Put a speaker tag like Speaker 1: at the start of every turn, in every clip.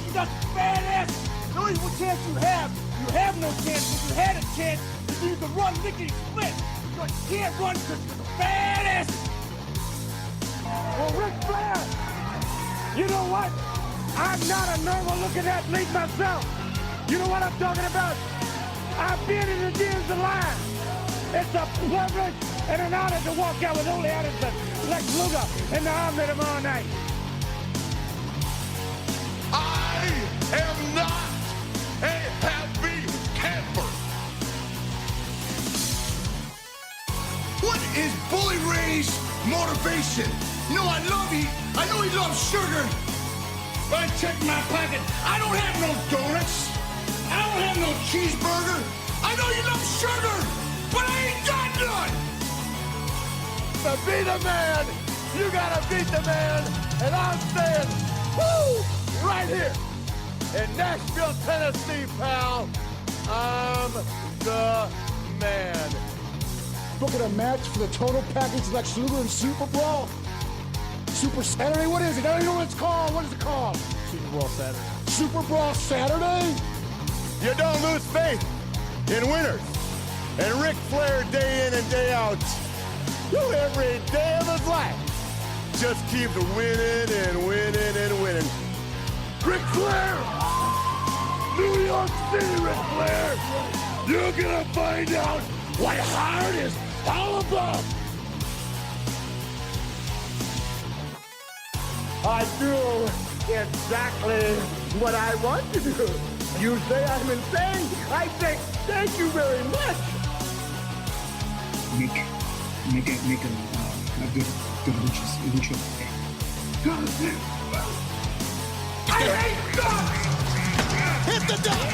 Speaker 1: You got badass. The only chance you have no chance. If you had a chance, you could run lickety split. But you can't run because you're badass. Well, Ric Flair, you know what? I'm not a normal looking athlete myself. You know what I'm talking about? I've been in the DMs of line. It's a privilege and an honor to walk out with Ole Anderson, Lex Luger, and the arm tomorrow night.
Speaker 2: I am not a happy camper. What is Bully Ray's motivation? You know I know he loves sugar. But I check my pocket. I don't have no donuts. I don't have no cheeseburger. I know you love sugar, but I ain't got none.
Speaker 1: To be the man, you gotta beat the man. And I'm saying, woo, right here in Nashville, Tennessee, pal. I'm the man.
Speaker 3: Booking a match for the total package like Luger and Super Brawl? Super Saturday? What is it? I don't even know what it's called. What is it called?
Speaker 4: Super Brawl Saturday.
Speaker 3: Super Brawl Saturday?
Speaker 2: You don't lose faith in winners. And Ric Flair, day in and day out, every day of his life, just keeps winning and winning and winning.
Speaker 1: Ric Flair! New York City, Ric Flair! You're gonna find out what hard is all about! I do exactly what I want to do. You say I'm insane? I say thank you very much!
Speaker 5: Make a good lucha thing.
Speaker 1: I hate that!
Speaker 2: Hit the deck!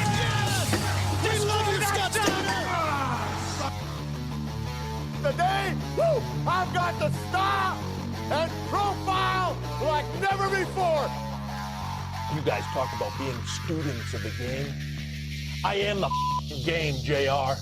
Speaker 2: We love you, Scott Steiner!
Speaker 1: Today, woo, I've got the style and profile like never before.
Speaker 6: You guys talk about being students of the game. I am the game, JR.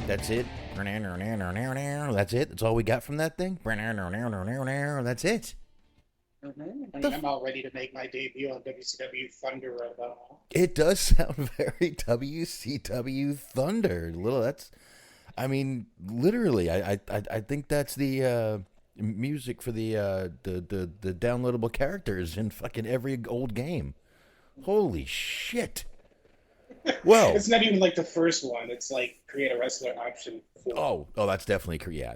Speaker 7: That's it. That's it. That's all we got from that thing. That's it.
Speaker 8: I'm all ready to make my debut on WCW Thunder right now.
Speaker 7: It does sound very WCW Thunder. I mean, literally. I think that's the music for the downloadable characters in fucking every old game. Holy shit. Well,
Speaker 8: it's not even like the first one. It's like create a wrestler option 4.
Speaker 7: Oh, that's definitely yeah.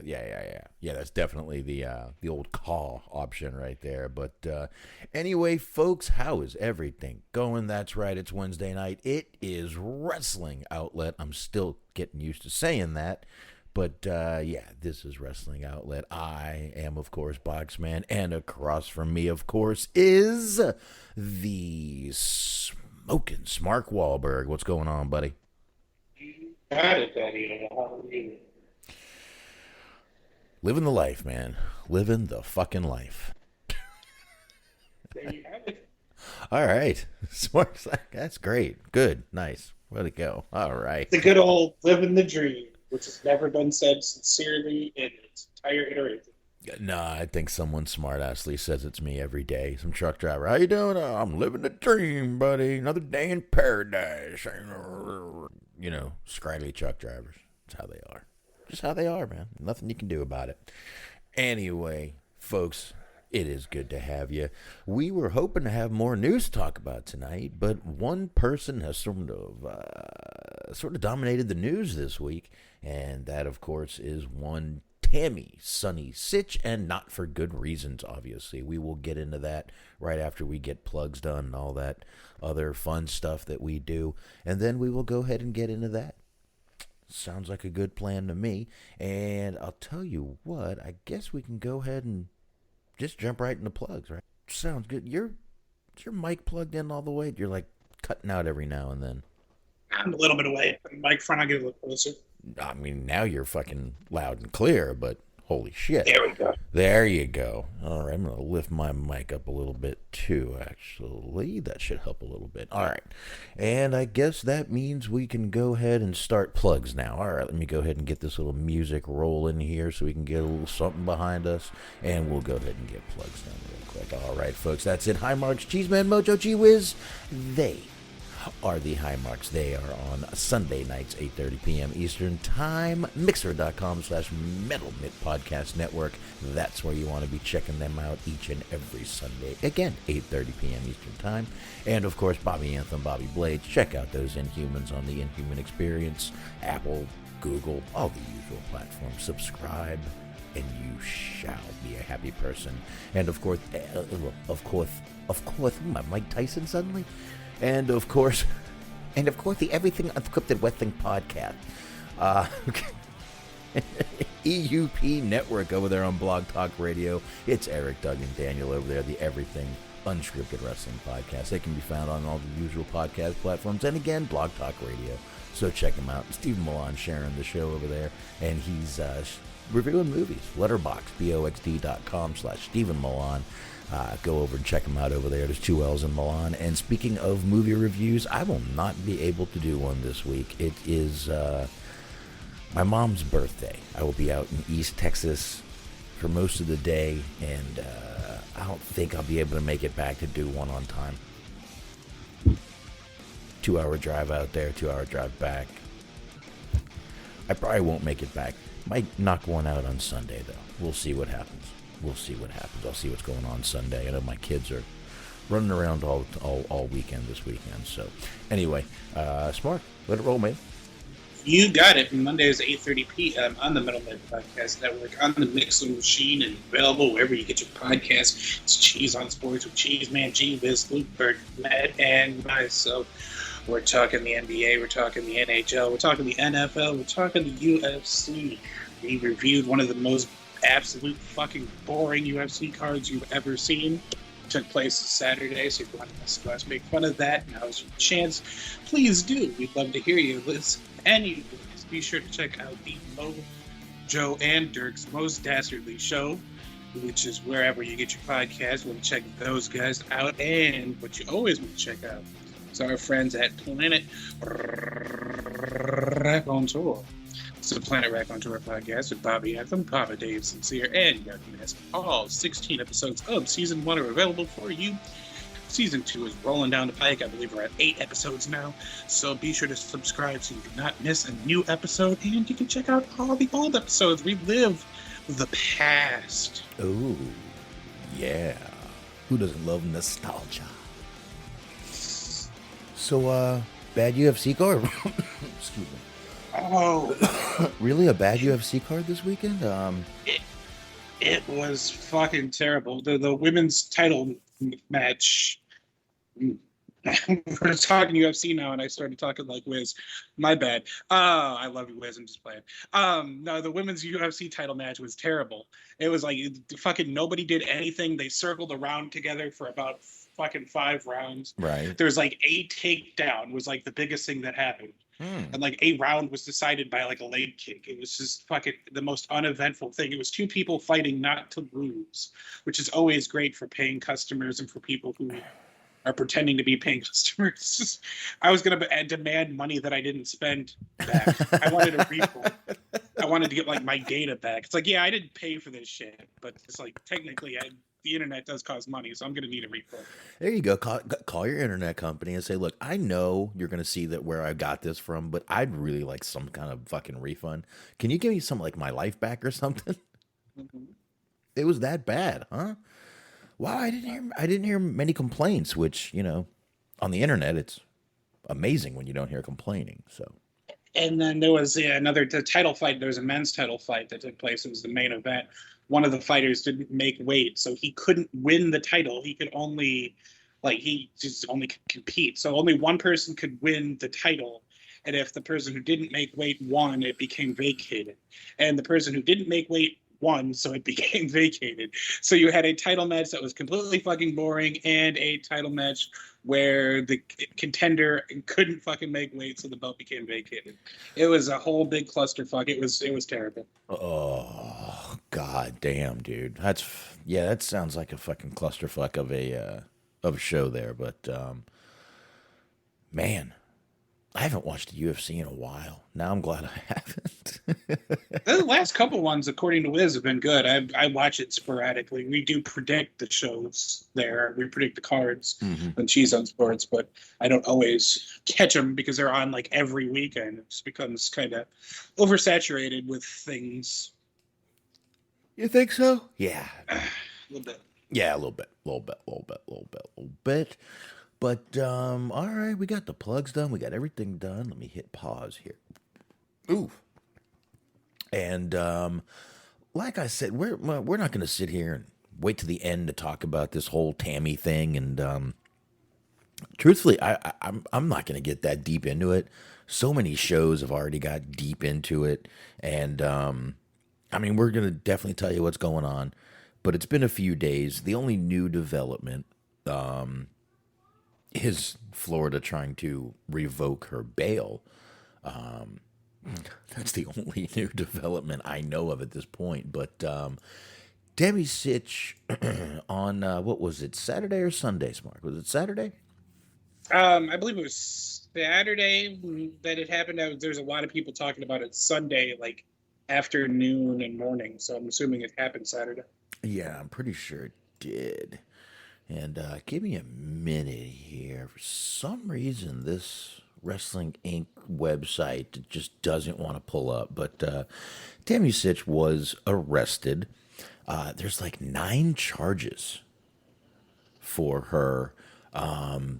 Speaker 7: That's definitely the old call option right there. But anyway, folks, how is everything going? That's right, it's Wednesday night. It is Wrestling Outlet. I'm still getting used to saying that, but this is Wrestling Outlet. I am, of course, Boxman, and across from me, of course, is the Smoking Smark Wahlberg. What's going on, buddy?
Speaker 8: Got it, Daddy. How are you?
Speaker 7: Living the life, man. Living the fucking life.
Speaker 8: There you have it.
Speaker 7: All right. Smark's like, that's great. Good. Nice. Way to go. All right.
Speaker 8: The good old living the dream, which has never been said sincerely in its entire iteration.
Speaker 7: No, I think someone smart-assly says it's me every day. Some truck driver. How you doing? I'm living the dream, buddy. Another day in paradise. You know, scraggly truck drivers. That's how they are. Just how they are, man. Nothing you can do about it. Anyway, folks, it is good to have you. We were hoping to have more news to talk about tonight, but one person has sort of dominated the news this week, and that, of course, is one Tammy Sytch, and not for good reasons, obviously. We will get into that right after we get plugs done and all that other fun stuff that we do, and then we will go ahead and get into that. Sounds like a good plan to me, and I'll tell you what, I guess we can go ahead and just jump right into plugs, right? Sounds good. Is your mic plugged in all the way? You're like cutting out every now and then.
Speaker 8: I'm a little bit away from the microphone. I'll get a little closer.
Speaker 7: I mean, now you're fucking loud and clear, but holy shit.
Speaker 8: There we go.
Speaker 7: There you go. All right, I'm going to lift my mic up a little bit too, actually. That should help a little bit. All right. And I guess that means we can go ahead and start plugs now. All right, let me go ahead and get this little music rolling here so we can get a little something behind us, and we'll go ahead and get plugs done real quick. All right, folks, that's it. Hi, Marks, Cheeseman, Mojo, G-Wiz. They are the High Marks. They are on Sunday nights, 8:30 p.m. Eastern Time. Mixer.com/Metal Mitt Podcast Network. That's where you want to be checking them out each and every Sunday. Again, 8:30 p.m. Eastern Time. And, of course, Bobby Anthem, Bobby Blades. Check out those Inhumans on the Inhuman Experience. Apple, Google, all the usual platforms. Subscribe, and you shall be a happy person. And, of course, my Mike Tyson suddenly? And of course, the Everything Unscripted Wrestling podcast. EUP Network over there on Blog Talk Radio. It's Eric, Doug, and Daniel over there, the Everything Unscripted Wrestling podcast. They can be found on all the usual podcast platforms. And again, Blog Talk Radio. So check them out. Stephen Milan sharing the show over there. And he's reviewing movies. Letterboxd, boxd.com/Stephen Milan. Go over and check them out over there. There's 2 L's in Milan. And speaking of movie reviews, I will not be able to do one this week. It is my mom's birthday. I will be out in East Texas for most of the day, and I don't think I'll be able to make it back to do one on time. 2-hour drive out there, 2-hour drive back. I probably won't make it back. Might knock one out on Sunday, though. We'll see what happens. I'll see what's going on Sunday. I know my kids are running around all weekend this weekend. So, anyway, Smark, let it roll, man.
Speaker 8: You got it. Mondays, 8:30 p.m. on the Metal Mitt Podcast Network, on the Mixer Machine, and available wherever you get your podcasts. It's Cheese on Sports with Cheeseman, G-Wiz, Luke Bird, Matt, and myself. We're talking the NBA, we're talking the NHL, we're talking the NFL, we're talking the UFC. We reviewed one of the most absolute fucking boring UFC cards you've ever seen. Took place Saturday, so if you want us to make fun of that, now's your chance. Please do. We'd love to hear you. Listen, and you please be sure to check out the Mo, Joe, and Dirk's Most Dastardly Show, which is wherever you get your podcast. We'll check those guys out. And what you always want to check out is our friends at Planet Raconteur. It's the Planet Raconteur podcast with Bobby Anthem, Papa Dave Sincere, and Young Mask. All 16 episodes of Season 1 are available for you. Season 2 is rolling down the pike. I believe we're at 8 episodes now. So be sure to subscribe so you do not miss a new episode. And you can check out all the old episodes. We live the past.
Speaker 7: Oh, yeah. Who doesn't love nostalgia? So, bad UFC card? Excuse me.
Speaker 8: Oh.
Speaker 7: Really? A bad UFC card this weekend?
Speaker 8: It was fucking terrible. The women's title match. We're talking UFC now, and I started talking like Wiz. My bad. I love you, Wiz. I'm just playing. No, the women's UFC title match was terrible. It was like fucking nobody did anything. They circled around together for about fucking 5 rounds.
Speaker 7: Right.
Speaker 8: There's like a takedown was like the biggest thing that happened. And like a round was decided by like a leg kick. It was just fucking the most uneventful thing. It was 2 people fighting not to lose, which is always great for paying customers and for people who are pretending to be paying customers. I was going to demand money that I didn't spend back. I wanted a refund. I wanted to get like my data back. It's like, yeah, I didn't pay for this shit, but it's like technically the internet does cost money, so I'm going to need a refund.
Speaker 7: There you go. Call your internet company and say, look, I know you're going to see that where I got this from, but I'd really like some kind of fucking refund. Can you give me some, like, my life back or something? Mm-hmm. It was that bad, huh? Wow, I didn't hear many complaints, which, you know, on the internet, it's amazing when you don't hear complaining, so.
Speaker 8: And then there was another title fight. There was a men's title fight that took place. It was the main event. One of the fighters didn't make weight, so he couldn't win the title. He could only, he just only could compete. So only one person could win the title. And if the person who didn't make weight won, it became vacated. And the person who didn't make weight won, so it became vacated. So you had a title match that was completely fucking boring and a title match where the contender couldn't fucking make weight, so the belt became vacated. It was a whole big clusterfuck. It was terrible.
Speaker 7: Oh, god damn, dude. That sounds like a fucking clusterfuck of a show there, but man, I haven't watched the UFC in a while. Now I'm glad I haven't.
Speaker 8: The last couple ones, according to Wiz, have been good. I watch it sporadically. We do predict the shows there. We predict the cards when she's on sports, but I don't always catch them because they're on like every weekend. It just becomes kind of oversaturated with things.
Speaker 7: You think so? Yeah.
Speaker 8: A little bit.
Speaker 7: Yeah, a little bit. But, all right, we got the plugs done. We got everything done. Let me hit pause here. Ooh. And, like I said, we're not going to sit here and wait to the end to talk about this whole Tammy thing. And, truthfully, I'm not going to get that deep into it. So many shows have already got deep into it. And, I mean, we're going to definitely tell you what's going on. But it's been a few days. The only new development, is Florida trying to revoke her bail. That's the only new development I know of at this point. But Tammy Sytch on, what was it, Saturday or Sunday, Smark? Was it Saturday?
Speaker 8: I believe it was Saturday that it happened. There's a lot of people talking about it Sunday, like afternoon and morning. So I'm assuming it happened Saturday.
Speaker 7: Yeah, I'm pretty sure it did. And give me a minute here. For some reason, this Wrestling Inc. website just doesn't want to pull up. But Tammy Sytch was arrested. There's like 9 charges for her. Not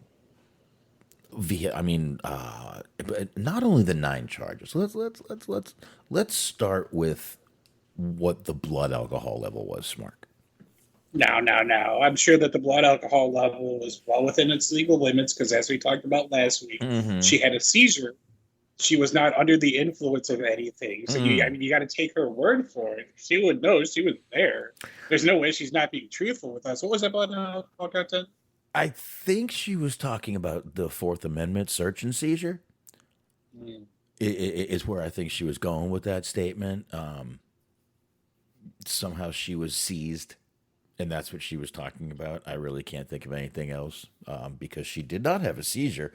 Speaker 7: only the 9 charges. Let's start with what the blood alcohol level was, Smark.
Speaker 8: No. I'm sure that the blood alcohol level was well within its legal limits because, as we talked about last week, she had a seizure. She was not under the influence of anything. So, you got to take her word for it. She would know. She was there. There's no way she's not being truthful with us. What was that blood alcohol content?
Speaker 7: I think she was talking about the Fourth Amendment search and seizure. Is where I think she was going with that statement. Somehow she was seized. And that's what she was talking about. I really can't think of anything else because she did not have a seizure.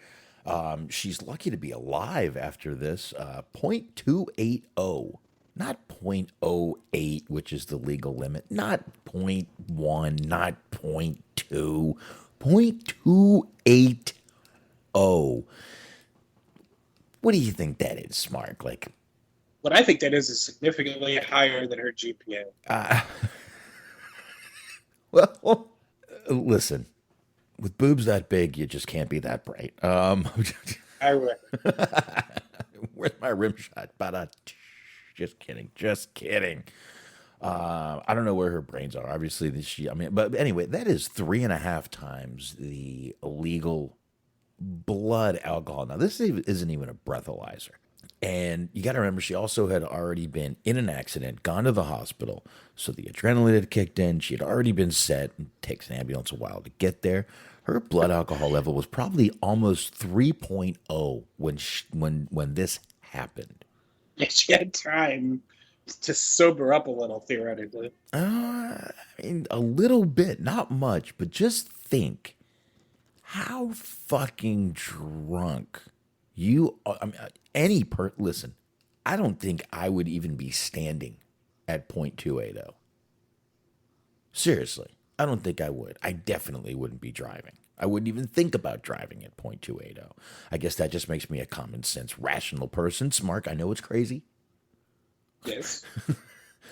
Speaker 7: She's lucky to be alive after this. 0.280, not 0.08, which is the legal limit, not 0.1, not 0.2, 0.280. What do you think that is, Smark? Like,
Speaker 8: what I think that is significantly higher than her GPA.
Speaker 7: Well, listen, with boobs that big, you just can't be that bright.
Speaker 8: I would.
Speaker 7: Where's my rim shot? Just kidding. I don't know where her brains are. Obviously, but anyway, that is 3.5 times the illegal blood alcohol. Now, this isn't even a breathalyzer. And you got to remember, she also had already been in an accident, gone to the hospital. So the adrenaline had kicked in. She had already been set. It takes an ambulance a while to get there. Her blood alcohol level was probably almost 3.0 when this happened.
Speaker 8: Yeah, she had time to sober up a little, theoretically.
Speaker 7: I mean, a little bit, not much, but just think how fucking drunk you are. I mean, listen, I don't think I would even be standing at 0.280. Seriously, I don't think I would. I definitely wouldn't be driving. I wouldn't even think about driving at 0.280. I guess that just makes me a common sense, rational person. Smark, I know it's crazy.
Speaker 8: Yes.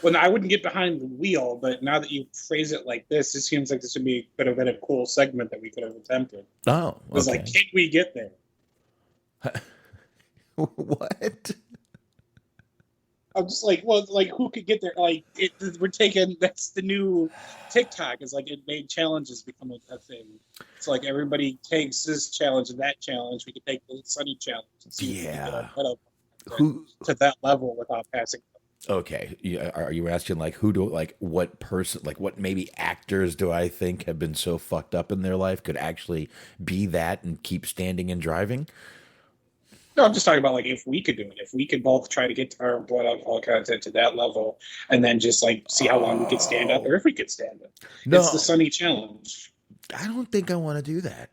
Speaker 8: Well, I wouldn't get behind the wheel, but now that you phrase it like this, it seems like this would be could have been a cool segment that we could have attempted.
Speaker 7: Oh, okay.
Speaker 8: It was like, can we get there?
Speaker 7: What?
Speaker 8: I'm just like, well, like who could get there? Like we're taking that's the new TikTok. Is like it made challenges become a thing. It's like everybody takes this challenge and that challenge. We could take the Sunny challenge and see if we can get our butt up to that level without passing.
Speaker 7: Okay, are you asking like who do like what person like what maybe actors do I think have been so fucked up in their life could actually be that and keep standing and driving?
Speaker 8: No, I'm just talking about like if we could do it, if we could both try to get our blood alcohol content to that level, and then just like see how long we could stand up, or if we could stand up. It's the
Speaker 7: No,
Speaker 8: Sunny challenge.
Speaker 7: I don't think I want to do that.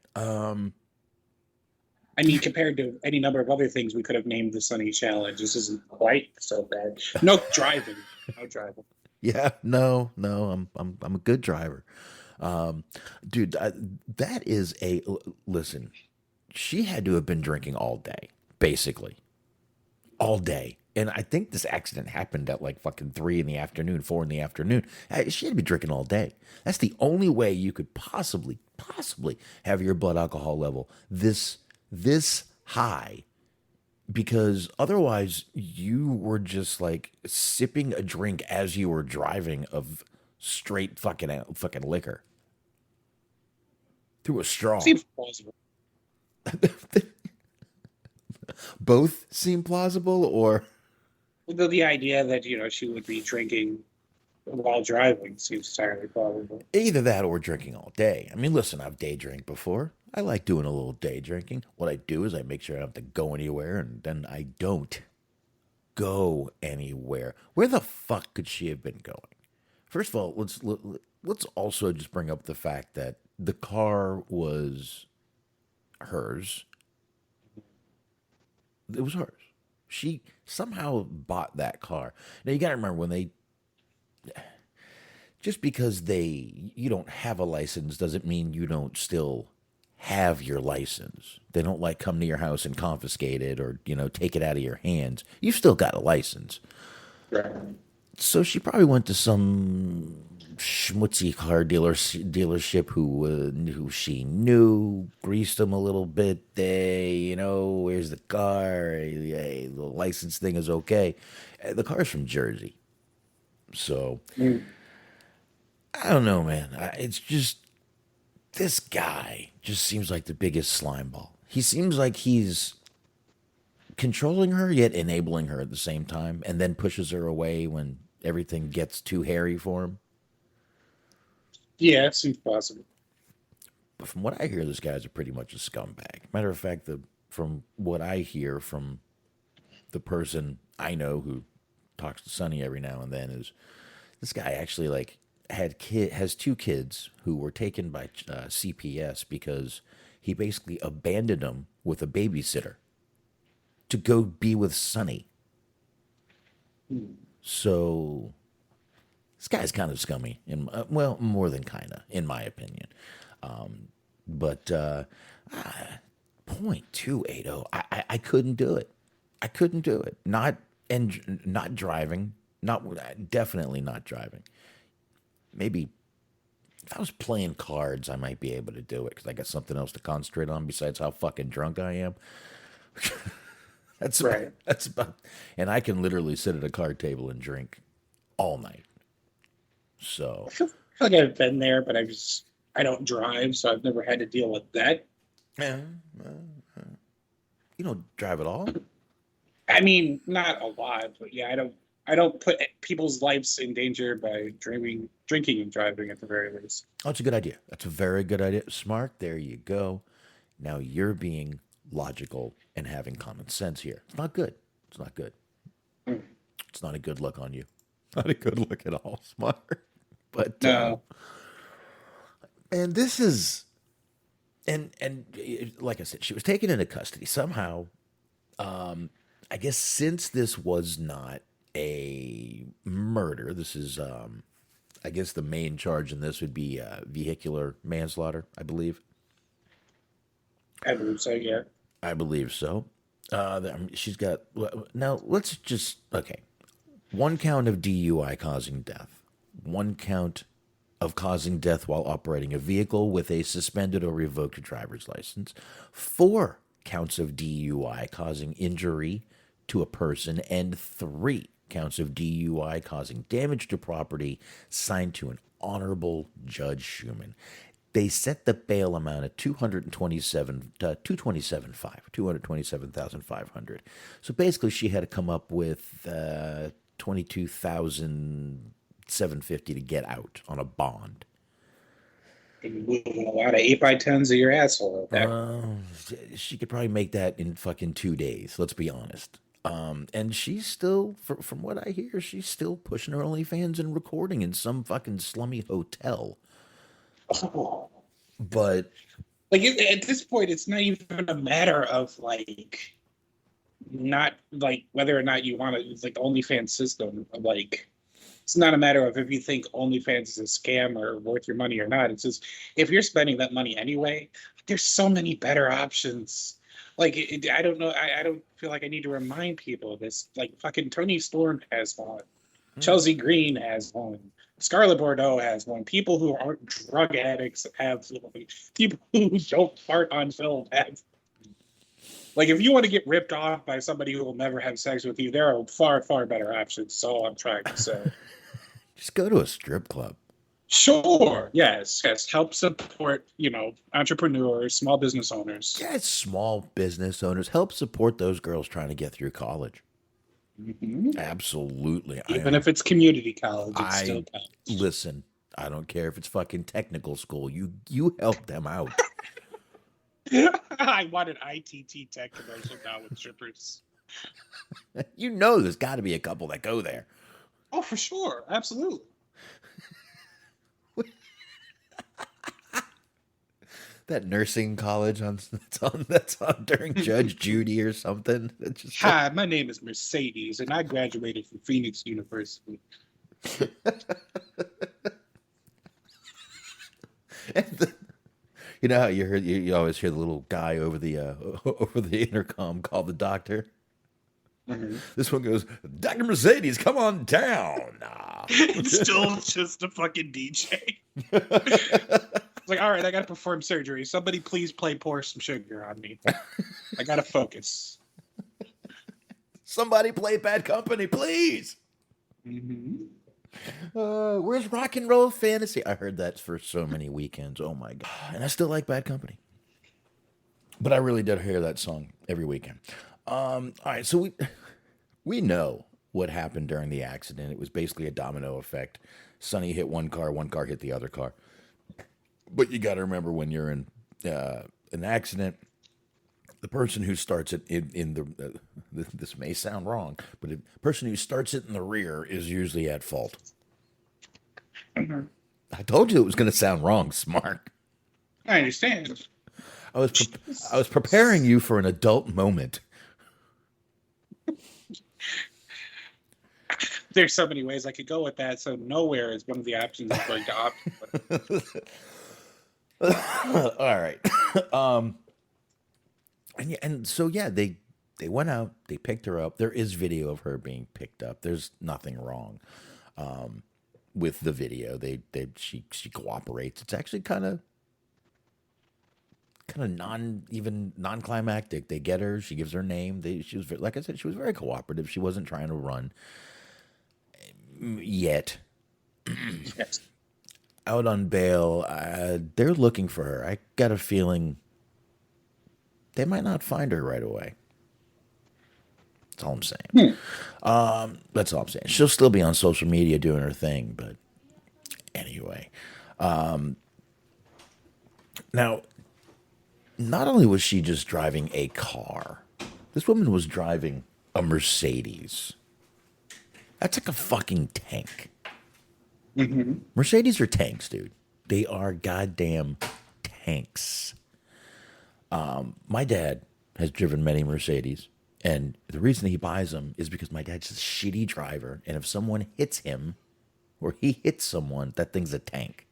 Speaker 8: I mean, compared to any number of other things we could have named the Sunny challenge, this isn't quite so bad. No driving, no driving.
Speaker 7: Yeah, no, I'm a good driver, dude. That is listen. She had to have been drinking all day, basically, all day. And I think this accident happened at like fucking 3 in the afternoon, 4 in the afternoon. She had to be drinking all day. That's the only way you could possibly have your blood alcohol level this high, because otherwise you were just like sipping a drink as you were driving of straight fucking liquor through a straw.
Speaker 8: Seems plausible.
Speaker 7: Both seem plausible, or
Speaker 8: The idea that she would be drinking while driving seems entirely plausible.
Speaker 7: either that or drinking all day. I mean, listen, I've day drank before. I like doing a little day drinking. What I do is I make sure I don't have to go anywhere, and then I don't go anywhere. Where the fuck could she have been going? First of all, let's also just bring up the fact that the car was hers. It was hers. She somehow bought that car. Now you got to remember just because you don't have a license doesn't mean you don't still have your license. They don't like come to your house and confiscate it or take it out of your hands. You've still got a license.
Speaker 8: Right.
Speaker 7: So she probably went to some schmutzy car dealership who she knew, greased them a little bit. Where's the car? Hey, the license thing is okay. The car's from Jersey. So, I don't know, man. It's just, this guy just seems like the biggest slime ball. He seems like he's controlling her, yet enabling her at the same time, and then pushes her away when everything gets too hairy for him.
Speaker 8: Yeah, it seems possible.
Speaker 7: But from what I hear, this guy's pretty much a scumbag. Matter of fact, from what I hear from the person I know who talks to Sonny every now and then, is this guy actually like has 2 kids who were taken by CPS because he basically abandoned them with a babysitter to go be with Sonny. So this guy's kind of scummy, more than kind of, in my opinion. But 0.280, I couldn't do it. I couldn't do it. Not driving. Definitely not driving. Maybe if I was playing cards, I might be able to do it because I got something else to concentrate on besides how fucking drunk I am. That's
Speaker 8: right.
Speaker 7: That's about, and I can literally sit at a card table and drink all night. So
Speaker 8: I feel like I've been there, but I don't drive, so I've never had to deal with that.
Speaker 7: yeah, you don't drive at all.
Speaker 8: I mean, not a lot, but yeah, I don't put people's lives in danger by drinking and driving at the very least.
Speaker 7: Oh, it's a good idea. That's a very good idea. Smart. There you go. Now you're being logical and having common sense here. It's not good. It's not good. It's not a good look on you. Not a good look at all, Smart. But
Speaker 8: No.
Speaker 7: and this is, and like I said, she was taken into custody somehow. I guess since this was not a murder, this is I guess the main charge in this would be vehicular manslaughter, I believe.
Speaker 8: I believe so, yeah.
Speaker 7: I believe so. She's got, now let's just, okay. 1 count of DUI causing death. 1 count of causing death while operating a vehicle with a suspended or revoked driver's license. 4 counts of DUI causing injury to a person, and 3 counts of DUI causing damage to property signed to an honorable Judge Schumann. They set the bail amount at $227,500. So basically, she had to come up with $22,750 to get out on a bond.
Speaker 8: You're moving a lot of 8x10s of your asshole.
Speaker 7: She could probably make that in fucking 2 days. Let's be honest. And she's still, from what I hear, she's still pushing her OnlyFans and recording in some fucking slummy hotel.
Speaker 8: Oh.
Speaker 7: But
Speaker 8: like at this point, it's not even a matter of like, not like whether or not you want to. It's like the OnlyFans system. Like, it's not a matter of if you think OnlyFans is a scam or worth your money or not. It's just if you're spending that money anyway, there's so many better options. Like, I don't know. I don't feel like I need to remind people of this. Like, fucking Tony Storm has one. Chelsea Green has one. Scarlett Bordeaux has one. People who aren't drug addicts have one. People who don't fart on film have. Like, if you want to get ripped off by somebody who will never have sex with you, there are far, far better options. So I'm trying to say.
Speaker 7: Just go to a strip club.
Speaker 8: Sure. Yes. Help support, entrepreneurs, small business owners.
Speaker 7: Yes, small business owners. Help support those girls trying to get through college.
Speaker 8: Mm-hmm.
Speaker 7: Absolutely.
Speaker 8: Even if it's community college, it still counts.
Speaker 7: Listen, I don't care if it's fucking technical school. You help them out.
Speaker 8: I want an ITT tech commercial now with strippers.
Speaker 7: There's got to be a couple that go there.
Speaker 8: Oh, for sure. Absolutely.
Speaker 7: That nursing college that's on during Judge Judy or something.
Speaker 8: Hi, my name is Mercedes, and I graduated from Phoenix University.
Speaker 7: You know how you always hear the little guy over the intercom call the doctor. Mm-hmm. This one goes, Dr. Mercedes, come on down.
Speaker 8: It's still just a fucking DJ. It's like, all right, I got to perform surgery. Somebody please pour some sugar on me. I got to focus.
Speaker 7: Somebody play Bad Company, please.
Speaker 8: Mm-hmm.
Speaker 7: Where's Rock and Roll Fantasy? I heard that for so many weekends. Oh my God. And I still like Bad Company. But I really did hear that song every weekend. All right, so we know what happened during the accident. It was basically a domino effect. Sonny hit one car hit the other car. But you got to remember when you're in an accident, the person who starts it in the this may sound wrong, but the person who starts it in the rear is usually at fault. Mm-hmm. I told you it was going to sound wrong, Smark.
Speaker 8: I understand.
Speaker 7: I was preparing you for an adult moment.
Speaker 8: There's so many ways I could go with that, so nowhere is one of the options I'm going to opt.
Speaker 7: All right. They went out, they picked her up. There is video of her being picked up. There's nothing wrong with the video. She cooperates. It's actually kind of non-climactic. They get her. She gives her name. She was, like I said, she was very cooperative. She wasn't trying to run yet.
Speaker 8: Yes.
Speaker 7: Out on bail, they're looking for her. I got a feeling they might not find her right away. That's all I'm saying. That's all I'm saying. She'll still be on social media doing her thing, but anyway. Now, not only was she just driving a car, this woman was driving a Mercedes. That's like a fucking tank. Mm-hmm. Mercedes are tanks, dude. They are goddamn tanks. My dad has driven many Mercedes, and the reason he buys them is because my dad's a shitty driver, and if someone hits him or he hits someone, that thing's a tank.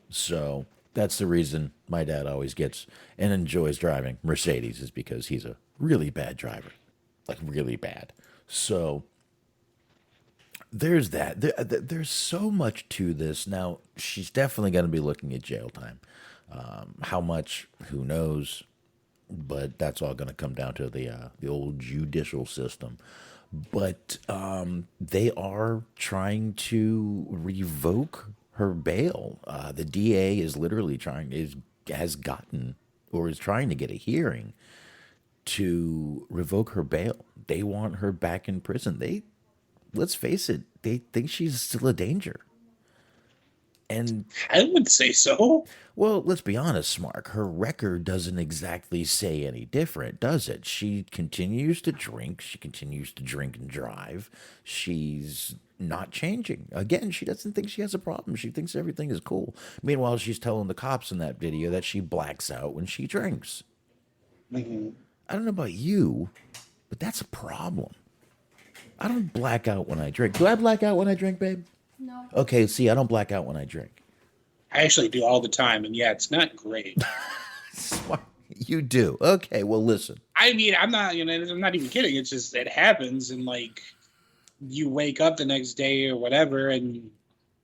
Speaker 7: So that's the reason my dad always gets and enjoys driving Mercedes, is because he's a really bad driver, like really bad. So there's that. There's so much to this. Now, she's definitely going to be looking at jail time. How much? Who knows? But that's all going to come down to the old judicial system. But they are trying to revoke her bail. The DA is literally is trying to get a hearing to revoke her bail. They want her back in prison. let's face it, they think she's still a danger. And
Speaker 8: I would say so.
Speaker 7: well, let's be honest, Smark. Her record doesn't exactly say any different, does it? She continues to drink. She continues to drink and drive. She's not changing. Again, she doesn't think she has a problem. She thinks everything is cool. Meanwhile, she's telling the cops in that video that she blacks out when she drinks.
Speaker 8: Mm-hmm.
Speaker 7: I don't know about you, but that's a problem. I don't black out when I drink. Do I black out when I drink, babe?
Speaker 4: No.
Speaker 7: Okay, see, I don't black out when I drink.
Speaker 8: I actually do all the time, and yeah, it's not great.
Speaker 7: Smart. You do. Okay, well, listen.
Speaker 8: I mean, I'm not even kidding. It's just it happens, and like you wake up the next day or whatever, and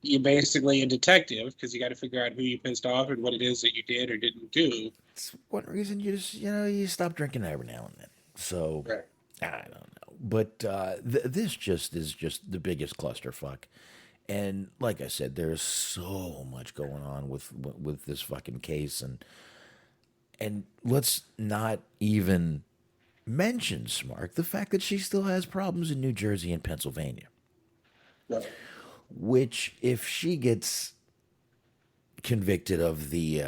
Speaker 8: you're basically a detective because you got to figure out who you pissed off and what it is that you did or didn't do.
Speaker 7: It's one reason you just, you stop drinking every now and then. So,
Speaker 8: Right.
Speaker 7: I don't know. But this just is just the biggest clusterfuck. And like I said, there's so much going on with this fucking case. And let's not even mention, Smark, the fact that she still has problems in New Jersey and Pennsylvania.
Speaker 8: Right.
Speaker 7: Which, if she gets convicted of the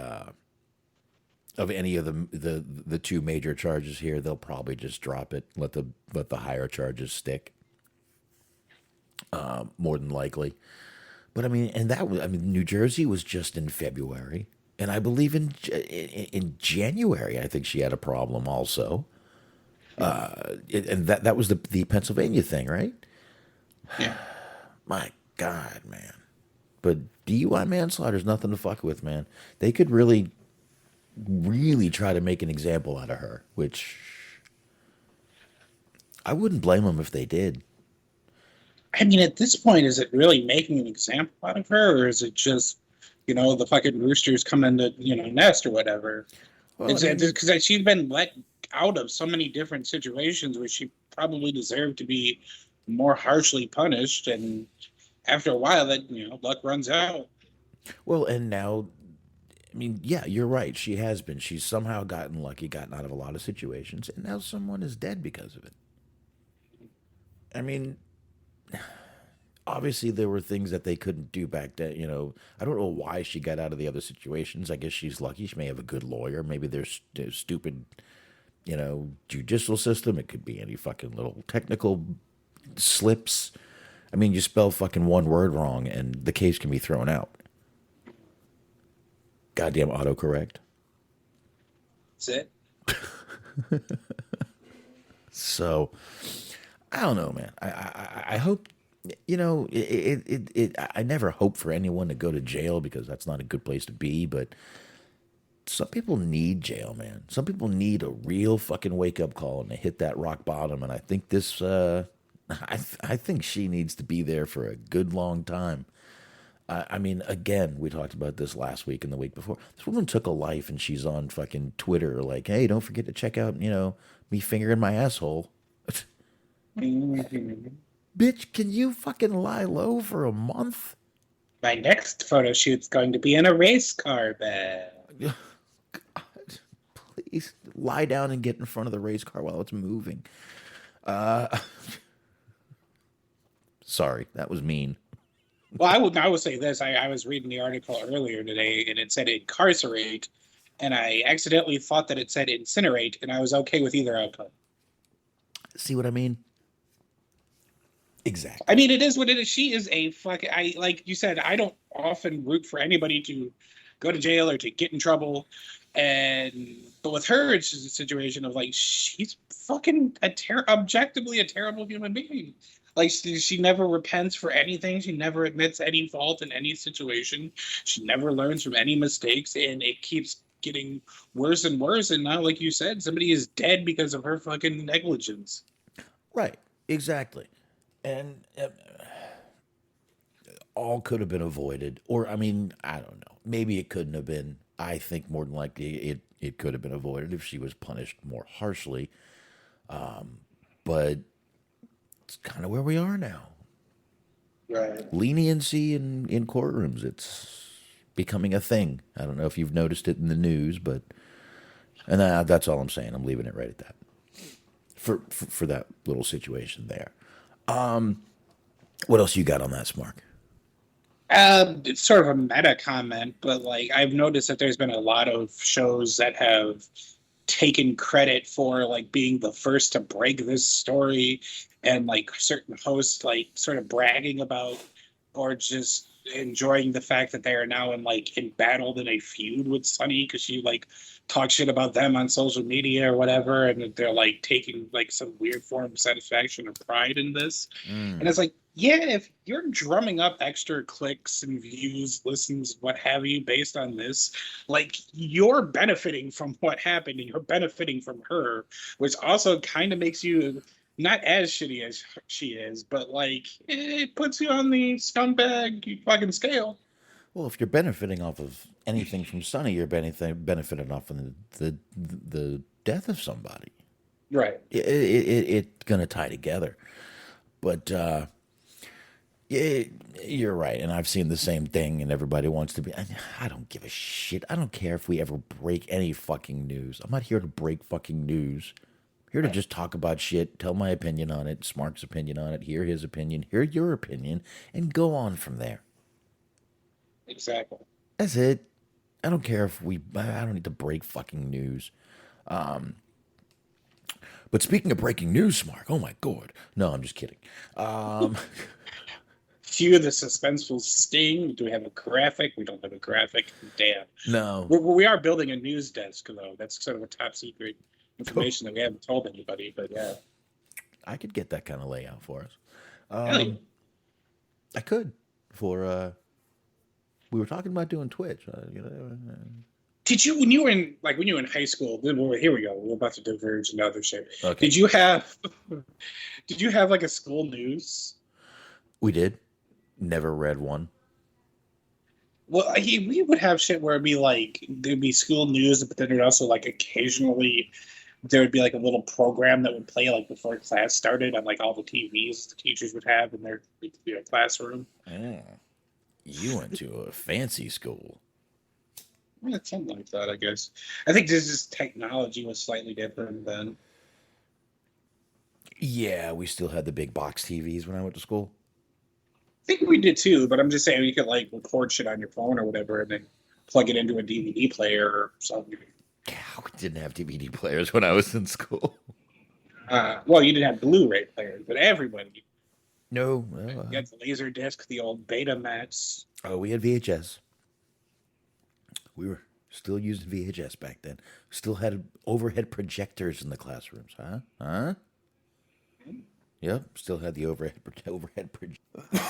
Speaker 7: of any of the two major charges here, they'll probably just drop it, let the higher charges stick. More than likely, but I mean, New Jersey was just in February, and I believe in January, I think she had a problem also. And that was the Pennsylvania thing, right?
Speaker 8: Yeah.
Speaker 7: My God, man. But DUI manslaughter is nothing to fuck with, man. They could really, really try to make an example out of her, which I wouldn't blame them if they did.
Speaker 8: I mean, at this point, is it really making an example out of her, or is it just, the fucking roosters coming to, nest or whatever?
Speaker 7: Well,
Speaker 8: It's because she's been let out of so many different situations where she probably deserved to be more harshly punished, and after a while, that luck runs out.
Speaker 7: Well, and now, I mean, yeah, you're right. She has been. She's somehow gotten lucky, gotten out of a lot of situations, and now someone is dead because of it. I mean, obviously there were things that they couldn't do back then. I don't know why she got out of the other situations. I guess she's lucky. She may have a good lawyer. Maybe there's stupid, judicial system. It could be any fucking little technical slips. I mean, you spell fucking one word wrong and the case can be thrown out. Goddamn autocorrect.
Speaker 8: That's it.
Speaker 7: So, I don't know, man. I hope, I never hope for anyone to go to jail because that's not a good place to be, but some people need jail, man. Some people need a real fucking wake-up call and to hit that rock bottom, and I think this, I think she needs to be there for a good long time. I mean, again, we talked about this last week and the week before. This woman took a life and she's on fucking Twitter like, hey, don't forget to check out, me fingering my asshole. Bitch, can you fucking lie low for a month?
Speaker 8: My next photo shoot's going to be in a race car bed.
Speaker 7: God, please lie down and get in front of the race car while it's moving. Sorry, that was mean.
Speaker 8: Well, I would say this. I was reading the article earlier today, and it said incarcerate, and I accidentally thought that it said incinerate, and I was okay with either outcome.
Speaker 7: See what I mean? Exactly.
Speaker 8: I mean, it is what it is. She is a fucking... like you said, I don't often root for anybody to go to jail or to get in trouble, but with her, it's just a situation of, like, she's fucking objectively a terrible human being. Like, she never repents for anything. She never admits any fault in any situation. She never learns from any mistakes, and it keeps getting worse and worse. And now, like you said, somebody is dead because of her fucking negligence.
Speaker 7: Right. Exactly. And all could have been avoided. Or, I mean, I don't know. Maybe it couldn't have been. I think more than likely it could have been avoided if she was punished more harshly. But it's kind of where we are now.
Speaker 8: Right.
Speaker 7: Leniency in courtrooms. It's becoming a thing. I don't know if you've noticed it in the news, but that's all I'm saying. I'm leaving it right at that. For that little situation there. What else you got on that, Smark?
Speaker 8: It's sort of a meta comment, but like I've noticed that there's been a lot of shows that have taken credit for like being the first to break this story, and like certain hosts like sort of bragging about or just enjoying the fact that they are now embattled in a feud with Sunny because she like talks shit about them on social media or whatever, and they're like taking like some weird form of satisfaction or pride in this. And it's like, yeah, if you're drumming up extra clicks and views, listens, what have you, based on this, like you're benefiting from what happened and you're benefiting from her, which also kind of makes you not as shitty as she is, but like it puts you on the scumbag fucking scale.
Speaker 7: Well, if you're benefiting off of anything from Sunny, you're benefiting off of the death of somebody.
Speaker 8: Right.
Speaker 7: It's gonna tie together. But you're right, and I've seen the same thing, and everybody wants to be. I don't give a shit. I don't care if we ever break any fucking news. I'm not here to break fucking news. I'm here to just talk about shit, tell my opinion on it, Smark's opinion on it, hear his opinion, hear your opinion, and go on from there.
Speaker 8: Exactly.
Speaker 7: That's it. I don't care if I don't need to break fucking news. But speaking of breaking news, Smark, oh my god. No, I'm just kidding.
Speaker 8: Cue the suspenseful sting. Do we have a graphic? We don't have a graphic. Damn.
Speaker 7: No.
Speaker 8: We are building a news desk, though. That's sort of a top secret information that we haven't told anybody, but yeah.
Speaker 7: I could get that kind of layout for us.
Speaker 8: Really?
Speaker 7: I could. We were talking about doing Twitch.
Speaker 8: Did you, when you were in high school, here we go. We're about to diverge into other shit.
Speaker 7: Okay.
Speaker 8: Did you have like a school news?
Speaker 7: We did. Never read one.
Speaker 8: Well, we would have shit where it'd be like, there'd be school news, but then there'd also like occasionally, there would be like a little program that would play like before class started on like all the TVs the teachers would have in their classroom.
Speaker 7: Oh. You went to a fancy school.
Speaker 8: Yeah, something like that, I guess. I think this technology was slightly different then.
Speaker 7: Yeah, we still had the big box TVs when I went to school.
Speaker 8: I think we did too, but I'm just saying you could like record shit on your phone or whatever and then plug it into a DVD player or something.
Speaker 7: Yeah, we didn't have DVD players when I was in school.
Speaker 8: Well, you didn't have Blu-ray players, but everybody.
Speaker 7: No.
Speaker 8: You got the laser disc, the old Betamax.
Speaker 7: Oh, we had VHS. We were still using VHS back then. Still had overhead projectors in the classrooms, huh? Yep, still had the overhead projector.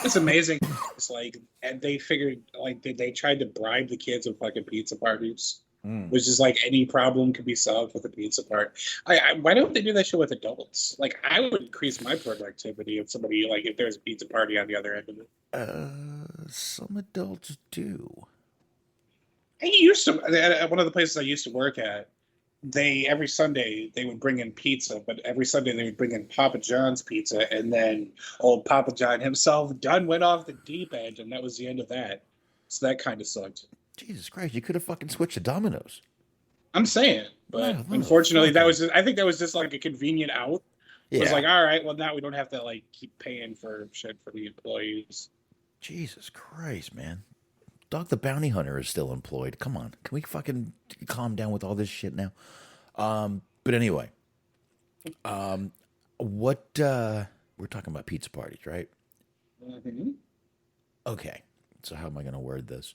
Speaker 8: It's amazing. It's like, and they figured, like, they tried to bribe the kids with fucking pizza parties, which is like any problem could be solved with a pizza party. Why don't they do that shit with adults? Like, I would increase my productivity if somebody, like, if there's a pizza party on the other end of it.
Speaker 7: Some adults do.
Speaker 8: I used to, at one of the places I used to work at, every Sunday they would bring in pizza, but every Sunday they would bring in Papa John's pizza, and then old Papa John himself went off the deep end, and that was the end of that. So that kind of sucked.
Speaker 7: Jesus Christ, you could have fucking switched to Domino's.
Speaker 8: I'm saying, but unfortunately, I think that was just like a convenient out. Yeah. It was like, all right, well now we don't have to like keep paying for shit for the employees.
Speaker 7: Jesus Christ, man. Dog the Bounty Hunter is still employed. Come on. Can we fucking calm down with all this shit now? But anyway. We're talking about pizza parties, right?
Speaker 8: Mm-hmm.
Speaker 7: Okay. So how am I going to word this?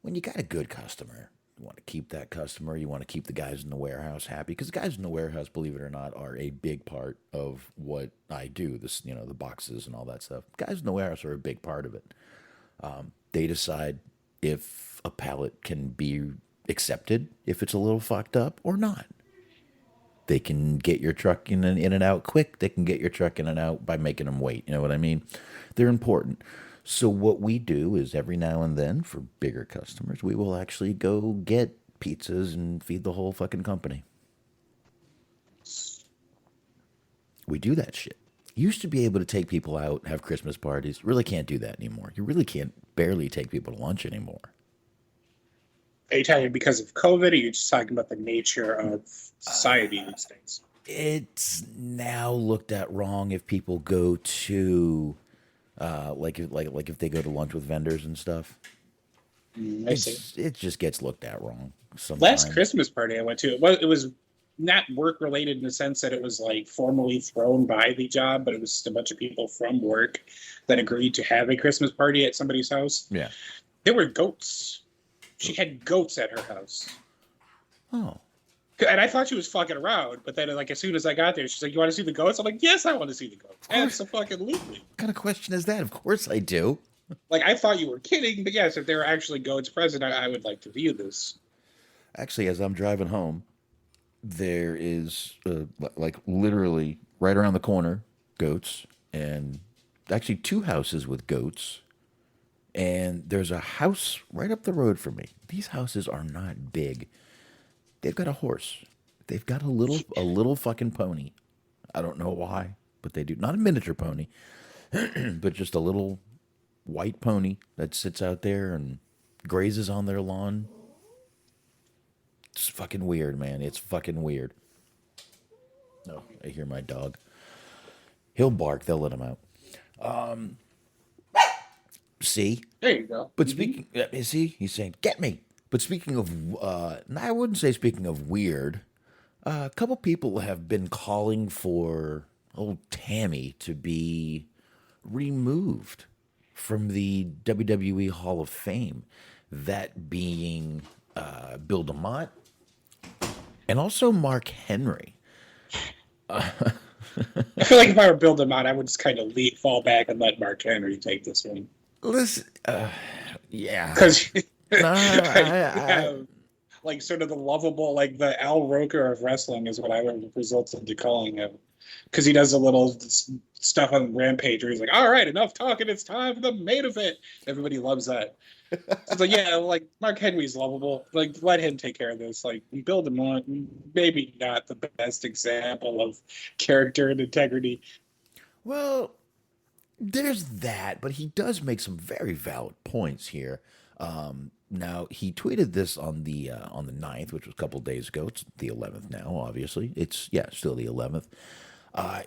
Speaker 7: When you got a good customer, you want to keep that customer. You want to keep the guys in the warehouse happy, because the guys in the warehouse, believe it or not, are a big part of what I do. This, the boxes and all that stuff. Guys in the warehouse are a big part of it. They decide if a pallet can be accepted, if it's a little fucked up or not. They can get your truck in and out quick. They can get your truck in and out by making them wait. You know what I mean? They're important. So what we do is every now and then for bigger customers, we will actually go get pizzas and feed the whole fucking company. We do that shit. You used to be able to take people out, have Christmas parties. Really can't do that anymore. You really can't barely take people to lunch anymore.
Speaker 8: Are you talking because of COVID, or are you just talking about the nature of society these days?
Speaker 7: It's now looked at wrong if people go to Like if they go to lunch with vendors and stuff.
Speaker 8: I see.
Speaker 7: It just gets looked at wrong sometimes.
Speaker 8: Last Christmas party I went to, it was not work related in the sense that it was like formally thrown by the job, but it was just a bunch of people from work that agreed to have a Christmas party at somebody's house.
Speaker 7: Yeah.
Speaker 8: There were goats. She had goats at her house.
Speaker 7: Oh.
Speaker 8: And I thought she was fucking around, but then like as soon as I got there, she's like, "You want to see the goats?" I'm like, "Yes, I want to see the goats." Absolutely.
Speaker 7: What kind of question is that? Of course I do.
Speaker 8: Like I thought you were kidding, but yes, if there were actually goats present, I would like to view this.
Speaker 7: Actually, as I'm driving home, there is like literally right around the corner, goats, and actually 2 houses with goats. And there's a house right up the road from me. These houses are not big. They've got a horse. They've got a little fucking pony. I don't know why, but they do. Not a miniature pony, but just a little white pony that sits out there and grazes on their lawn. It's fucking weird, man. It's fucking weird. No, I hear my dog. He'll bark. They'll let him out. See?
Speaker 8: There you go.
Speaker 7: But speaking, see, he's saying, "Get me." But speaking of, I wouldn't say speaking of weird. A couple people have been calling for old Tammy to be removed from the WWE Hall of Fame. That being Bill DeMott and also Mark Henry.
Speaker 8: I feel like if I were Bill DeMott, I would just kind of fall back and let Mark Henry take this one.
Speaker 7: Listen, yeah.
Speaker 8: Because
Speaker 7: I
Speaker 8: like sort of the lovable, like the Al Roker of wrestling is what I would result into calling him. Because he does a little stuff on Rampage where he's like, "All right, enough talking. It's time for the main event." Everybody loves that. So it's like, yeah, like Mark Henry's lovable. Like, let him take care of this. Like, build him on. Maybe not the best example of character and integrity.
Speaker 7: Well, there's that, but he does make some very valid points here. Now he tweeted this on the 9th, which was a couple days ago. It's the 11th now, obviously. It's still the 11th.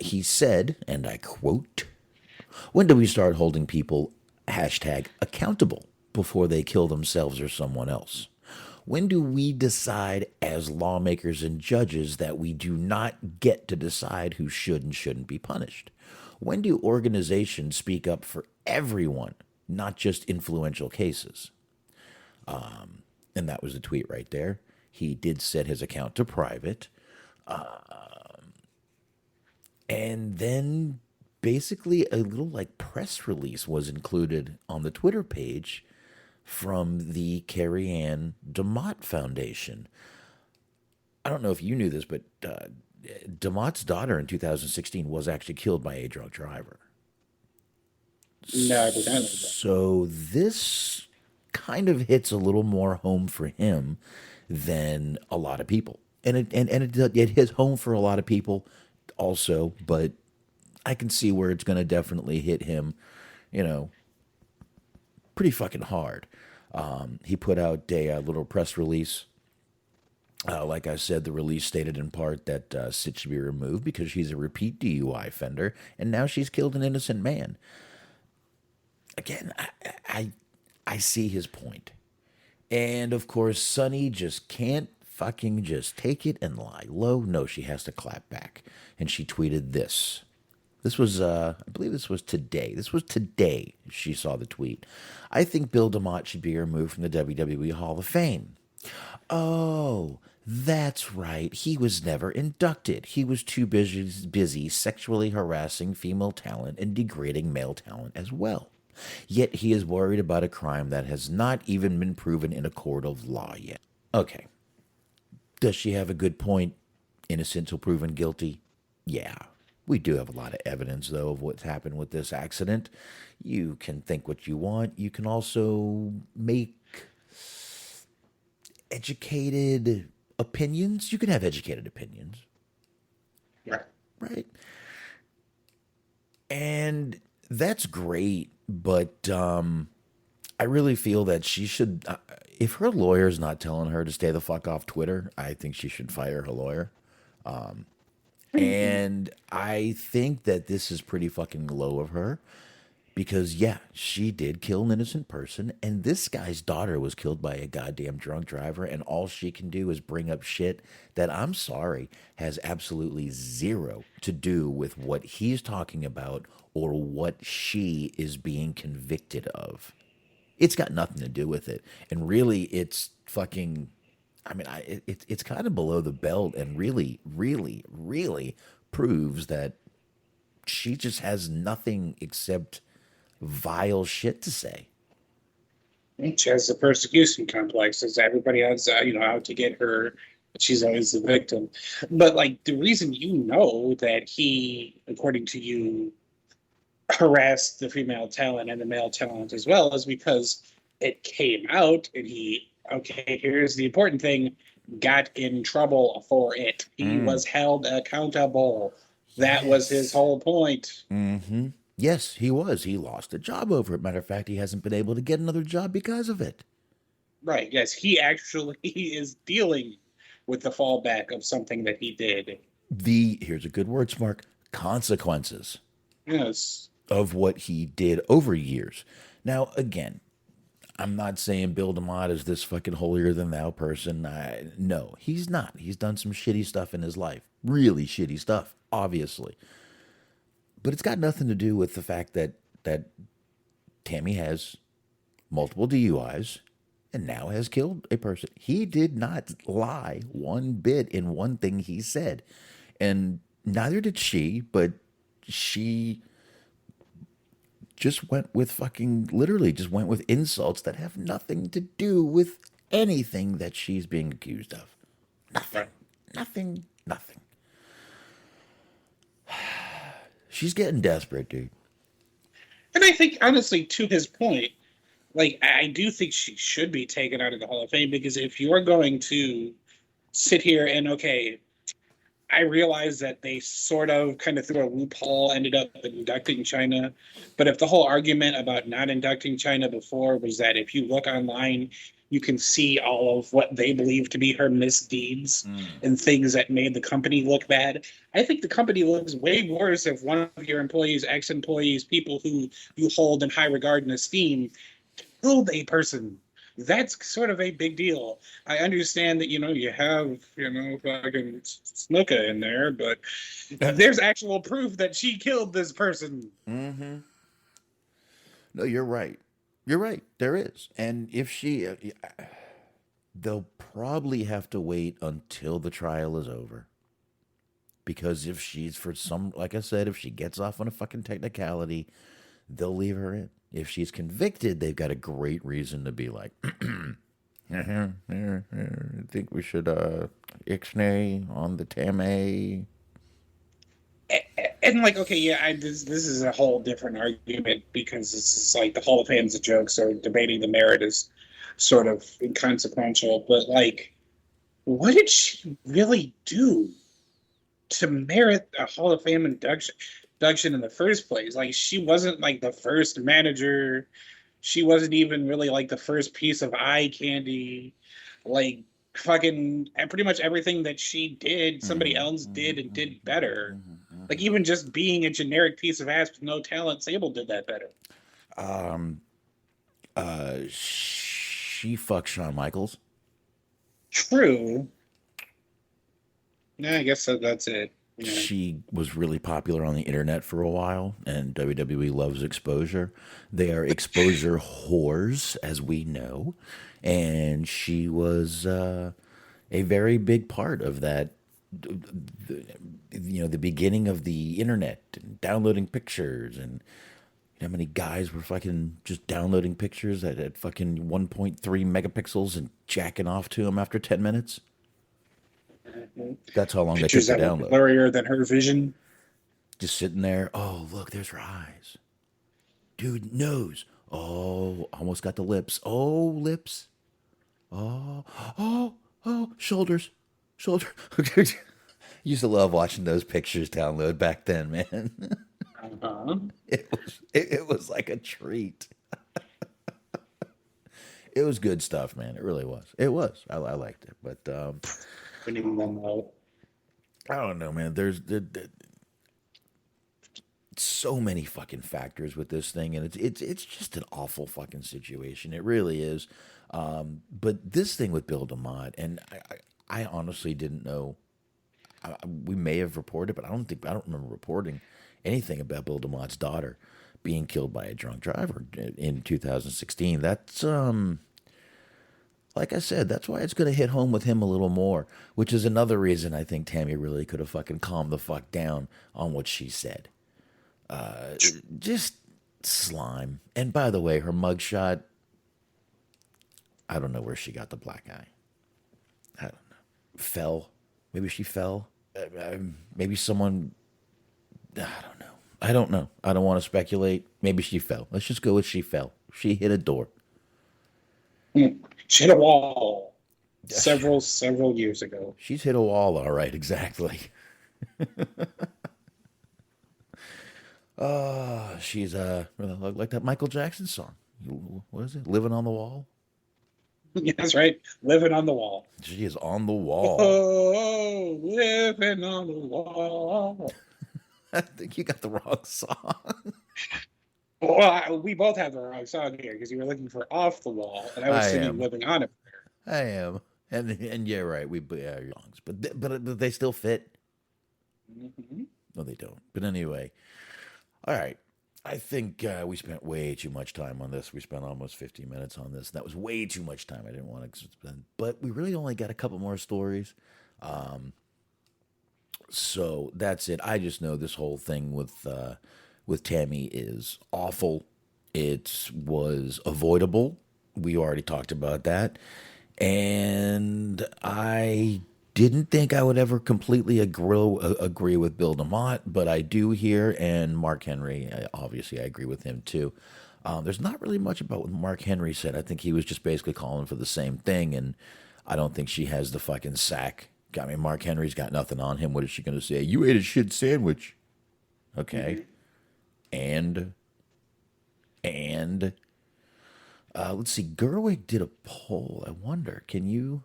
Speaker 7: He said, and I quote, "When do we start holding people #accountable before they kill themselves or someone else? When do we decide as lawmakers and judges that we do not get to decide who should and shouldn't be punished? When do organizations speak up for everyone, not just influential cases?" And that was the tweet right there. He did set his account to private. And then basically a little like press release was included on the Twitter page from the Carrie Ann DeMott Foundation. I don't know if you knew this, but DeMott's daughter in 2016 was actually killed by a drunk driver.
Speaker 8: No, I didn't know that.
Speaker 7: So this kind of hits a little more home for him than a lot of people. And it hits home for a lot of people also, but I can see where it's going to definitely hit him, pretty fucking hard. He put out a little press release. Like I said, the release stated in part that Sytch should be removed because she's a repeat DUI offender, and now she's killed an innocent man. Again, I see his point. And, of course, Sunny just can't fucking just take it and lie low. No, she has to clap back. And she tweeted this. This was, I believe this was today. This was today she saw the tweet. "I think Bill DeMott should be removed from the WWE Hall of Fame." Oh, that's right. He was never inducted. He was too busy sexually harassing female talent and degrading male talent as well. Yet he is worried about a crime that has not even been proven in a court of law yet. Okay. Does she have a good point? Innocent till proven guilty? Yeah. We do have a lot of evidence, though, of what's happened with this accident. You can think what you want. You can also make educated opinions. You can have educated opinions.
Speaker 8: Right.
Speaker 7: Right? And that's great, but I really feel that she should, if her lawyer's not telling her to stay the fuck off Twitter, I think she should fire her lawyer. And I think that this is pretty fucking low of her. Because, yeah, she did kill an innocent person, and this guy's daughter was killed by a goddamn drunk driver, and all she can do is bring up shit that, I'm sorry, has absolutely zero to do with what he's talking about or what she is being convicted of. It's got nothing to do with it. And really, it's fucking, I mean, it's kind of below the belt and really, really, really proves that she just has nothing except vile shit to say.
Speaker 8: She has a persecution complex, as everybody else, out to get her. But she's always the victim. But like the reason that he, according to you, harassed the female talent and the male talent as well is because it came out and here's the important thing, got in trouble for it. He was held accountable. That was his whole point.
Speaker 7: Mm-hmm. Yes, he was. He lost a job over it. Matter of fact, he hasn't been able to get another job because of it.
Speaker 8: Right, yes. He actually is dealing with the fallback of something that he did.
Speaker 7: Here's a good word, Smark, consequences.
Speaker 8: Yes.
Speaker 7: Of what he did over years. Now, again, I'm not saying Bill DeMott is this fucking holier than thou person. No, he's not. He's done some shitty stuff in his life. Really shitty stuff, obviously. But it's got nothing to do with the fact that Tammy has multiple DUIs and now has killed a person. He did not lie one bit in one thing he said. And neither did she, but she just went with literally just went with insults that have nothing to do with anything that she's being accused of. Nothing. Nothing. Nothing. She's getting desperate, dude.
Speaker 8: And I think, honestly, to his point, like, I do think she should be taken out of the Hall of Fame, because if you're going to sit here and, okay, I realize that they sort of kind of through a loophole ended up inducting China. But if the whole argument about not inducting China before was that if you look online, you can see all of what they believe to be her misdeeds and things that made the company look bad. I think the company looks way worse if one of your employees, ex-employees, people who you hold in high regard and esteem, killed a person. That's sort of a big deal. I understand that, you have, fucking Snuka in there, but there's actual proof that she killed this person.
Speaker 7: Mm-hmm. No, you're right. You're right. There is. And if they'll probably have to wait until the trial is over. Because if she's like I said, if she gets off on a fucking technicality, they'll leave her in. If she's convicted, they've got a great reason to be like, I think we should ixnay on the Tammy.
Speaker 8: And like, okay, yeah, this is a whole different argument, because it's just like the Hall of Fame's a joke, so debating the merit is sort of inconsequential. But like, what did she really do to merit a Hall of Fame induction in the first place? Like, she wasn't like the first manager. She wasn't even really like the first piece of eye candy. Like, fucking pretty much everything that she did, somebody else did and did better. Like, even just being a generic piece of ass with no talent, Sable did that better.
Speaker 7: She fucked Shawn Michaels.
Speaker 8: True. Yeah, I guess that's it. Yeah.
Speaker 7: She was really popular on the internet for a while, and WWE loves exposure. They are exposure whores, as we know, and she was a very big part of that. The beginning of the internet and downloading pictures, and how many guys were fucking just downloading pictures at fucking 1.3 megapixels and jacking off to them after 10 minutes. That's how long
Speaker 8: Pictures
Speaker 7: they took to
Speaker 8: that
Speaker 7: download.
Speaker 8: Were blurrier than her vision.
Speaker 7: Just sitting there. Oh, look, there's her eyes. Dude, nose. Oh, almost got the lips. Oh, lips. Oh, shoulders. Shoulder. Used to love watching those pictures download back then, man.
Speaker 8: Uh-huh.
Speaker 7: It was like a treat. It was good stuff, man. It really was. It was. I liked it, but
Speaker 8: Putting them out.
Speaker 7: I don't know, man. There's so many fucking factors with this thing, and it's just an awful fucking situation. It really is. But this thing with Bill DeMott, and I honestly didn't know. We may have reported, but I don't remember reporting anything about Bill DeMott's daughter being killed by a drunk driver in 2016. That's like I said, that's why it's going to hit home with him a little more, which is another reason I think Tammy really could have fucking calmed the fuck down on what she said. Just slime. And by the way, her mugshot, I don't know where she got the black eye. I don't know. Fell. Maybe she fell. Maybe someone. I don't know. I don't want to speculate. Maybe she fell. Let's just go with she fell. She hit a door.
Speaker 8: She hit a wall several years ago.
Speaker 7: She's hit a wall, all right. Exactly. She's like that Michael Jackson song. What is it? Living on the Wall?
Speaker 8: Yeah, that's right. Living on the wall.
Speaker 7: She is on the wall.
Speaker 8: Oh, living on the wall.
Speaker 7: I think you got the wrong song.
Speaker 8: Well, we both have the wrong song here because you were looking for Off the Wall, and I was singing Living on It.
Speaker 7: I am. And yeah, right. We are songs, but they still fit.
Speaker 8: Mm-hmm.
Speaker 7: No, they don't. But anyway, all right. I think we spent way too much time on this. We spent almost 50 minutes on this. That was way too much time. I didn't want to spend, but we really only got a couple more stories. So that's it. I just know this whole thing with Tammy is awful. It was avoidable. We already talked about that. And I didn't think I would ever completely agree with Bill DeMott, but I do here, and Mark Henry, obviously I agree with him too. There's not really much about what Mark Henry said. I think he was just basically calling for the same thing, and I don't think she has the fucking sack. I mean, Mark Henry's got nothing on him. What is she going to say? You ate a shit sandwich. Okay. And let's see, Gerwig did a poll. I wonder, can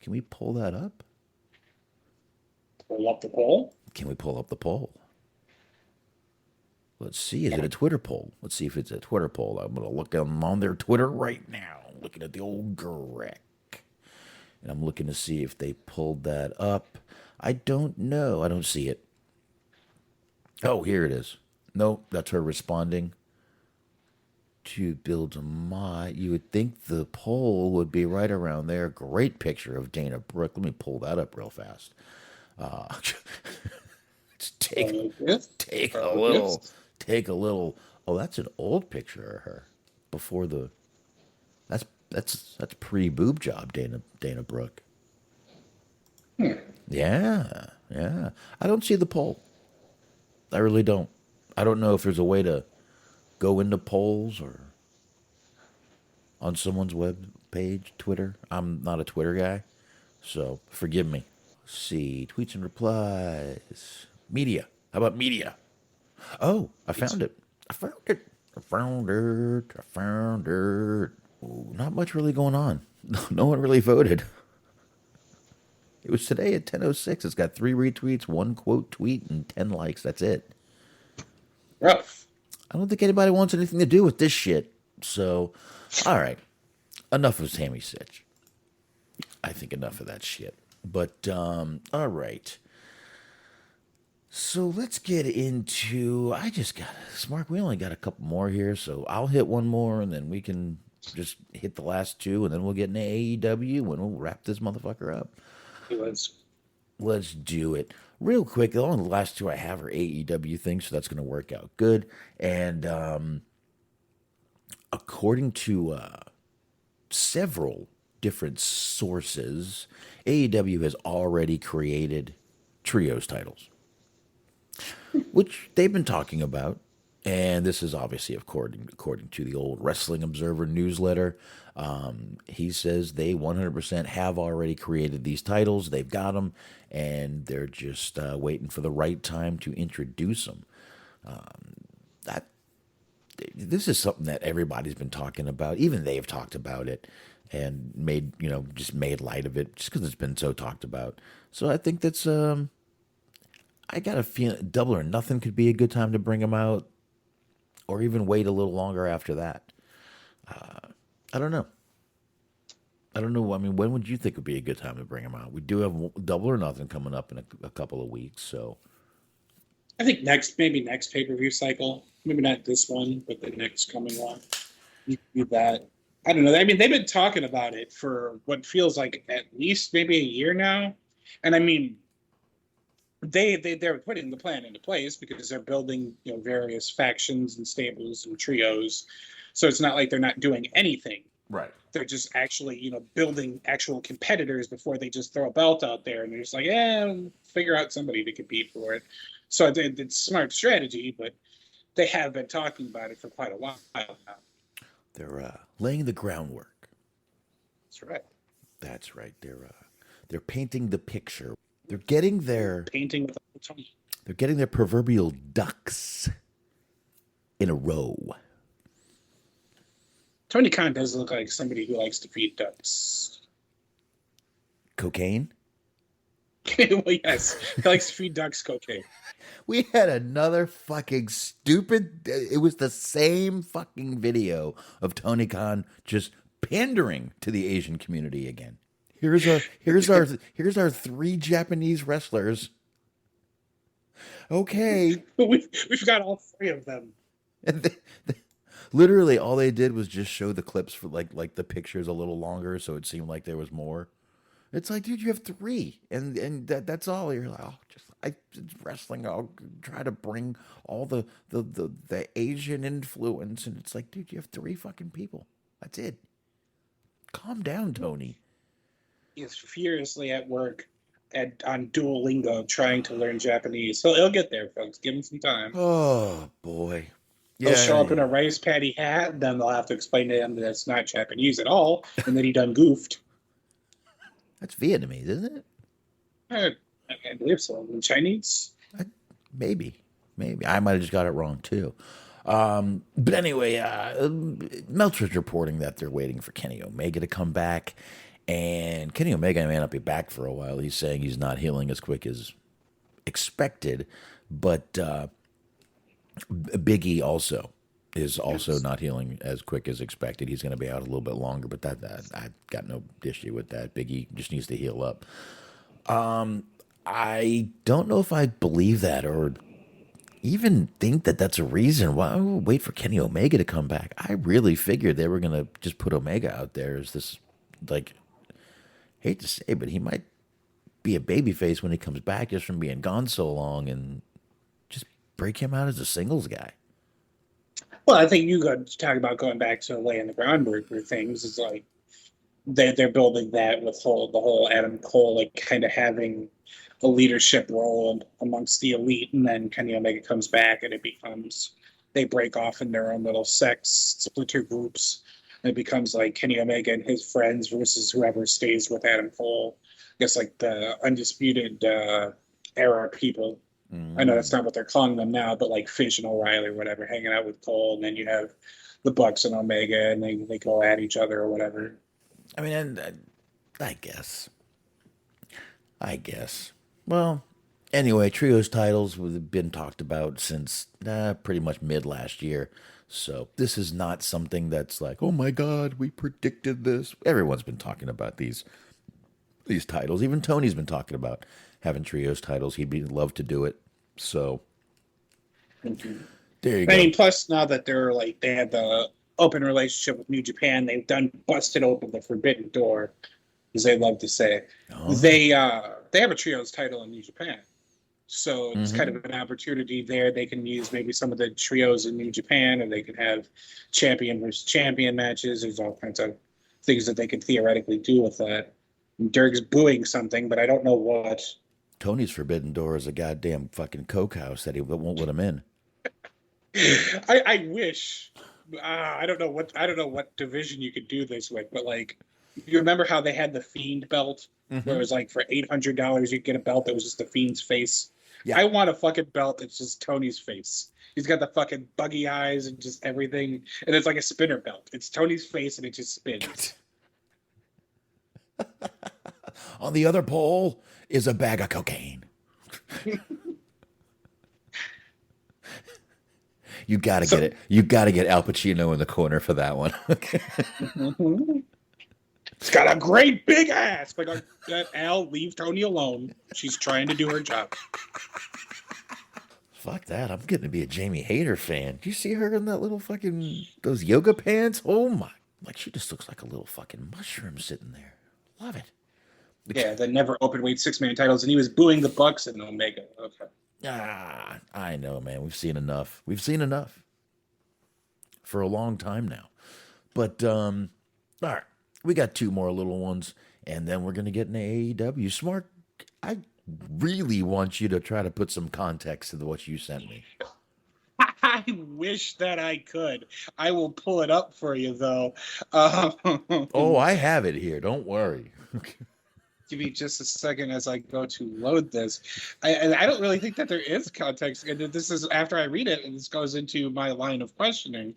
Speaker 7: we pull that up?
Speaker 8: Pull up the poll?
Speaker 7: Can we pull up the poll? Let's see. Is it a Twitter poll? Let's see if it's a Twitter poll. I'm going to look on their Twitter right now. Looking at the old Greg. And I'm looking to see if they pulled that up. I don't know. I don't see it. Oh, here it is. Nope, that's her responding to Bill DeMott. You would think the poll would be right around there. Great picture of Dana Brooke. Let me pull that up real fast. Take a little. Oh, that's an old picture of her before the. That's pre-boob job, Dana Brooke. Yeah. I don't see the poll. I really don't. I don't know if there's a way to go into polls or on someone's web page, Twitter. I'm not a Twitter guy, so forgive me. Let's see, tweets and replies. Media. How about media? Oh, I found it. Ooh, not much really going on. No one really voted. It was today at 10:06. It's got 3 retweets, 1 quote tweet, and 10 likes. That's it.
Speaker 8: Rough.
Speaker 7: I don't think anybody wants anything to do with this shit. So, all right. Enough of Tammy Sytch. I think enough of that shit. But, all right. So let's get into, Smark, we only got a couple more here, so I'll hit one more, and then we can just hit the last 2, and then we'll get into AEW, and we'll wrap this motherfucker up. Let's do it. Real quick, the only last 2 I have are AEW things, so that's going to work out good. And according to several different sources, AEW has already created trios titles, which they've been talking about. And this is obviously according to the old Wrestling Observer newsletter. He says they 100% have already created these titles. They've got them, and they're just waiting for the right time to introduce them. This is something that everybody's been talking about. Even they've talked about it and made light of it just because it's been so talked about. So I think that's I got a feeling Double or Nothing could be a good time to bring him out, or even wait a little longer after that. I don't know. I don't know. I mean, when would you think would be a good time to bring him out? We do have Double or Nothing coming up in a couple of weeks, so
Speaker 8: I think maybe next pay-per-view cycle. Maybe not this one, but the next coming one. You could do that. I don't know. I mean, they've been talking about it for what feels like at least maybe a year now. And I mean, they're putting the plan into place because they're building, various factions and stables and trios. So it's not like they're not doing anything.
Speaker 7: right.
Speaker 8: They're just actually, building actual competitors before they just throw a belt out there. And they're just like, yeah, figure out somebody to compete for it. So it's smart strategy, but they have been talking about it for quite a while now.
Speaker 7: They're laying the groundwork.
Speaker 8: That's right.
Speaker 7: That's right. They're painting the picture. They're getting their
Speaker 8: Painting with the tongue.
Speaker 7: They're getting their proverbial ducks in a row.
Speaker 8: Tony Khan does look like somebody who likes to feed ducks.
Speaker 7: Cocaine?
Speaker 8: Well, yes. He likes to feed ducks cocaine.
Speaker 7: We had another fucking stupid. It was the same fucking video of Tony Khan just pandering to the Asian community again. Here's our 3 Japanese wrestlers. Okay.
Speaker 8: We've got all 3 of them.
Speaker 7: And literally all they did was just show the clips for like the pictures a little longer, so it seemed like there was more. It's like, dude, you have 3, and that's all. You're like, it's wrestling. I'll try to bring all the Asian influence, and it's like, dude, you have 3 fucking people. That's it. Calm down, Tony.
Speaker 8: He's furiously at work on Duolingo trying to learn Japanese. So he'll get there, folks. Give him some time.
Speaker 7: Oh boy.
Speaker 8: He'll show up in a rice patty hat, and then they'll have to explain to him that it's not Japanese at all, and that he done goofed.
Speaker 7: That's Vietnamese, isn't it?
Speaker 8: I believe so. In Chinese?
Speaker 7: Maybe. I might have just got it wrong, too. But anyway, Meltzer's reporting that they're waiting for Kenny Omega to come back. And Kenny Omega may not be back for a while. He's saying he's not healing as quick as expected. But Big E also is not healing as quick as expected. He's going to be out a little bit longer, but that I've got no issue with that. Big E just needs to heal up. I don't know if I believe that or even think that that's a reason why I will wait for Kenny Omega to come back. I really figured they were going to just put Omega out there as this, like, hate to say, but he might be a babyface when he comes back just from being gone so long, and just break him out as a singles guy.
Speaker 8: Well, I think you got to talk about going back to laying the groundwork for things. It's like they're building that with the whole Adam Cole, like, kind of having a leadership role amongst the elite, and then Kenny Omega comes back, and it becomes they break off in their own little sects, splinter groups, and it becomes like Kenny Omega and his friends versus whoever stays with Adam Cole. I guess like the undisputed era people. I know that's not what they're calling them now, but like Fish and O'Reilly or whatever, hanging out with Cole, and then you have the Bucks and Omega, and they go at each other or whatever.
Speaker 7: I mean, I guess. Well, anyway, Trios titles have been talked about since pretty much mid last year. So this is not something that's like, oh my God, we predicted this. Everyone's been talking about these titles. Even Tony's been talking about having Trios titles. He'd love to do it. So there you go.
Speaker 8: I mean, plus now that they had the open relationship with New Japan, they've busted open the forbidden door, as they love to say. Oh. They have a Trios title in New Japan. So it's kind of an opportunity there. They can use maybe some of the trios in New Japan, and they can have champion versus champion matches. There's all kinds of things that they could theoretically do with that. And Dirk's booing something, but I don't know what.
Speaker 7: Tony's forbidden door is a goddamn fucking coke house that he won't let him in.
Speaker 8: I wish. I don't know what division you could do this with, but like, you remember how they had the Fiend belt, where it was like for $800 you get a belt that was just the Fiend's face. Yeah. I want a fucking belt that's just Tony's face. He's got the fucking buggy eyes and just everything, and it's like a spinner belt. It's Tony's face and it just spins.
Speaker 7: On the other pole is a bag of cocaine. You gotta get it. You gotta get Al Pacino in the corner for that one.
Speaker 8: It's got a great big ass. Like, Al, leave Tony alone. She's trying to do her job.
Speaker 7: Fuck that. I'm getting to be a Jamie Hayter fan. Do you see her in that little fucking, those yoga pants? Oh my. Like, she just looks like a little fucking mushroom sitting there. Love it.
Speaker 8: Yeah, the never open weight 6-man titles, and he was booing the Bucks in Omega. Okay.
Speaker 7: I know, man. We've seen enough. We've seen enough for a long time now. But, all right. We got 2 more little ones, and then we're going to get into AEW. Smart, I really want you to try to put some context to what you sent me.
Speaker 8: I wish that I could. I will pull it up for you, though.
Speaker 7: Oh, I have it here. Don't worry.
Speaker 8: Give me just a second as I go to load this. I don't really think that there is context. And this is after I read it, and this goes into my line of questioning.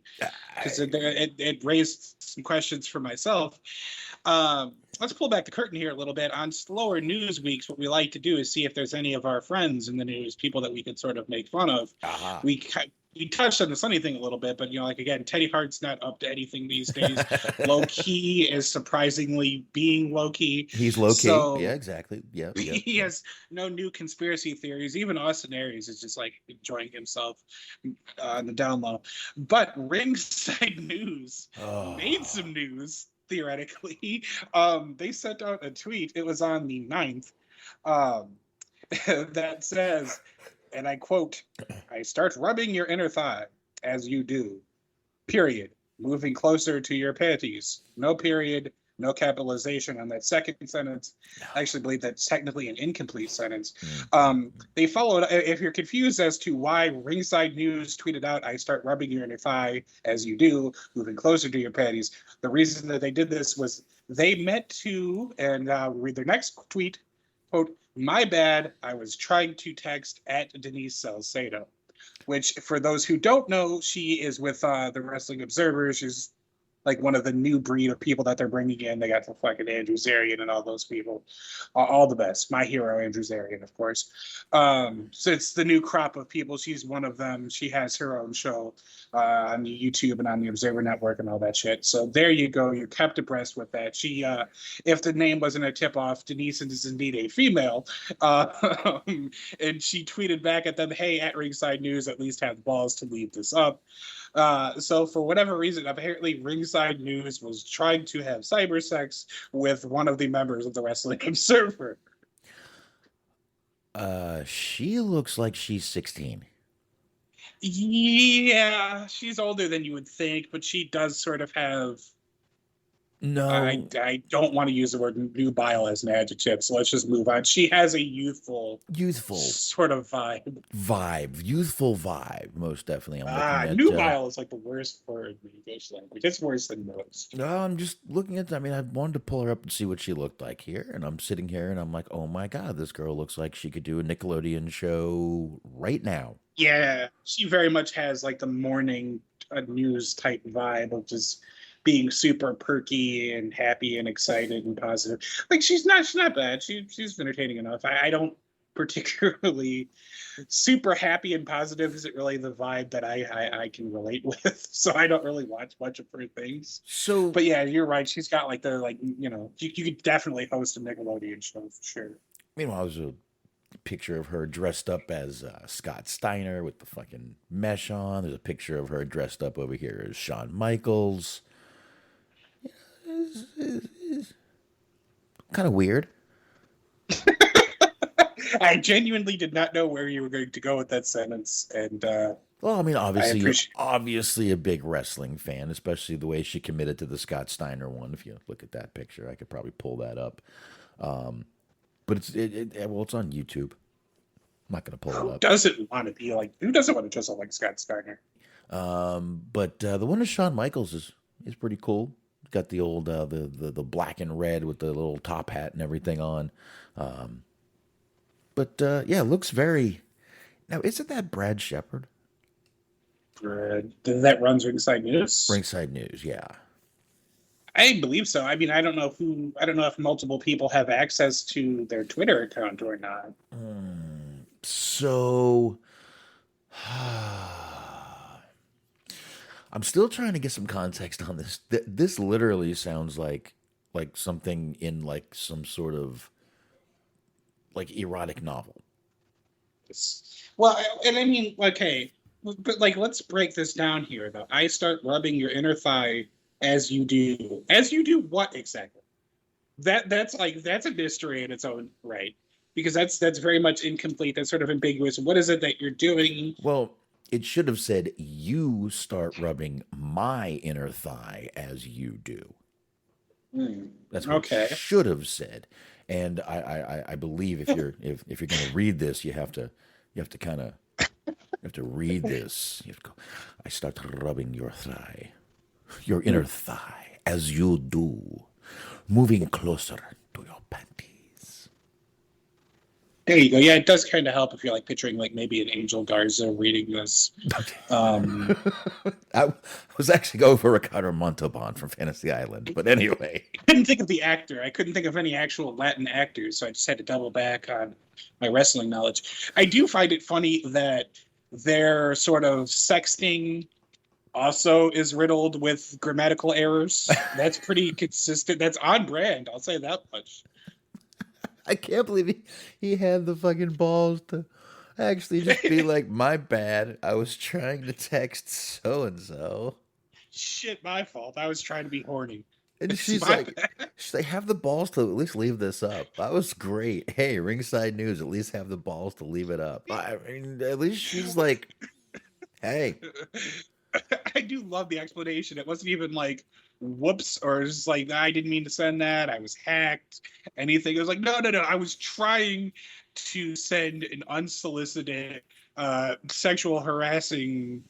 Speaker 8: Because it raised some questions for myself. Let's pull back the curtain here a little bit. On slower news weeks, what we like to do is see if there's any of our friends in the news, people that we could sort of make fun of. We touched on the Sunny thing a little bit, but, like, again, Teddy Hart's not up to anything these days. Low Key is surprisingly being low key.
Speaker 7: He's low key.
Speaker 8: So,
Speaker 7: yeah, exactly. Yeah.
Speaker 8: He has no new conspiracy theories. Even Austin Aries is just, like, enjoying himself on the down low. But Ringside News made some news, theoretically. They sent out a tweet. It was on the 9th that says, and I quote, "I start rubbing your inner thigh as you do. Period. Moving closer to your panties." No period, no capitalization on that second sentence. I actually believe that's technically an incomplete sentence. They followed, if you're confused as to why Ringside News tweeted out, "I start rubbing your inner thigh as you do, moving closer to your panties." The reason that they did this was they meant to, and read their next tweet, quote, "My bad, I was trying to text at Denise Salcedo," which, for those who don't know, she is with the Wrestling Observer. She's like one of the new breed of people that they're bringing in. They got the fucking Andrew Zarian and all those people. All the best. My hero, Andrew Zarian, of course. So it's the new crop of people. She's one of them. She has her own show on the YouTube and on the Observer Network and all that shit. So there you go. You're kept abreast with that. She, if the name wasn't a tip-off, Denise is indeed a female. And she tweeted back at them, "Hey, at Ringside News, at least have the balls to leave this up." So for whatever reason, apparently Ringside News was trying to have cyber sex with one of the members of the Wrestling Observer.
Speaker 7: She looks like she's 16.
Speaker 8: Yeah, she's older than you would think, but she does sort of have...
Speaker 7: No.
Speaker 8: I don't want to use the word nubile as an adjective, so let's just move on. She has a youthful sort of vibe.
Speaker 7: Youthful vibe, most definitely. I'm looking at,
Speaker 8: nubile is like the worst word in English language. It's worse than most.
Speaker 7: No, I'm just looking at, I wanted to pull her up and see what she looked like here, and I'm sitting here and I'm like, oh my God, this girl looks like she could do a Nickelodeon show right now.
Speaker 8: Yeah, she very much has like the morning news type vibe of just being super perky and happy and excited and positive. Like, she's not bad. She's entertaining enough. I don't particularly super happy and positive isn't really the vibe that I can relate with. So I don't really watch much of her things.
Speaker 7: So,
Speaker 8: but yeah, you're right. She's got like you could definitely host a Nickelodeon show for sure.
Speaker 7: Meanwhile, there's a picture of her dressed up as Scott Steiner with the fucking mesh on. There's a picture of her dressed up over here as Shawn Michaels. Is kind of weird.
Speaker 8: I genuinely did not know where you were going to go with that sentence, and
Speaker 7: well, obviously, you're obviously a big wrestling fan, especially the way she committed to the Scott Steiner one. If you look at that picture, I could probably pull that up. But it's on YouTube. I'm not going to pull it up.
Speaker 8: Who doesn't want to be like? Who doesn't want to dress up like Scott Steiner?
Speaker 7: But the one of Shawn Michaels is pretty cool. Got the old the black and red with the little top hat and everything on. But yeah, looks very. Now, isn't that Brad Shepard?
Speaker 8: That runs Ringside News.
Speaker 7: Ringside News, yeah.
Speaker 8: I believe so. I don't know if multiple people have access to their Twitter account or not.
Speaker 7: So I'm still trying to get some context on this. This literally sounds like something in like some sort of like erotic novel.
Speaker 8: Well, and I mean, okay, but like, let's break this down here. Though I start rubbing your inner thigh as you do. As you do what exactly? That's a mystery in its own right, because that's very much incomplete. That's sort of ambiguous. What is it that you're doing?
Speaker 7: Well, it should have said you start rubbing my inner thigh as you do. That's what
Speaker 8: Okay.
Speaker 7: it should have said. And I believe if you're going to read this, you have to kind of read this. You have to go, I start rubbing your thigh, your inner thigh, as you do, moving closer to your panties.
Speaker 8: There you go. Yeah, it does kind of help if you're like picturing like maybe an Angel Garza reading this.
Speaker 7: I was actually going for Ricardo Montalban from Fantasy Island, but anyway.
Speaker 8: I couldn't think of the actor. I couldn't think of any actual Latin actors, so I just had to double back on my wrestling knowledge. I do find it funny that their sort of sexting also is riddled with grammatical errors. That's pretty consistent. That's on brand. I'll say that much.
Speaker 7: I can't believe he had the fucking balls to actually just be like, my bad. I was trying to text so-and-so.
Speaker 8: Shit, my fault. I was trying to be horny.
Speaker 7: And she's like, they have the balls to at least leave this up. That was great. Hey, Ringside News, at least have the balls to leave it up. I mean, at least she's like, hey.
Speaker 8: I do love the explanation. It wasn't even like, whoops, or it's just like, I didn't mean to send that. I was hacked. Anything. It was like, no. I was trying to send an unsolicited, sexual harassing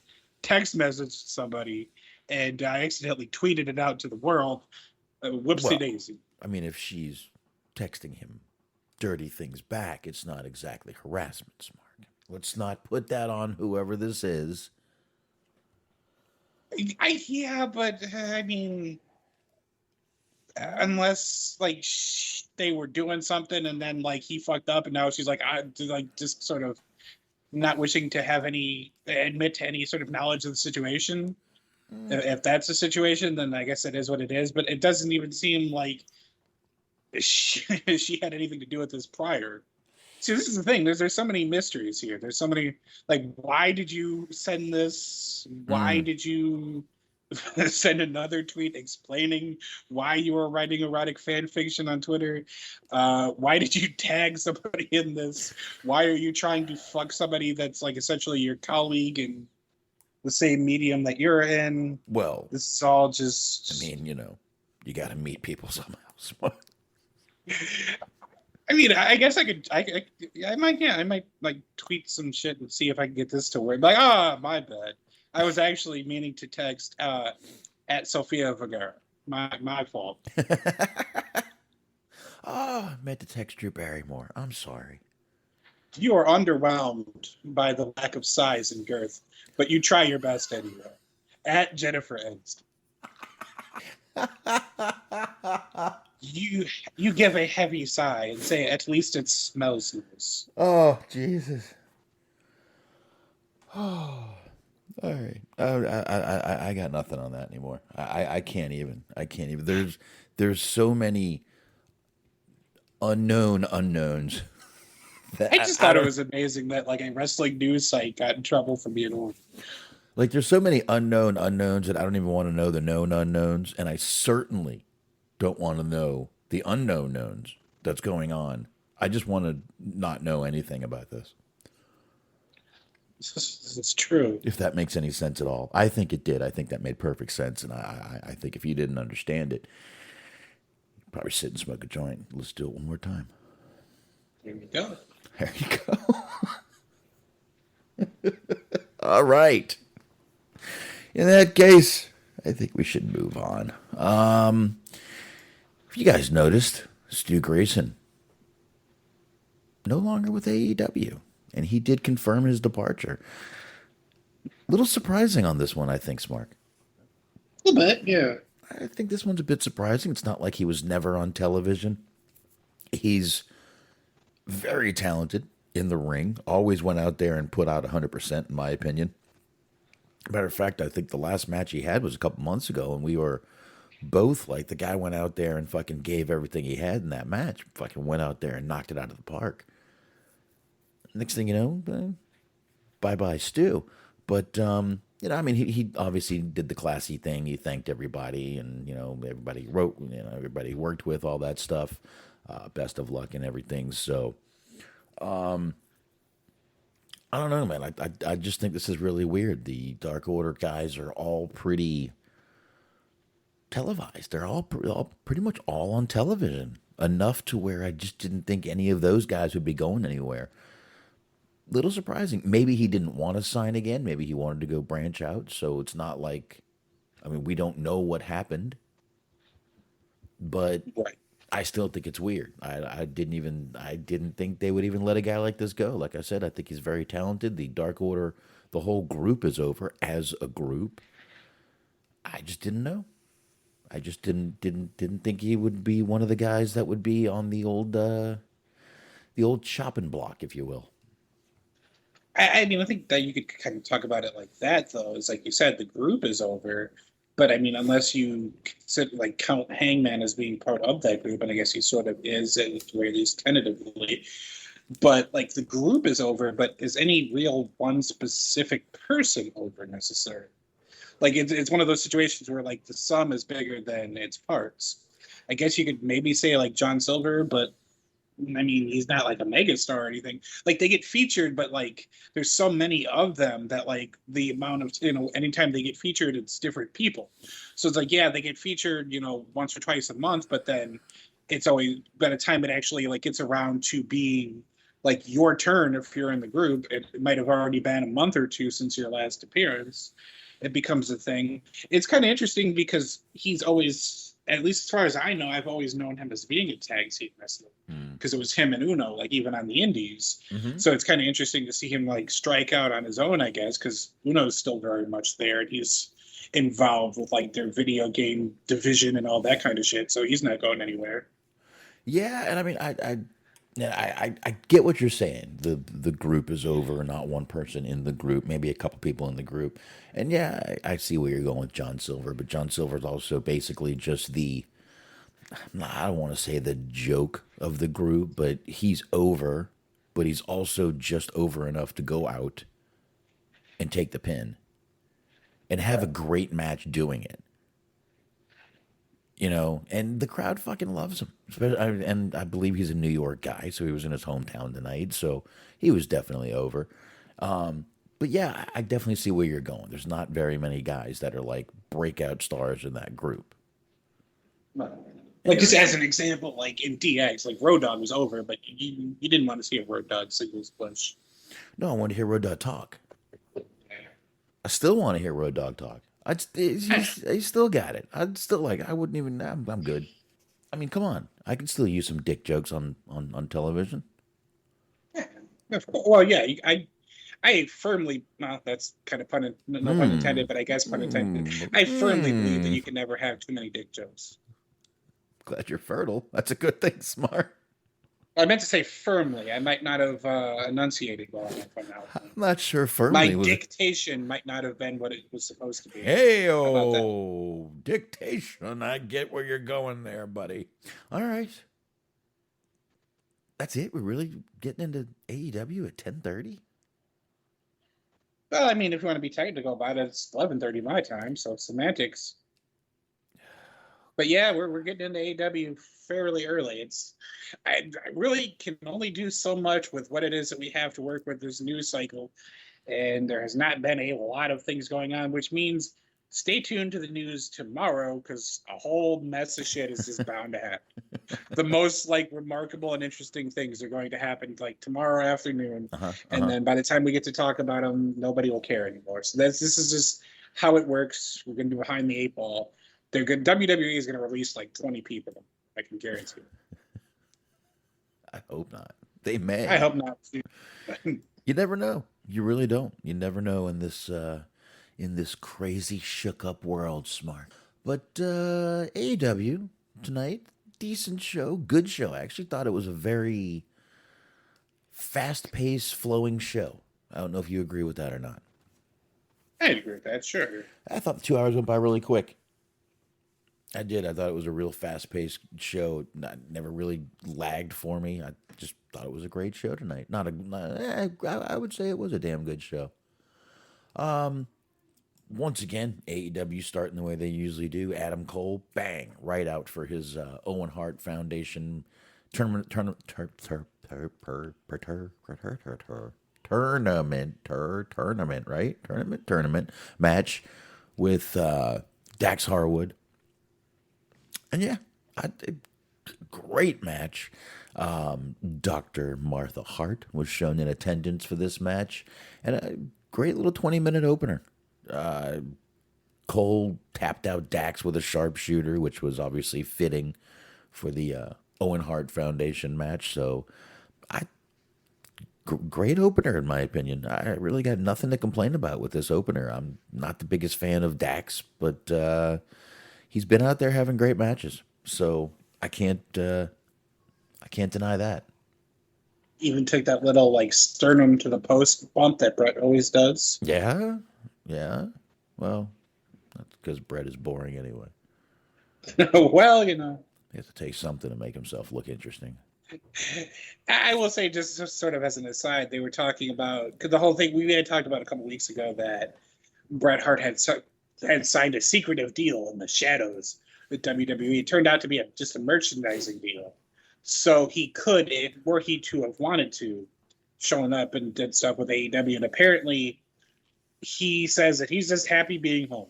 Speaker 8: text message to somebody, and I accidentally tweeted it out to the world. Whoopsie daisy.
Speaker 7: I mean, if she's texting him dirty things back, it's not exactly harassment, Smark. Let's not put that on whoever this is.
Speaker 8: Yeah, but I mean, unless like they were doing something and then like he fucked up and now she's like, I like just sort of not wishing to have admit to any sort of knowledge of the situation. If that's the situation, then I guess it is what it is. But it doesn't even seem like she had anything to do with this prior. See, this is the thing. There's so many mysteries here. There's so many, like, why did you send this? Why did you send another tweet explaining why you were writing erotic fan fiction on Twitter? Why did you tag somebody in this? Why are you trying to fuck somebody that's like essentially your colleague in the same medium that you're in?
Speaker 7: Well,
Speaker 8: this is all just.
Speaker 7: I mean, you got to meet people somehow.
Speaker 8: I mean, I guess I could. I might like tweet some shit and see if I can get this to work. Like, my bad. I was actually meaning to text at Sofia Vergara. My fault.
Speaker 7: I meant to text Drew Barrymore. I'm sorry.
Speaker 8: You are underwhelmed by the lack of size and girth, but you try your best anyway. At Jennifer Aniston. You give a heavy sigh and say, at least it smells nice.
Speaker 7: Oh, Jesus. Oh, all right. I got nothing on that anymore. I can't even. There's so many unknowns.
Speaker 8: I just thought it was amazing that like a wrestling news site got in trouble for being on.
Speaker 7: Like there's so many unknowns that I don't even want to know the known unknowns, and I certainly don't want to know the unknown knowns that's going on. I just want to not know anything about this.
Speaker 8: It's true.
Speaker 7: If that makes any sense at all. I think it did. I think that made perfect sense, and I think if you didn't understand it, you'd probably sit and smoke a joint. Let's do it one more time.
Speaker 8: There you go.
Speaker 7: There you go. All right. In that case, I think we should move on. If you guys noticed, Stu Grayson no longer with AEW, and he did confirm his departure. A little surprising on this one, I think, Smark.
Speaker 8: A little bit, yeah.
Speaker 7: I think this one's a bit surprising. It's not like he was never on television. He's very talented in the ring. Always went out there and put out 100%, in my opinion. Matter of fact, I think the last match he had was a couple months ago, and we were both like, the guy went out there and fucking gave everything he had in that match. Fucking went out there and knocked it out of the park. Next thing you know, bye-bye Stu. But, I mean, he obviously did the classy thing. He thanked everybody, and, everybody wrote, everybody he worked with, all that stuff. Best of luck and everything. So, I don't know, man. I just think this is really weird. The Dark Order guys are all pretty televised. They're all pretty much all on television. Enough to where I just didn't think any of those guys would be going anywhere. Little surprising. Maybe he didn't want to sign again. Maybe he wanted to go branch out. So it's not like, I mean, we don't know what happened. But
Speaker 8: Right.
Speaker 7: I still think it's weird. I didn't think they would even let a guy like this go. Like I said, I think he's very talented. The Dark Order, the whole group is over as a group. I just didn't know. I just didn't think he would be one of the guys that would be on the old chopping block, if you will.
Speaker 8: I mean, I think that you could kind of talk about it like that, though. Is like you said, the group is over. But I mean, unless you consider, like, count Hangman as being part of that group, and I guess he sort of is, at the very least tentatively. But like, the group is over. But is any real one specific person over necessarily? Like, it's one of those situations where, like, the sum is bigger than its parts. I guess you could maybe say like John Silver, but I mean, he's not like a megastar or anything. Like, they get featured, but like, there's so many of them that like the amount of, anytime they get featured, it's different people. So it's like, yeah, they get featured, once or twice a month, but then it's always, by the time it actually like gets around to being like your turn, if you're in the group, it might have already been a month or two since your last appearance. It becomes a thing. It's kind of interesting because he's always, at least as far as I know, I've always known him as being a tag team wrestler because it was him and Uno, like, even on the indies.
Speaker 7: Mm-hmm.
Speaker 8: So it's kind of interesting to see him like strike out on his own, I guess, because Uno's still very much there and he's involved with like their video game division and all that kind of shit. So he's not going anywhere.
Speaker 7: Yeah, and I mean, I get what you're saying. The group is over, not one person in the group, maybe a couple people in the group. And yeah, I see where you're going with John Silver, but John Silver's also basically just I don't want to say the joke of the group, but he's over, but he's also just over enough to go out and take the pin and have a great match doing it. And the crowd fucking loves him. And I believe he's a New York guy, so he was in his hometown tonight, so he was definitely over. But yeah, I definitely see where you're going. There's not very many guys that are like breakout stars in that group.
Speaker 8: Like, just as an example, like in DX, like Road Dogg was over, but you didn't want to see a Road Dogg singles push.
Speaker 7: No, I want to hear Road Dogg talk. I still want to hear Road Dogg talk. He's still got it. I'd still like. I wouldn't even. I'm good. I mean, come on. I can still use some dick jokes on television.
Speaker 8: Yeah. Well, yeah. I firmly. Well, that's kind of no pun intended, but I guess pun intended. I firmly believe that you can never have too many dick jokes.
Speaker 7: Glad you're fertile. That's a good thing, Smart.
Speaker 8: I meant to say firmly. I might not have enunciated well enough on that one.
Speaker 7: I'm not sure firmly.
Speaker 8: My dictation might not have been what it was supposed to be.
Speaker 7: Hey-o, dictation. I get where you're going there, buddy. All right. That's it? We're really getting into AEW at 10:30?
Speaker 8: Well, I mean, if you want to be technical about it, it's 11:30 my time, so semantics. But yeah, we're getting into AEW fairly early. I really can only do so much with what it is that we have to work with this news cycle, and there has not been a lot of things going on, which means stay tuned to the news tomorrow because a whole mess of shit is just bound to happen. The most like remarkable and interesting things are going to happen like tomorrow afternoon, and then by the time we get to talk about them, nobody will care anymore. So this is just how it works. We're going to be behind the eight ball. They're good. WWE is going to release like 20 people. I can guarantee it.
Speaker 7: I hope not. They may.
Speaker 8: I hope not.
Speaker 7: You never know. You really don't. You never know in this crazy shook up world, Smart. But AEW tonight, decent show, good show. I actually thought it was a very fast-paced, flowing show. I don't know if you agree with that or not.
Speaker 8: I'd agree with that, sure.
Speaker 7: I thought the 2 hours went by really quick. I did. I thought it was a real fast-paced show. Never really lagged for me. I just thought it was a great show tonight. I would say it was a damn good show. Once again, AEW starting the way they usually do. Adam Cole, bang, right out for his Owen Hart Foundation tournament match with Dax Harwood. And yeah, great match. Dr. Martha Hart was shown in attendance for this match, and a great little 20-minute opener. Cole tapped out Dax with a sharpshooter, which was obviously fitting for the Owen Hart Foundation match. So, great opener in my opinion. I really got nothing to complain about with this opener. I'm not the biggest fan of Dax, but he's been out there having great matches. So I can't deny that.
Speaker 8: Even took that little like sternum to the post bump that Brett always does.
Speaker 7: Yeah. Well, that's because Brett is boring anyway.
Speaker 8: Well,
Speaker 7: He has to take something to make himself look interesting.
Speaker 8: I will say, just sort of as an aside, they were talking about, because the whole thing we had talked about a couple weeks ago, that Bret Hart had signed a secretive deal in the shadows with WWE. It turned out to be just a merchandising deal. So he could, were he to have wanted to, shown up and did stuff with AEW. And apparently he says that he's just happy being home.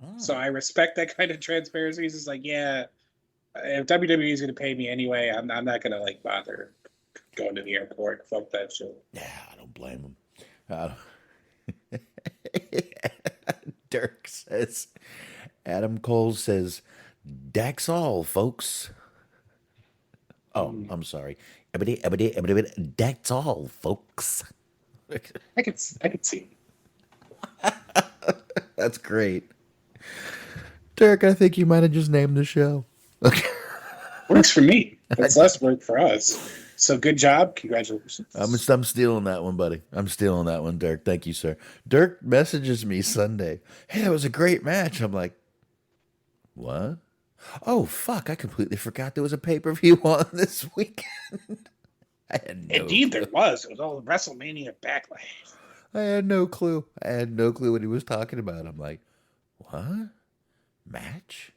Speaker 8: Oh. So I respect that kind of transparency. He's just like, yeah, if WWE is going to pay me anyway, I'm not going to like bother going to the airport. Fuck that shit.
Speaker 7: Yeah, I don't blame him. Dirk says, Adam Cole says, Dax All, folks. Oh, I'm sorry. Dax All, folks.
Speaker 8: I could see.
Speaker 7: That's great. Dirk, I think you might have just named the show. Okay.
Speaker 8: Works for me. That's less work for us. So good job. Congratulations.
Speaker 7: I'm stealing that one, buddy. I'm stealing that one, Dirk. Thank you, sir. Dirk messages me Sunday. Hey, that was a great match. I'm like, what? Oh, fuck. I completely forgot there was a pay-per-view on this weekend.
Speaker 8: Indeed, there was. It was all WrestleMania Backlash.
Speaker 7: I had no clue. I had no clue what he was talking about. I'm like, what? Match?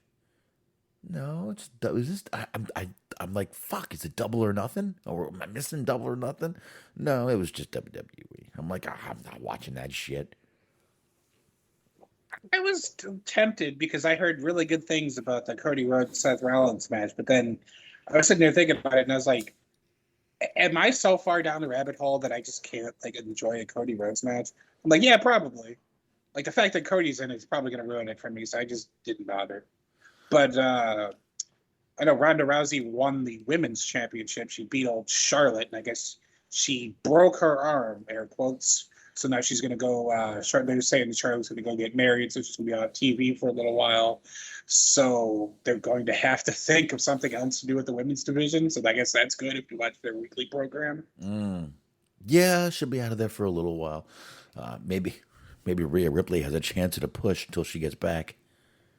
Speaker 7: No, I'm like, fuck, is it Double or Nothing? Or am I missing Double or Nothing? No, it was just WWE. I'm like, I'm not watching that shit.
Speaker 8: I was tempted because I heard really good things about the Cody Rhodes Seth Rollins match, but then I was sitting there thinking about it, and I was like, am I so far down the rabbit hole that I just can't like enjoy a Cody Rhodes match? I'm like, yeah, probably. Like the fact that Cody's in it is probably going to ruin it for me, so I just didn't bother. But I know Ronda Rousey won the women's championship. She beat old Charlotte, and I guess she broke her arm, air quotes. So now she's going to go, they're saying that Charlotte's going to go get married, so she's going to be on TV for a little while. So they're going to have to think of something else to do with the women's division. So I guess that's good if you watch their weekly program.
Speaker 7: Yeah, she'll be out of there for a little while. Maybe Rhea Ripley has a chance at a push until she gets back.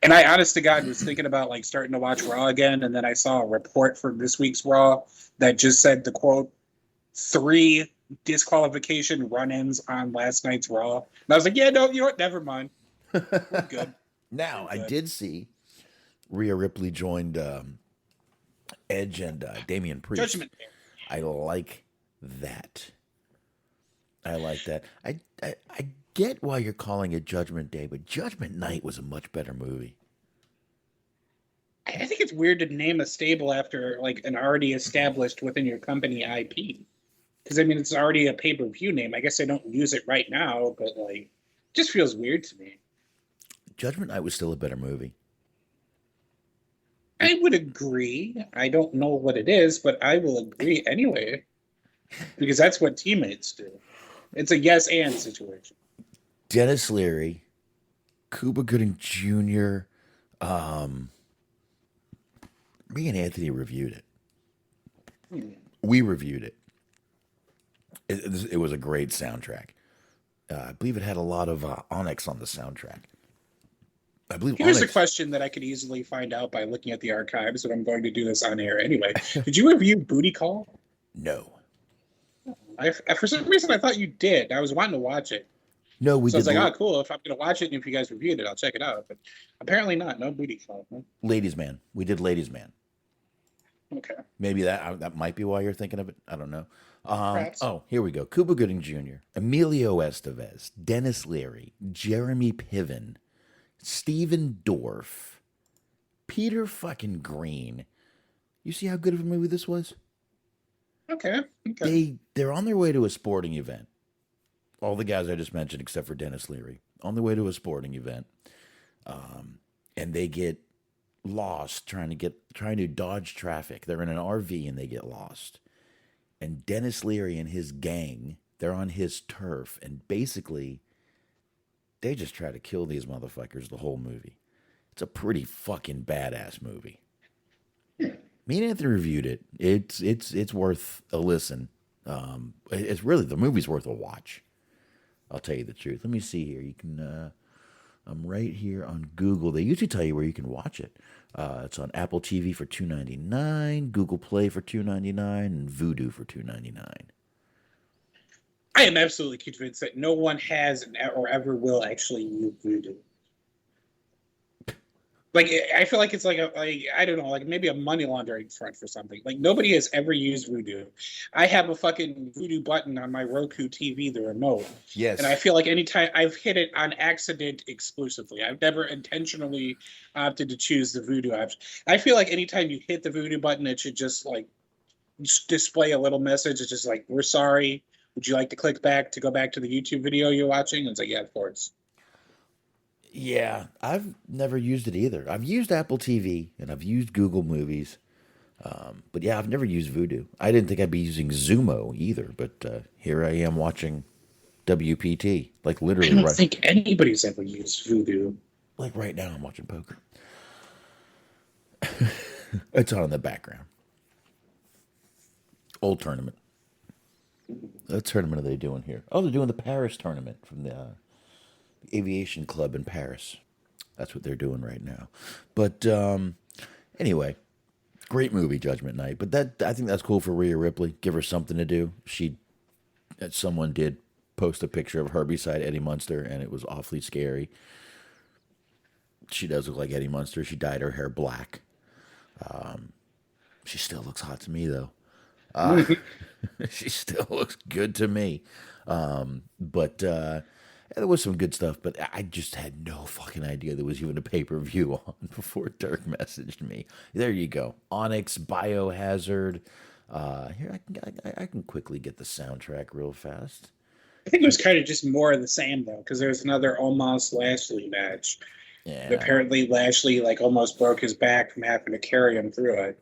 Speaker 8: And I, honest to God, was thinking about like starting to watch Raw again, and then I saw a report for this week's Raw that just said the quote 3 disqualification run-ins on last night's Raw. And I was like, yeah, no, you know what? Never mind. We're good.
Speaker 7: Now, I did see Rhea Ripley joined Edge and Damian Priest.
Speaker 8: Judgment Day.
Speaker 7: I like that. I get why you're calling it Judgment Day, but Judgment Night was a much better movie.
Speaker 8: I think it's weird to name a stable after like an already established within your company IP. Because I mean, it's already a pay-per-view name. I guess they don't use it right now, but like, it just feels weird to me.
Speaker 7: Judgment Night was still a better movie.
Speaker 8: I would agree. I don't know what it is, but I will agree anyway. Because that's what teammates do. It's a yes and situation.
Speaker 7: Dennis Leary, Cuba Gooding Jr., me and Anthony reviewed it. We reviewed it. It was a great soundtrack. I believe it had a lot of Onyx on the soundtrack. I believe
Speaker 8: Here's
Speaker 7: Onyx...
Speaker 8: a question that I could easily find out by looking at the archives, but I'm going to do this on air anyway. Did you review Booty Call?
Speaker 7: No.
Speaker 8: For some reason, I thought you did. I was wanting to watch it.
Speaker 7: No, we
Speaker 8: So I
Speaker 7: did.
Speaker 8: was like, oh, cool. If I'm going to watch it and if you guys reviewed it, I'll check it out. But apparently not. No Booty Call. Huh?
Speaker 7: Ladies Man. We did Ladies Man.
Speaker 8: Okay.
Speaker 7: Maybe that might be why you're thinking of it. I don't know.
Speaker 8: Perhaps.
Speaker 7: Oh, here we go. Cuba Gooding Jr., Emilio Estevez, Dennis Leary, Jeremy Piven, Steven Dorff, Peter fucking Green. You see how good of a movie this was?
Speaker 8: Okay.
Speaker 7: They're on their way to a sporting event. All the guys I just mentioned, except for Dennis Leary, on their way to a sporting event, and they get lost trying to dodge traffic. They're in an RV and they get lost. And Dennis Leary and his gang, they're on his turf, and basically, they just try to kill these motherfuckers the whole movie. It's a pretty fucking badass movie. Me and Anthony reviewed it. It's worth a listen. It's really, the movie's worth a watch. I'll tell you the truth. Let me see here. You can, I'm right here on Google. They usually tell you where you can watch it. It's on Apple TV for $2.99, Google Play for $2.99, and Vudu for $2.99.
Speaker 8: I am absolutely convinced that no one has or ever will actually use Voodoo. Like, I feel like it's like I don't know, like maybe a money laundering front for something. Like, nobody has ever used Voodoo. I have a fucking Voodoo button on my Roku TV, the remote.
Speaker 7: Yes.
Speaker 8: And I feel like anytime I've hit it on accident exclusively. I've never intentionally opted to choose the Voodoo option. I feel like anytime you hit the Voodoo button, it should just like display a little message. It's just like, we're sorry. Would you like to click back to go back to the YouTube video you're watching? And it's like, yeah, of course.
Speaker 7: Yeah, I've never used it either. I've used Apple TV and I've used Google Movies. But yeah, I've never used Vudu. I didn't think I'd be using Zumo either, but here I am watching WPT. Like literally
Speaker 8: I don't think anybody's ever used Voodoo.
Speaker 7: Like right now I'm watching poker. It's on in the background. Old tournament. What tournament are they doing here? Oh, they're doing the Paris tournament from the Aviation Club in Paris. That's what they're doing right now. But anyway, great movie, Judgment Night. But I think that's cool for Rhea Ripley. Give her something to do. Someone did post a picture of her beside Eddie Munster, and it was awfully scary. She does look like Eddie Munster. She dyed her hair black. She still looks hot to me, though. She still looks good to me. But there was some good stuff, but I just had no fucking idea there was even a pay-per-view on before Dirk messaged me. There you go. Onyx, Biohazard. Here, I can quickly get the soundtrack real fast.
Speaker 8: I think it was kind of just more of the same, though, because there's another Omos Lashley match.
Speaker 7: Yeah.
Speaker 8: Apparently, Lashley like almost broke his back from having to carry him through it.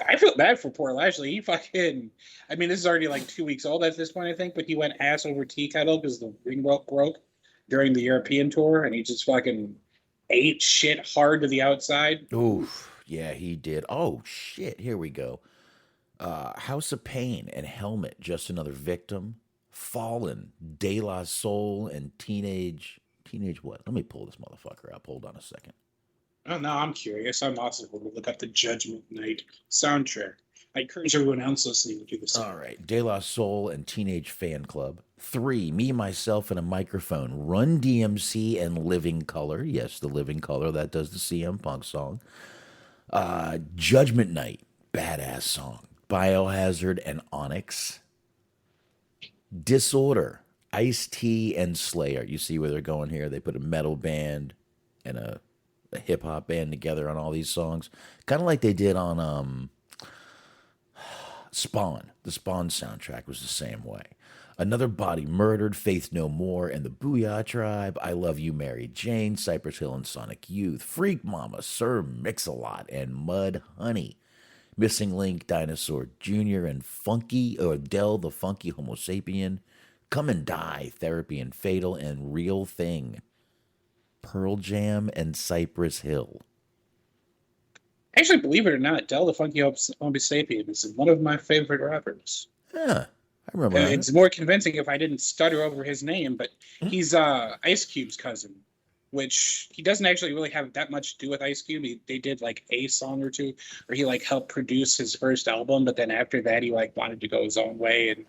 Speaker 8: I feel bad for poor Lashley. He fucking, I mean, this is already like 2 weeks old at this point, I think, but he went ass over tea kettle because the ring rope broke during the European tour, and he just fucking ate shit hard to the outside.
Speaker 7: Oof. Yeah, he did. Oh, shit. Here we go. House of Pain and Helmet, Just Another Victim. Fallen, De La Soul, and Teenage what? Let me pull this motherfucker up. Hold on a second.
Speaker 8: Oh, no, I'm curious. I'm also going to look up the Judgment Night soundtrack. I encourage everyone else listening to do the same.
Speaker 7: All right. De La Soul and Teenage Fan Club. 3, Me, Myself, and a Microphone. Run DMC and Living Color. Yes, the Living Color. That does the CM Punk song. Judgment Night. Badass song. Biohazard and Onyx. Disorder. Ice-T and Slayer. You see where they're going here? They put a metal band and a hip-hop band together on all these songs. Kind of like they did on Spawn. The Spawn soundtrack was the same way. Another Body Murdered, Faith No More, and the Booyah Tribe. I Love You, Mary Jane, Cypress Hill and Sonic Youth. Freak Mama, Sir Mix-a-Lot, and Mud Honey. Missing Link, Dinosaur Jr., and Funky, or Del the Funky Homo Sapien. Come and Die, Therapy and Fatal, and Real Thing. Pearl Jam and Cypress Hill.
Speaker 8: Actually, believe it or not, Del the Funky Homo Sapien is one of my favorite rappers.
Speaker 7: Huh. I remember that.
Speaker 8: It's more convincing if I didn't stutter over his name, but he's Ice Cube's cousin, which he doesn't actually really have that much to do with Ice Cube. They did like a song or two, or he like helped produce his first album, but then after that he like wanted to go his own way and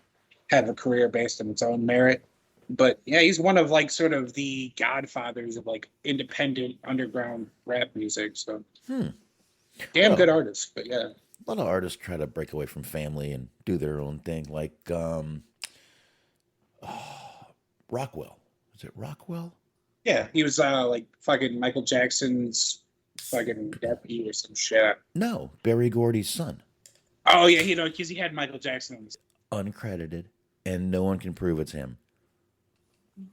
Speaker 8: have a career based on its own merit. But yeah, he's one of like sort of the godfathers of like independent underground rap music. So damn good artist, but yeah.
Speaker 7: A lot of artists try to break away from family and do their own thing, like Rockwell. Is it Rockwell?
Speaker 8: Yeah, he was like fucking Michael Jackson's fucking deputy or some shit.
Speaker 7: No, Berry Gordy's son.
Speaker 8: Oh yeah, you know, because he had Michael Jackson on his...
Speaker 7: Uncredited, and no one can prove it's him.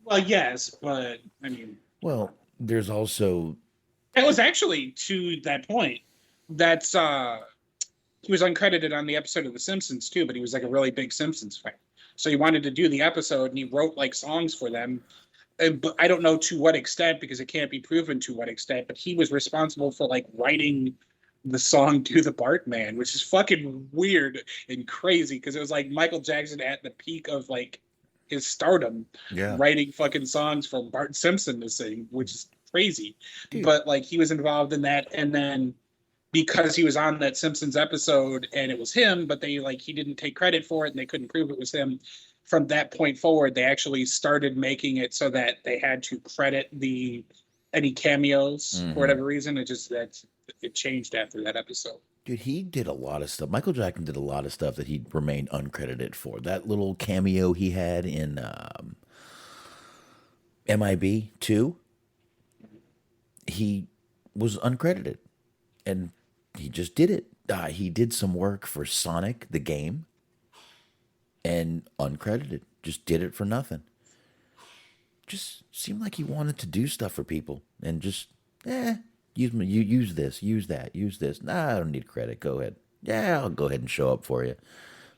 Speaker 8: Well, yes, but I mean,
Speaker 7: well, there's also
Speaker 8: it was actually to that point. That's he was uncredited on the episode of The Simpsons too, but he was like a really big Simpsons fan. So he wanted to do the episode, and he wrote like songs for them. But I don't know to what extent, because it can't be proven to what extent. But he was responsible for like writing the song "Do the Bartman," which is fucking weird and crazy, because it was like Michael Jackson at the peak of like his stardom, writing fucking songs for Bart Simpson to sing, which is crazy. Dude. But like he was involved in that, and then because he was on that Simpsons episode and it was him, but they like he didn't take credit for it and they couldn't prove it was him. From that point forward, they actually started making it so that they had to credit any cameos for whatever reason. It changed after that episode.
Speaker 7: Dude, he did a lot of stuff. Michael Jackson did a lot of stuff that he remained uncredited for. That little cameo he had in MIB 2, he was uncredited. And he just did it. He did some work for Sonic, the game, and uncredited. Just did it for nothing. Just seemed like he wanted to do stuff for people. And just, use this, use that, use this. Nah, I don't need credit. Go ahead. Yeah, I'll go ahead and show up for you.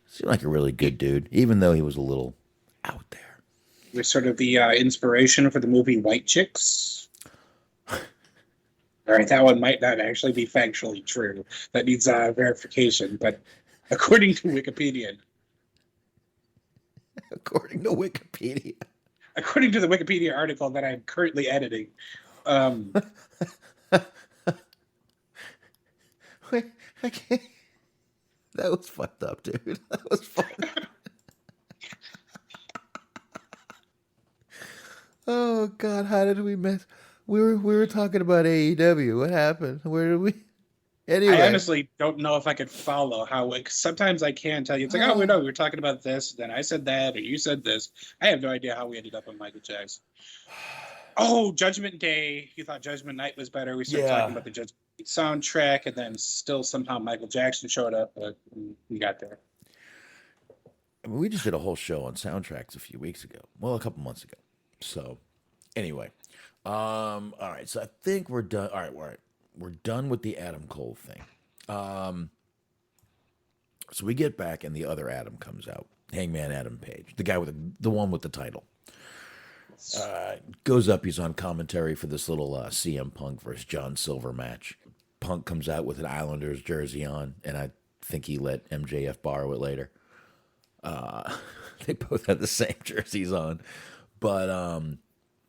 Speaker 7: Seemed like a really good dude, even though he was a little out there.
Speaker 8: He was sort of the inspiration for the movie White Chicks. All right, that one might not actually be factually true. That needs verification. But according to Wikipedia.
Speaker 7: According to Wikipedia.
Speaker 8: According to the Wikipedia article that I'm currently editing.
Speaker 7: Wait, I can't. That was fucked up, dude. That was fucked up. Oh, God, how did we miss... We were talking about AEW. What happened? Where did we? Anyway,
Speaker 8: I honestly don't know if I could follow how. Sometimes I can tell you. It's like, we were talking about this. Then I said that, or you said this. I have no idea how we ended up on Michael Jackson. Oh, Judgment Day. You thought Judgment Night was better. We started talking about the Judgment Day soundtrack, and then still somehow Michael Jackson showed up, but we got there.
Speaker 7: I mean, we just did a whole show on soundtracks a few weeks ago. Well, a couple months ago. So, anyway. All right, so I think we're done. All right, we're done with the Adam Cole thing. So we get back, and the other Adam comes out, Hangman Adam Page, the guy with the one with the title. Goes up. He's on commentary for this little CM Punk versus John Silver match. Punk comes out with an Islanders jersey on, and I think he let MJF borrow it later. They both had the same jerseys on, but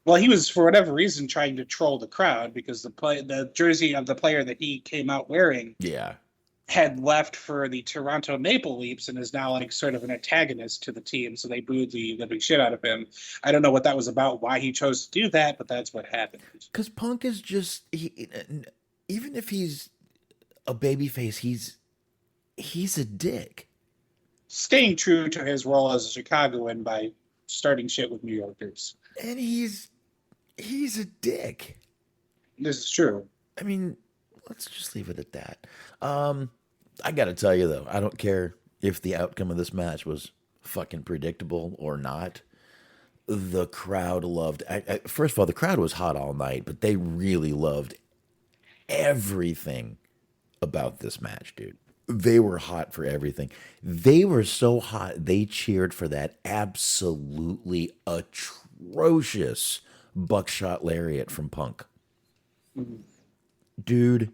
Speaker 8: well, he was, for whatever reason, trying to troll the crowd because the jersey of the player that he came out wearing had left for the Toronto Maple Leafs and is now like sort of an antagonist to the team. So they booed the living shit out of him. I don't know what that was about, why he chose to do that, but that's what happened.
Speaker 7: Because Punk is just, even if he's a babyface, he's a dick.
Speaker 8: Staying true to his role as a Chicagoan by starting shit with New Yorkers.
Speaker 7: And he's a dick.
Speaker 8: This is true.
Speaker 7: I mean, let's just leave it at that. I gotta tell you though, I don't care if the outcome of this match was fucking predictable or not. The crowd loved. First of all, the crowd was hot all night, but they really loved everything about this match, dude. They were hot for everything. They were so hot, they cheered for that absolutely atrocious buckshot lariat from Punk. Dude,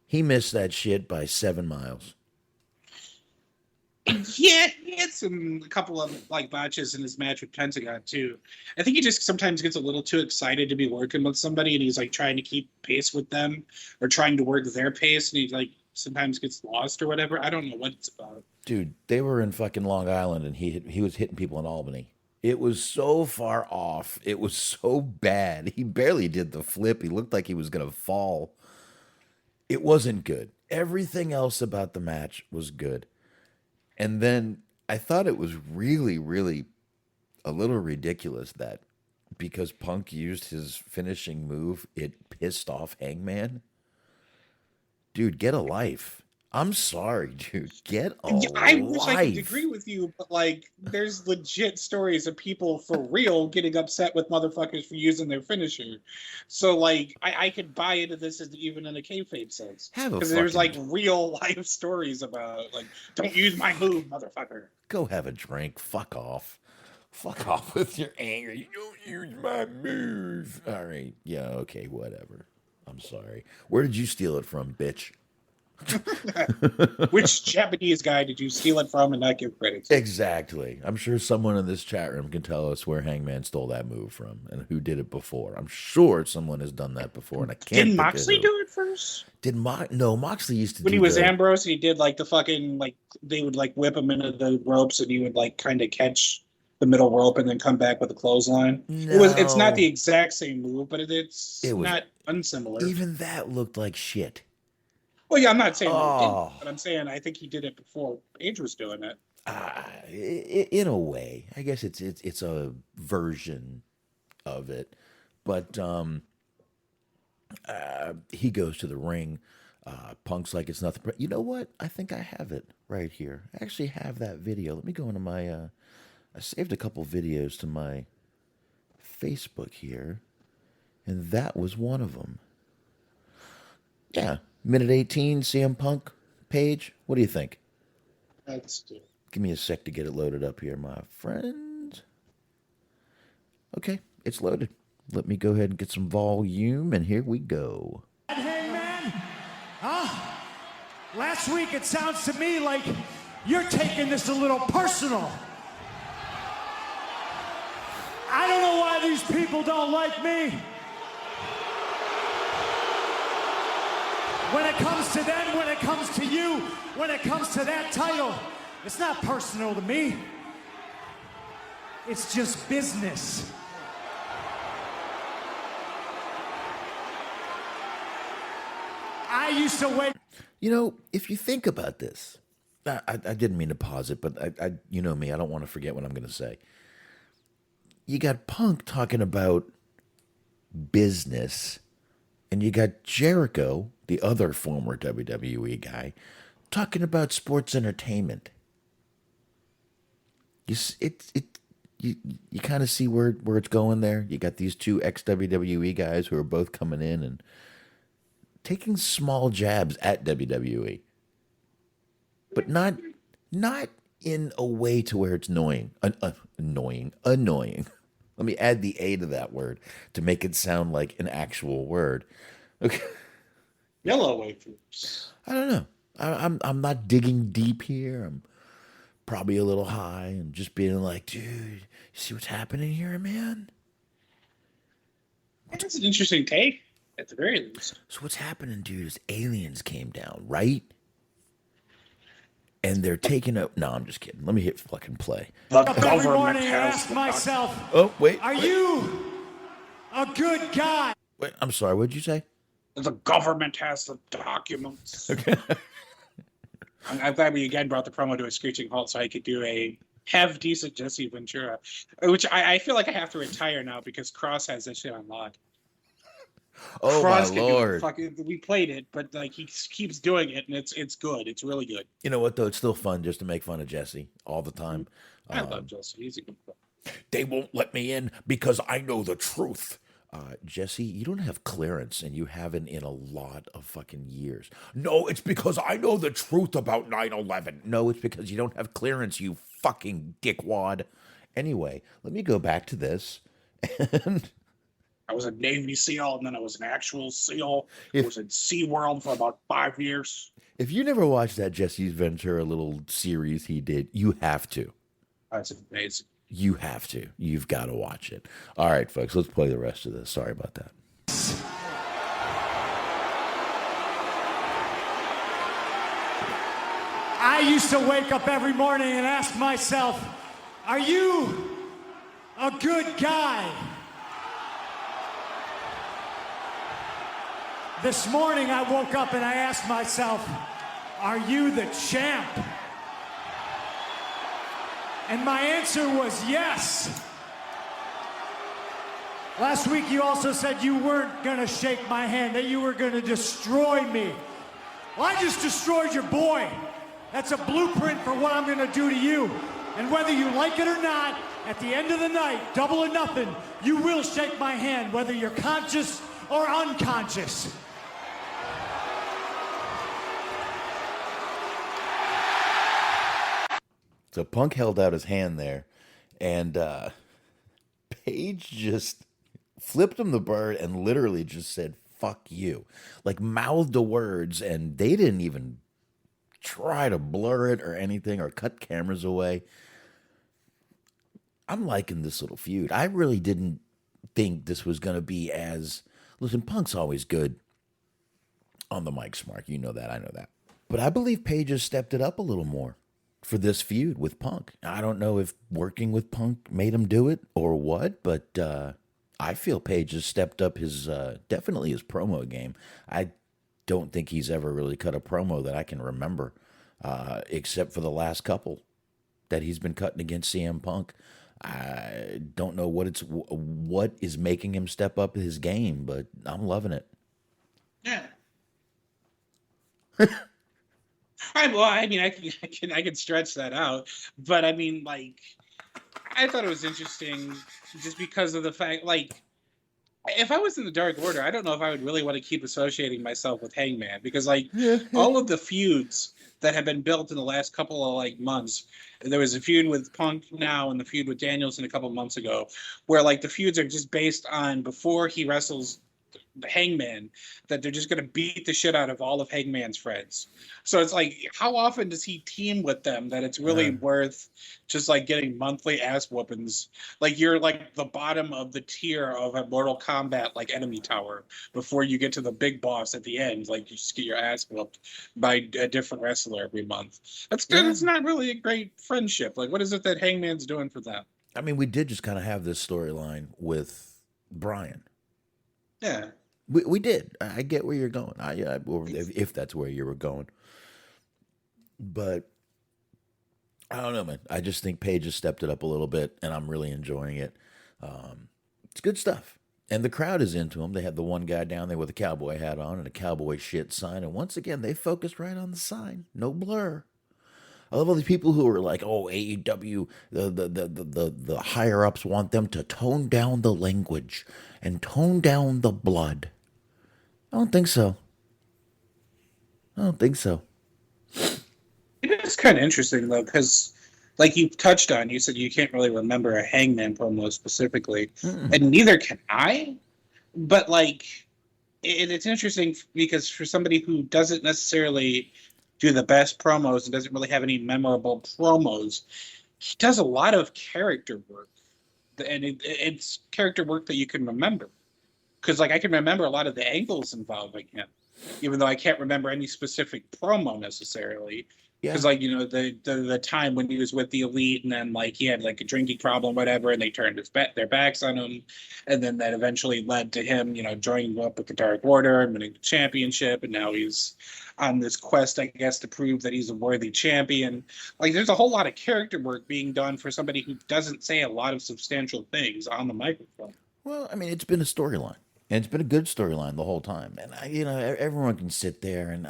Speaker 7: he missed that shit by 7 miles.
Speaker 8: Yeah, he had a couple of like botches in his match with Pentagon too. I think he just sometimes gets a little too excited to be working with somebody, and he's like trying to keep pace with them or trying to work their pace, and he like sometimes gets lost or whatever. I don't know what it's about.
Speaker 7: Dude, they were in fucking Long Island, and he was hitting people in Albany. It was so far off. It was so bad. He barely did the flip. He looked like he was gonna fall. It wasn't good. Everything else about the match was good. And then I thought it was really, really a little ridiculous that because Punk used his finishing move, it pissed off Hangman. Dude, get a life. I'm sorry, dude. Get a life.
Speaker 8: I wish I could agree with you, but like, there's legit stories of people for real getting upset with motherfuckers for using their finisher. So like, I could buy into this as even in a kayfabe sense, because there's like real life stories about like, don't use my move, motherfucker.
Speaker 7: Go have a drink. Fuck off. Fuck off with your anger. You don't use my move. All right. Yeah. Okay. Whatever. I'm sorry. Where did you steal it from, bitch?
Speaker 8: Which Japanese guy did you steal it from and not give credit to?
Speaker 7: Exactly. I'm sure someone in this chat room can tell us where Hangman stole that move from and who did it before. I'm sure someone has done that before, and I can't.
Speaker 8: Didn't Moxley do it first?
Speaker 7: No, Moxley used to
Speaker 8: when he was Ambrose. He did like the fucking like they would like whip him into the ropes, and he would like kind of catch the middle rope and then come back with a clothesline.
Speaker 7: No.
Speaker 8: It's not the exact same move, but it's not unsimilar.
Speaker 7: Even that looked like shit.
Speaker 8: Well, yeah, I'm not saying he didn't, but I'm saying I think he did it before Page was doing it.
Speaker 7: In a way, I guess it's a version of it, but he goes to the ring. Punk's like it's nothing. You know what? I think I have it right here. I actually have that video. Let me go into my. I saved a couple videos to my Facebook here, and that was one of them. Yeah. Minute 18, CM Punk page. What do you think?
Speaker 8: That's good.
Speaker 7: Give me a sec to get it loaded up here, my friend. Okay, it's loaded. Let me go ahead and get some volume, and here we go.
Speaker 1: Hey, man. Last week it sounds to me like you're taking this a little personal. I don't know why these people don't like me. When it comes to them, when it comes to you, when it comes to that title, it's not personal to me. It's just business. I used to wait.
Speaker 7: You know, if you think about this, I didn't mean to pause it, but I you know me, I don't want to forget what I'm going to say. You got Punk talking about business, and you got Jericho, the other former WWE guy, talking about sports entertainment. You kind of see where it's going there. You got these two ex-WWE guys who are both coming in and taking small jabs at WWE, but not in a way to where it's annoying. Annoying. Let me add the A to that word to make it sound like an actual word. Okay.
Speaker 8: Yellow wafers.
Speaker 7: I don't know. I'm not digging deep here. I'm probably a little high and just being like, dude, you see what's happening here, man?
Speaker 8: That's an interesting take, at the very least.
Speaker 7: So what's happening, dude, is aliens came down, right? And they're taking up. No, I'm just kidding. Let me hit fucking play.
Speaker 1: Every morning I ask myself,
Speaker 7: wait.
Speaker 1: Are you a good guy?
Speaker 7: Wait, I'm sorry. What'd you say?
Speaker 8: The government has the documents. Okay. I'm glad we again brought the promo to a screeching halt so I could do a half decent Jesse Ventura, which I feel like I have to retire now because Cross has that shit on lock.
Speaker 7: Oh,
Speaker 8: Cross
Speaker 7: my Lord.
Speaker 8: We played it, but like he keeps doing it, and it's good. It's really good.
Speaker 7: You know what, though? It's still fun just to make fun of Jesse all the time.
Speaker 8: I love Jesse. He's a good guy.
Speaker 7: They won't let me in because I know the truth. Jesse, you don't have clearance, and you haven't in a lot of fucking years. No, it's because I know the truth about 9/11. No, it's because you don't have clearance, you fucking dickwad. Anyway, let me go back to this. And
Speaker 8: I was a Navy SEAL, and then I was an actual SEAL. I
Speaker 7: If
Speaker 8: was in SeaWorld for about 5 years.
Speaker 7: if you never watched that Jesse Ventura little series he did, you have to.
Speaker 8: That's amazing.
Speaker 7: You have to. You've got to watch it. All right, folks, let's play the rest of this. Sorry about that.
Speaker 1: I used to wake up every morning and ask myself, are you a good guy? This morning I woke up and I asked myself, are you the champ? And my answer was yes. Last week you also said you weren't gonna shake my hand, that you were gonna destroy me. Well, I just destroyed your boy. That's a blueprint for what I'm gonna do to you. And whether you like it or not, at the end of the night, double or nothing, you will shake my hand, whether you're conscious or unconscious.
Speaker 7: So Punk held out his hand there, and Paige just flipped him the bird and literally just said, fuck you. Like, mouthed the words, and they didn't even try to blur it or anything or cut cameras away. I'm liking this little feud. I really didn't think this was going to be as... Listen, Punk's always good on the mic, Smark. You know that. I know that. But I believe Paige has stepped it up a little more for this feud with Punk. I don't know if working with Punk made him do it or what, but I feel Paige has stepped up his, definitely his promo game. I don't think he's ever really cut a promo that I can remember, except for the last couple that he's been cutting against CM Punk. I don't know what is making him step up his game, but I'm loving it.
Speaker 8: Yeah. I mean, I can stretch that out, but I mean, like, I thought it was interesting just because of the fact, like, if I was in the Dark Order, I don't know if I would really want to keep associating myself with Hangman, because, like, all of the feuds that have been built in the last couple of, like, months, there was a feud with Punk now and the feud with Danielson a couple months ago, where, like, the feuds are just based on before he wrestles Hangman, that they're just going to beat the shit out of all of Hangman's friends. So it's like, how often does he team with them that it's really worth just like getting monthly ass whoopings? Like, you're like the bottom of the tier of a Mortal Kombat like enemy tower before you get to the big boss at the end. Like, you just get your ass whooped by a different wrestler every month. That's not really a great friendship. Like, what is it that Hangman's doing for them?
Speaker 7: I mean, we did just kind of have this storyline with Brian.
Speaker 8: Yeah.
Speaker 7: We did. I get where you're going. If that's where you were going. But I don't know, man. I just think Paige has stepped it up a little bit, and I'm really enjoying it. It's good stuff. And the crowd is into him. They had the one guy down there with a cowboy hat on and a cowboy shit sign. And once again, they focused right on the sign. No blur. I love all these people who are like, oh, AEW, the higher-ups want them to tone down the language and tone down the blood. I don't think so.
Speaker 8: It is kind of interesting, though, because, like you touched on, you said you can't really remember a Hangman promo specifically, and neither can I. But, like, it's interesting because for somebody who doesn't necessarily do the best promos and doesn't really have any memorable promos, he does a lot of character work. And it's character work that you can remember. Because, like, I can remember a lot of the angles involving him, even though I can't remember any specific promo necessarily. Because, like, you know, the time when he was with the Elite, and then, like, he had, like, a drinking problem, whatever, and they turned their backs on him. And then that eventually led to him, you know, joining up with the Dark Order and winning the championship. And now he's on this quest, I guess, to prove that he's a worthy champion. Like, there's a whole lot of character work being done for somebody who doesn't say a lot of substantial things on the microphone.
Speaker 7: Well, I mean, it's been a storyline. And it's been a good storyline the whole time. And, everyone can sit there and...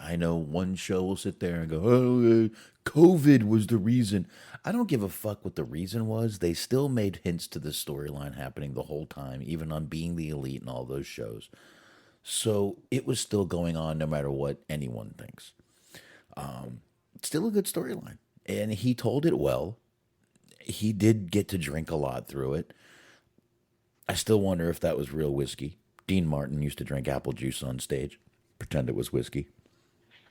Speaker 7: I know one show will sit there and go, oh, COVID was the reason. I don't give a fuck what the reason was. They still made hints to this storyline happening the whole time, even on Being the Elite and all those shows. So it was still going on no matter what anyone thinks. Still a good storyline. And he told it well. He did get to drink a lot through it. I still wonder if that was real whiskey. Dean Martin used to drink apple juice on stage, pretend it was whiskey.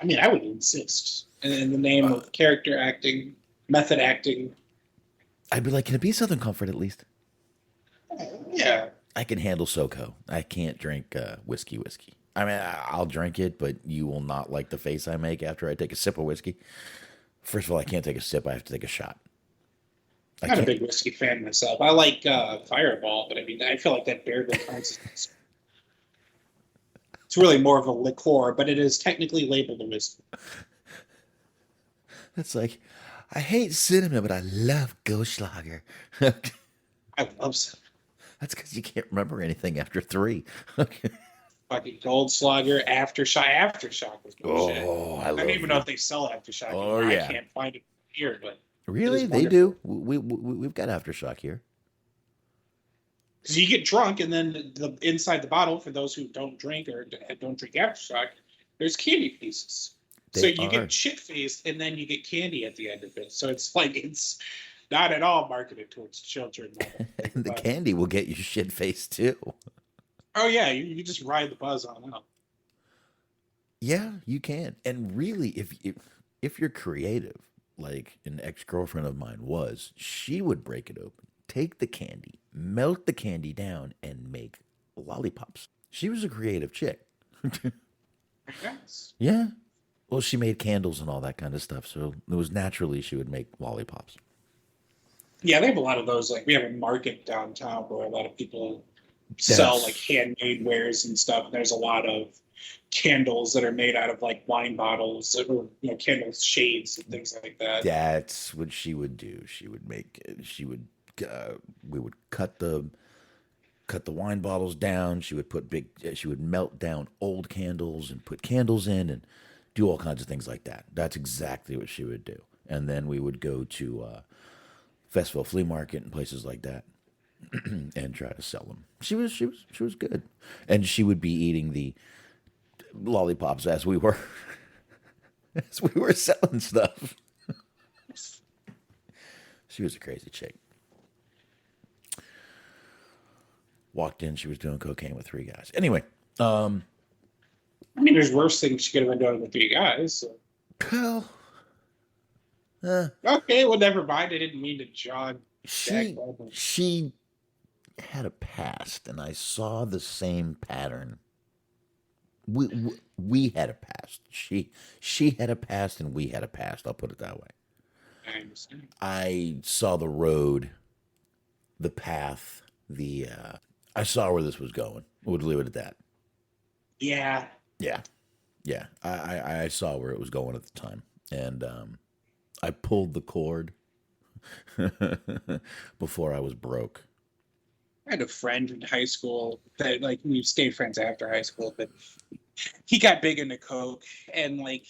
Speaker 8: I mean, I would insist. And in the name of character acting, method acting.
Speaker 7: I'd be like, can it be Southern Comfort at least?
Speaker 8: Yeah.
Speaker 7: I can handle SoCo. I can't drink whiskey. I mean, I'll drink it, but you will not like the face I make after I take a sip of whiskey. First of all, I can't take a sip. I have to take a shot.
Speaker 8: I'm not a big whiskey fan myself. I like Fireball, but I mean, I feel like that barely counts. It's really more of a liqueur, but it is technically labeled a whiskey.
Speaker 7: It's like, I hate cinnamon, but I love Goldschlager.
Speaker 8: I love cinnamon.
Speaker 7: That's because you can't remember anything after 3.
Speaker 8: Fucking Goldschlager, Aftershock. Aftershock was bullshit.
Speaker 7: Oh, I
Speaker 8: don't even know if they sell Aftershock
Speaker 7: Oh,
Speaker 8: anymore.
Speaker 7: yeah.
Speaker 8: I can't find it here, but
Speaker 7: Really? They do. We've got Aftershock here.
Speaker 8: because you get drunk and then the inside the bottle, for those who don't drink or don't drink Aftershock, there's candy pieces. So you get shit faced and then you get candy at the end of it. So it's like it's not at all marketed towards children.
Speaker 7: And the candy will get you shit faced too.
Speaker 8: Oh yeah, you just ride the buzz on out.
Speaker 7: Yeah, you can. And really, if you're creative, like an ex-girlfriend of mine was, she would break it open, take the candy, melt the candy down, and make lollipops. She was a creative chick.
Speaker 8: Yes.
Speaker 7: Yeah. Well, she made candles and all that kind of stuff, so it was naturally she would make lollipops.
Speaker 8: Yeah, they have a lot of those. Like we have a market downtown where a lot of people sell like handmade wares and stuff. And there's a lot of candles that are made out of like wine bottles or candle shades and things like that.
Speaker 7: That's what she would do. We would cut the wine bottles down. She would melt down old candles and put candles in and do all kinds of things like that. That's exactly what she would do. And then we would go to Festival Flea Market and places like that and try to sell them. She was good. And she would be eating the lollipops as we were selling stuff. She was a crazy chick. Walked in, she was doing cocaine with 3 guys. Anyway,
Speaker 8: I mean, there's worse things she could have been doing with 3 guys. So.
Speaker 7: well,
Speaker 8: Okay, well, never mind. I didn't mean to jog.
Speaker 7: She had a past, and I saw the same pattern. We had a past. She had a past, and we had a past. I'll put it that way.
Speaker 8: I understand.
Speaker 7: I saw the road, the path, I saw where this was going. We'll leave it at that.
Speaker 8: Yeah.
Speaker 7: Yeah. I saw where it was going at the time, and I pulled the cord before I was broke.
Speaker 8: I had a friend in high school that, like, we stayed friends after high school, but he got big into coke, and, like,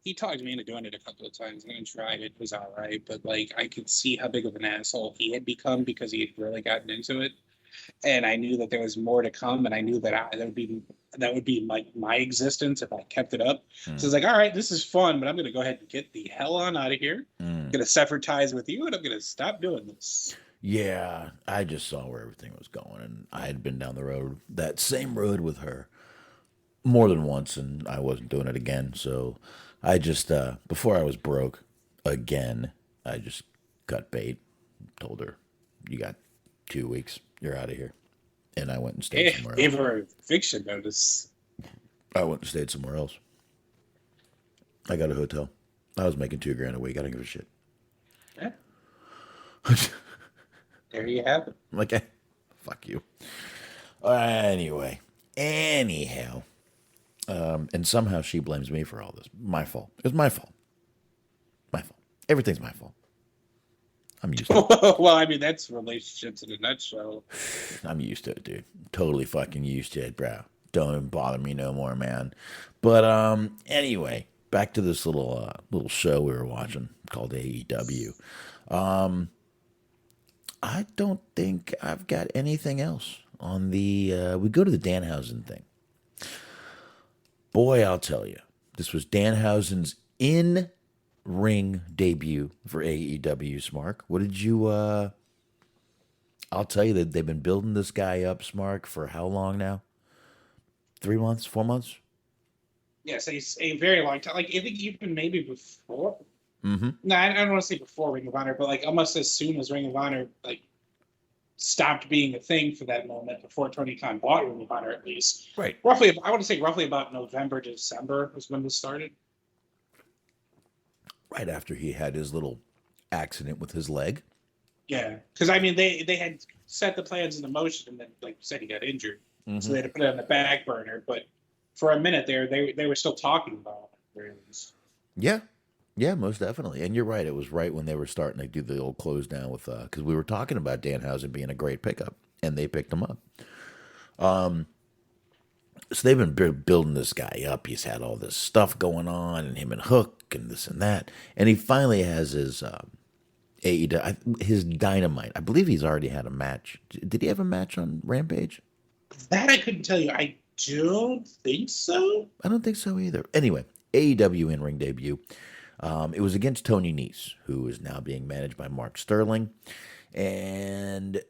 Speaker 8: he talked me into doing it a couple of times, and I tried it. It was all right, but, like, I could see how big of an asshole he had become because he had really gotten into it, and I knew that there was more to come, and I knew that that would be like my existence if I kept it up. So I was like, all right, this is fun, but I'm going to go ahead and get the hell on out of here. I'm going to sever ties with you, and I'm going to stop doing this.
Speaker 7: Yeah, I just saw where everything was going, and I had been down the road, that same road with her, more than once, and I wasn't doing it again. So I just, before I was broke again, I just cut bait, told her, you got 2 weeks, you're out of here. And I went and stayed somewhere else.
Speaker 8: Gave her a eviction notice.
Speaker 7: I went and stayed somewhere else. I got a hotel. I was making $2,000 a week. I don't give a shit.
Speaker 8: Yeah. There you have it.
Speaker 7: I'm like, fuck you. Anyhow. And somehow she blames me for all this. My fault. It was my fault. My fault. Everything's my fault. I'm used to it.
Speaker 8: Well, I mean, that's relationships in a nutshell.
Speaker 7: I'm used to it, dude. Totally fucking used to it, bro. Don't even bother me no more, man. But anyway, back to this little show we were watching called AEW. I don't think I've got anything else on the. We go to the Danhausen thing. Boy, I'll tell you, this was Danhausen's in-ring debut for AEW. Smark, what did you I'll tell you that they've been building this guy up, Smark, for how long now? 3 months, 4 months?
Speaker 8: Yes, a very long time. Like I think even maybe before.
Speaker 7: Mm-hmm.
Speaker 8: No, I don't want to say before Ring of Honor, but like almost as soon as Ring of Honor like stopped being a thing for that moment, before Tony Khan bought Ring of Honor, at least.
Speaker 7: Right.
Speaker 8: Roughly, I want to say roughly about November to December was when this started.
Speaker 7: Right after he had his little accident with his leg.
Speaker 8: Yeah, because I mean they had set the plans into motion, and then like you said, he got injured, so they had to put it on the back burner. But for a minute there, they were still talking about it.
Speaker 7: Yeah. Yeah, most definitely. And you're right. It was right when they were starting to do the old close down with, because we were talking about Danhausen being a great pickup, and they picked him up. So they've been building this guy up. He's had all this stuff going on, and him and Hook, and this and that. And he finally has his AEW, his Dynamite. I believe he's already had a match. Did he have a match on Rampage?
Speaker 8: That I couldn't tell you. I don't think so.
Speaker 7: I don't think so either. Anyway, AEW in-ring debut. It was against Tony Nese, who is now being managed by Mark Sterling. And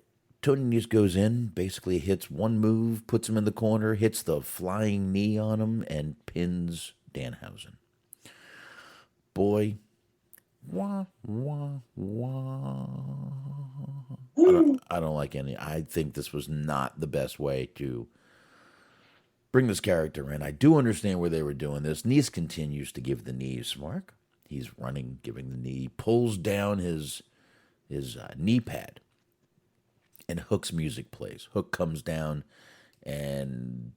Speaker 7: Tony Nese goes in, basically hits one move, puts him in the corner, hits the flying knee on him, and pins Danhausen. Boy, wah, wah, wah. I don't like any. I think this was not the best way to bring this character in. I do understand where they were doing this. Nese continues to give the knees, Mark. He's running, giving the knee, pulls down his knee pad, and Hook's music plays. Hook comes down and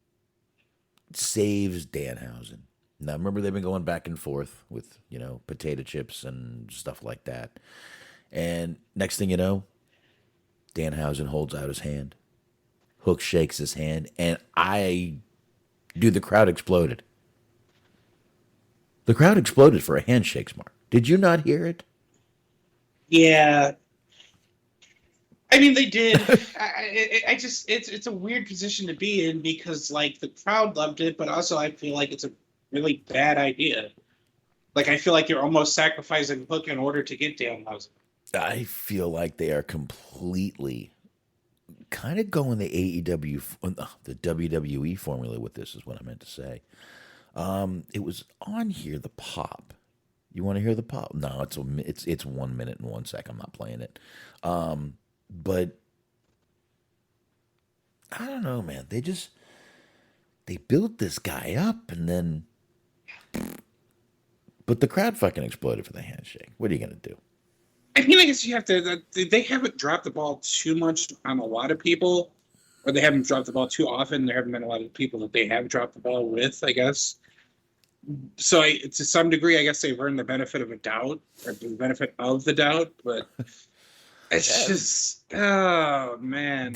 Speaker 7: saves Danhausen. Now, remember, they've been going back and forth with, potato chips and stuff like that. And next thing you know, Danhausen holds out his hand. Hook shakes his hand, and the crowd exploded. The crowd exploded for a handshake, Mark. Did you not hear it?
Speaker 8: Yeah. I mean, they did. It's a weird position to be in because, like, the crowd loved it, but also I feel like it's a really bad idea. Like, I feel like you're almost sacrificing Hook in order to get Danhausen.
Speaker 7: I feel like they are completely kind of going the AEW, the WWE formula with this is what I meant to say. It was on here, the pop. You want to hear the pop? No, it's 1 minute and 1 second. I'm not playing it. But I don't know, man. They built this guy up and then, but the crowd fucking exploded for the handshake. What are you gonna do?
Speaker 8: I mean, I guess you have to. They haven't dropped the ball too much on a lot of people, or they haven't dropped the ball too often. There haven't been a lot of people that they have dropped the ball with, I guess. So to some degree, I guess they've earned the benefit of a doubt, or the benefit of the doubt, but it's just, oh man.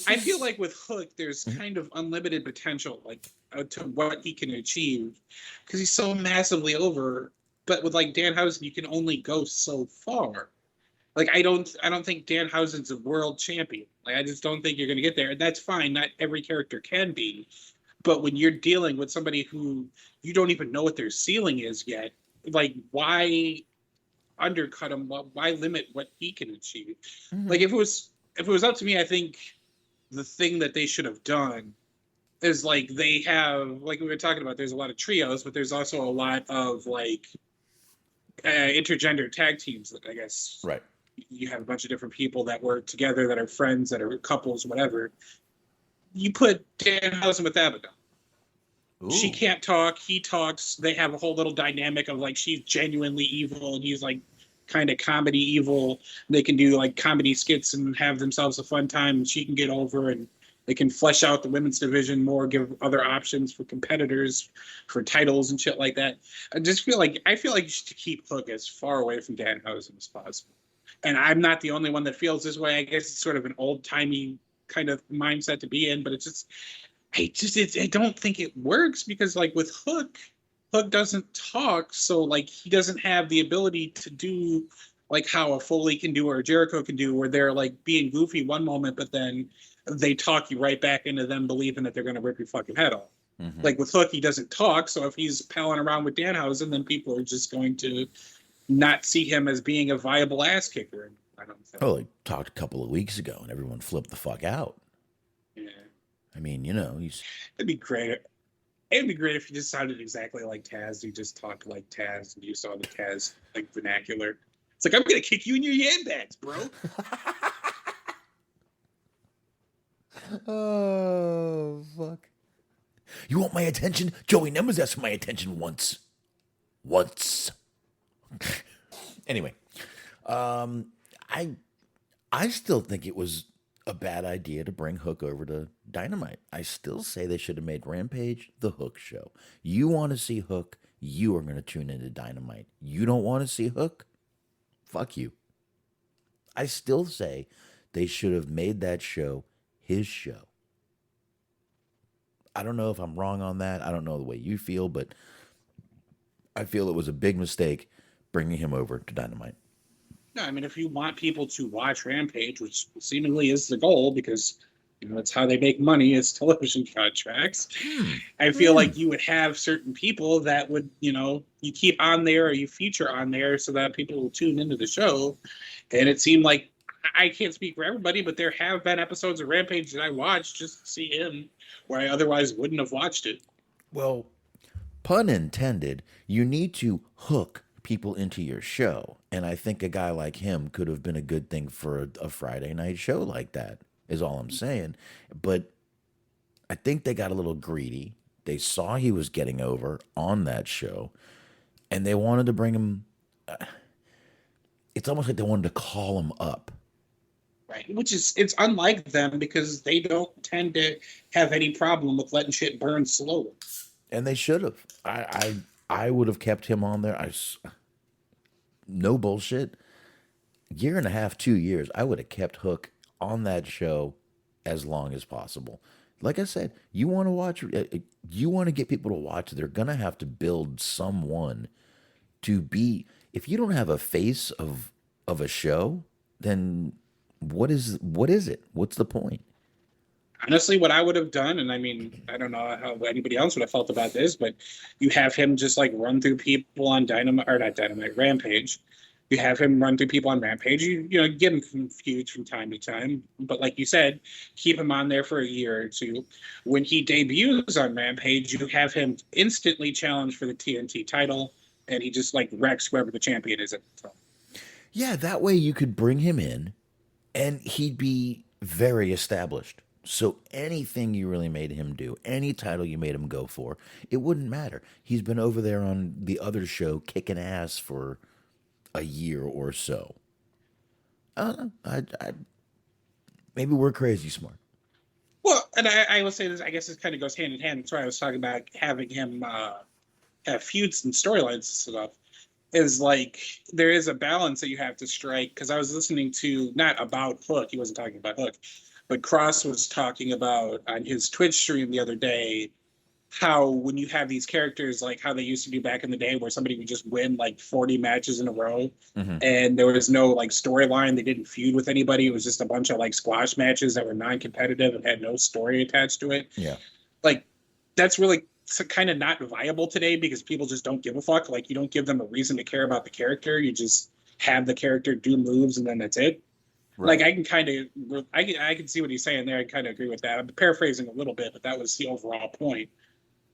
Speaker 8: I feel like with Hook, there's kind of unlimited potential, like to what he can achieve, because he's so massively over. But with like Danhausen, you can only go so far. Like I don't think Danhausen's a world champion. Like I just don't think you're going to get there, and that's fine. Not every character can be, but when you're dealing with somebody who you don't even know what their ceiling is yet, like why undercut him? Why limit what he can achieve? Mm-hmm. Like if it was up to me, I think the thing that they should have done is like they have, like we were talking about, there's a lot of trios, but there's also a lot of like intergender tag teams that I guess
Speaker 7: right.
Speaker 8: You have a bunch of different people that work together, that are friends, that are couples, whatever. You put Danhausen with Abaddon. Ooh. She can't talk, he talks. They have a whole little dynamic of like she's genuinely evil and he's like kind of comedy evil. They can do like comedy skits and have themselves a fun time, and she can get over, and they can flesh out the women's division more, give other options for competitors for titles and shit like that. I feel like you should keep Hook as far away from Danhausen as possible. And I'm not the only one that feels this way. I guess it's sort of an old-timey kind of mindset to be in, but I don't think it works because like with Hook doesn't talk, so like he doesn't have the ability to do like how a Foley can do or a Jericho can do, where they're like being goofy one moment, but then they talk you right back into them believing that they're going to rip your fucking head off. Mm-hmm. Like with Hook, he doesn't talk, so if he's palling around with Danhausen, then people are just going to not see him as being a viable ass kicker. I don't think.
Speaker 7: Oh, they talked a couple of weeks ago, and everyone flipped the fuck out.
Speaker 8: Yeah.
Speaker 7: I mean, he's...
Speaker 8: It'd be great. It'd be great if you just sounded exactly like Taz. You just talked like Taz, and you saw the Taz like vernacular. It's like, I'm gonna kick you in your yandbags, bro.
Speaker 7: Oh, fuck. You want my attention? Joey Nemeth asked for my attention once. Anyway, I still think it was a bad idea to bring Hook over to Dynamite. I still say they should have made Rampage the Hook show. You want to see Hook, you are going to tune into Dynamite. You don't want to see Hook? Fuck you. I still say they should have made that show his show. I don't know if I'm wrong on that. I don't know the way you feel, but I feel it was a big mistake bringing him over to Dynamite.
Speaker 8: No, I mean, if you want people to watch Rampage, which seemingly is the goal, because that's how they make money is television contracts. I feel like you would have certain people that would, you keep on there or you feature on there so that people will tune into the show. And it seemed like, I can't speak for everybody, but there have been episodes of Rampage that I watched just to see him where I otherwise wouldn't have watched it.
Speaker 7: Well, pun intended, you need to hook people into your show. And I think a guy like him could have been a good thing for a Friday night show like that, is all I'm saying. But I think they got a little greedy. They saw he was getting over on that show, and they wanted to bring him. It's almost like they wanted to call him up.
Speaker 8: Right, it's unlike them because they don't tend to have any problem with letting shit burn slowly.
Speaker 7: And they should have. I would have kept him on there. No bullshit. Year and a half, 2 years, I would have kept Hook on that show as long as possible. Like I said, you want to watch, you want to get people to watch, they're going to have to build someone to be, if you don't have a face of a show, then what is it? What's the point?
Speaker 8: Honestly, what I would have done, and I mean, I don't know how anybody else would have felt about this, but you have him just like run through people on Rampage. You have him run through people on Rampage. You get him confused from time to time, but like you said, keep him on there for a year or two. When he debuts on Rampage, you have him instantly challenge for the TNT title, and he just like wrecks whoever the champion is at the time.
Speaker 7: Yeah, that way you could bring him in, and he'd be very established. So anything you really made him do, any title you made him go for, it wouldn't matter. He's been over there on the other show kicking ass for a year or so. I don't know. Maybe we're crazy smart.
Speaker 8: Well, and I will say this, I guess this kind of goes hand in hand. That's why I was talking about having him have feuds and storylines and stuff. Is like, there is a balance that you have to strike. Because I was listening to, not about Hook, he wasn't talking about Hook, but Cross was talking about on his Twitch stream the other day how when you have these characters, like how they used to do back in the day where somebody would just win like 40 matches in a row and there was no like storyline. They didn't feud with anybody. It was just a bunch of like squash matches that were non-competitive and had no story attached to it.
Speaker 7: Yeah.
Speaker 8: Like, that's really kind of not viable today because people just don't give a fuck. Like, you don't give them a reason to care about the character. You just have the character do moves and then that's it. Right. Like, I can see what he's saying there. I kind of agree with that. I'm paraphrasing a little bit, but that was the overall point.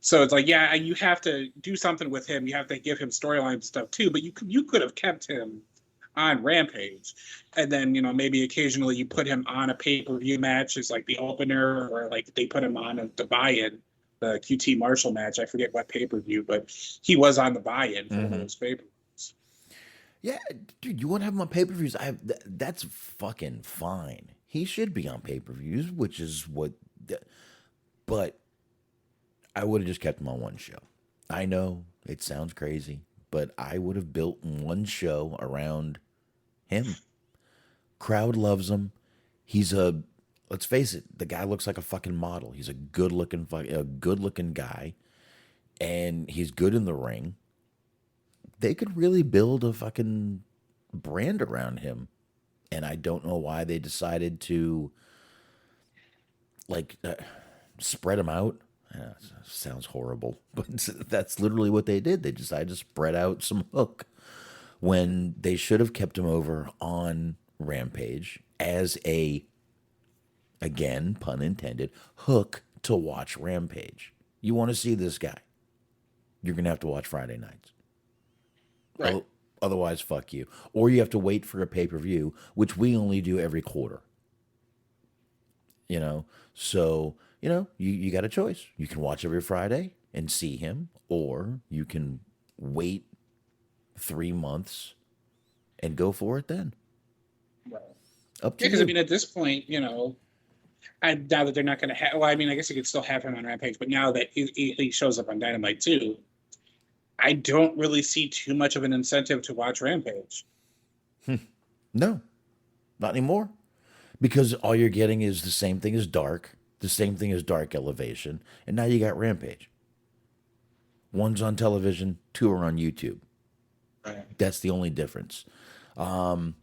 Speaker 8: So it's like, yeah, you have to do something with him. You have to give him storyline and stuff too. But you could have kept him on Rampage, and then maybe occasionally you put him on a pay-per-view match as like the opener, or like they put him on the buy-in, the QT Marshall match. I forget what pay-per-view, but he was on the buy-in for one of those pay-per-views.
Speaker 7: Yeah, dude, you want to have him on pay-per-views? That's fucking fine. He should be on pay-per-views, which is what. But I would have just kept him on one show. I know it sounds crazy, but I would have built one show around him. Crowd loves him. Let's face it, the guy looks like a fucking model. He's a good-looking guy, and he's good in the ring. They could really build a fucking brand around him, and I don't know why they decided to spread him out. Sounds horrible, but that's literally what they did. They decided to spread out some Hook when they should have kept him over on Rampage as a, again, pun intended, hook to watch Rampage. You want to see this guy, you're going to have to watch Friday nights.
Speaker 8: Right.
Speaker 7: Otherwise, fuck you. Or you have to wait for a pay-per-view, which we only do every quarter. You know? So, you know, you got a choice. You can watch every Friday and see him, or you can wait 3 months and go for it then.
Speaker 8: Right.
Speaker 7: Up to
Speaker 8: Yeah, because
Speaker 7: you.
Speaker 8: I mean, at this point, you know, now that they're not going to have. Well, I mean, I guess you could still have him on Rampage, but now that he shows up on Dynamite too, I don't really see too much of an incentive to watch Rampage.
Speaker 7: No, not anymore. Because all you're getting is the same thing as Dark, the same thing as Dark Elevation, and now you got Rampage. One's on television, 2 are on YouTube.
Speaker 8: Right.
Speaker 7: That's the only difference. But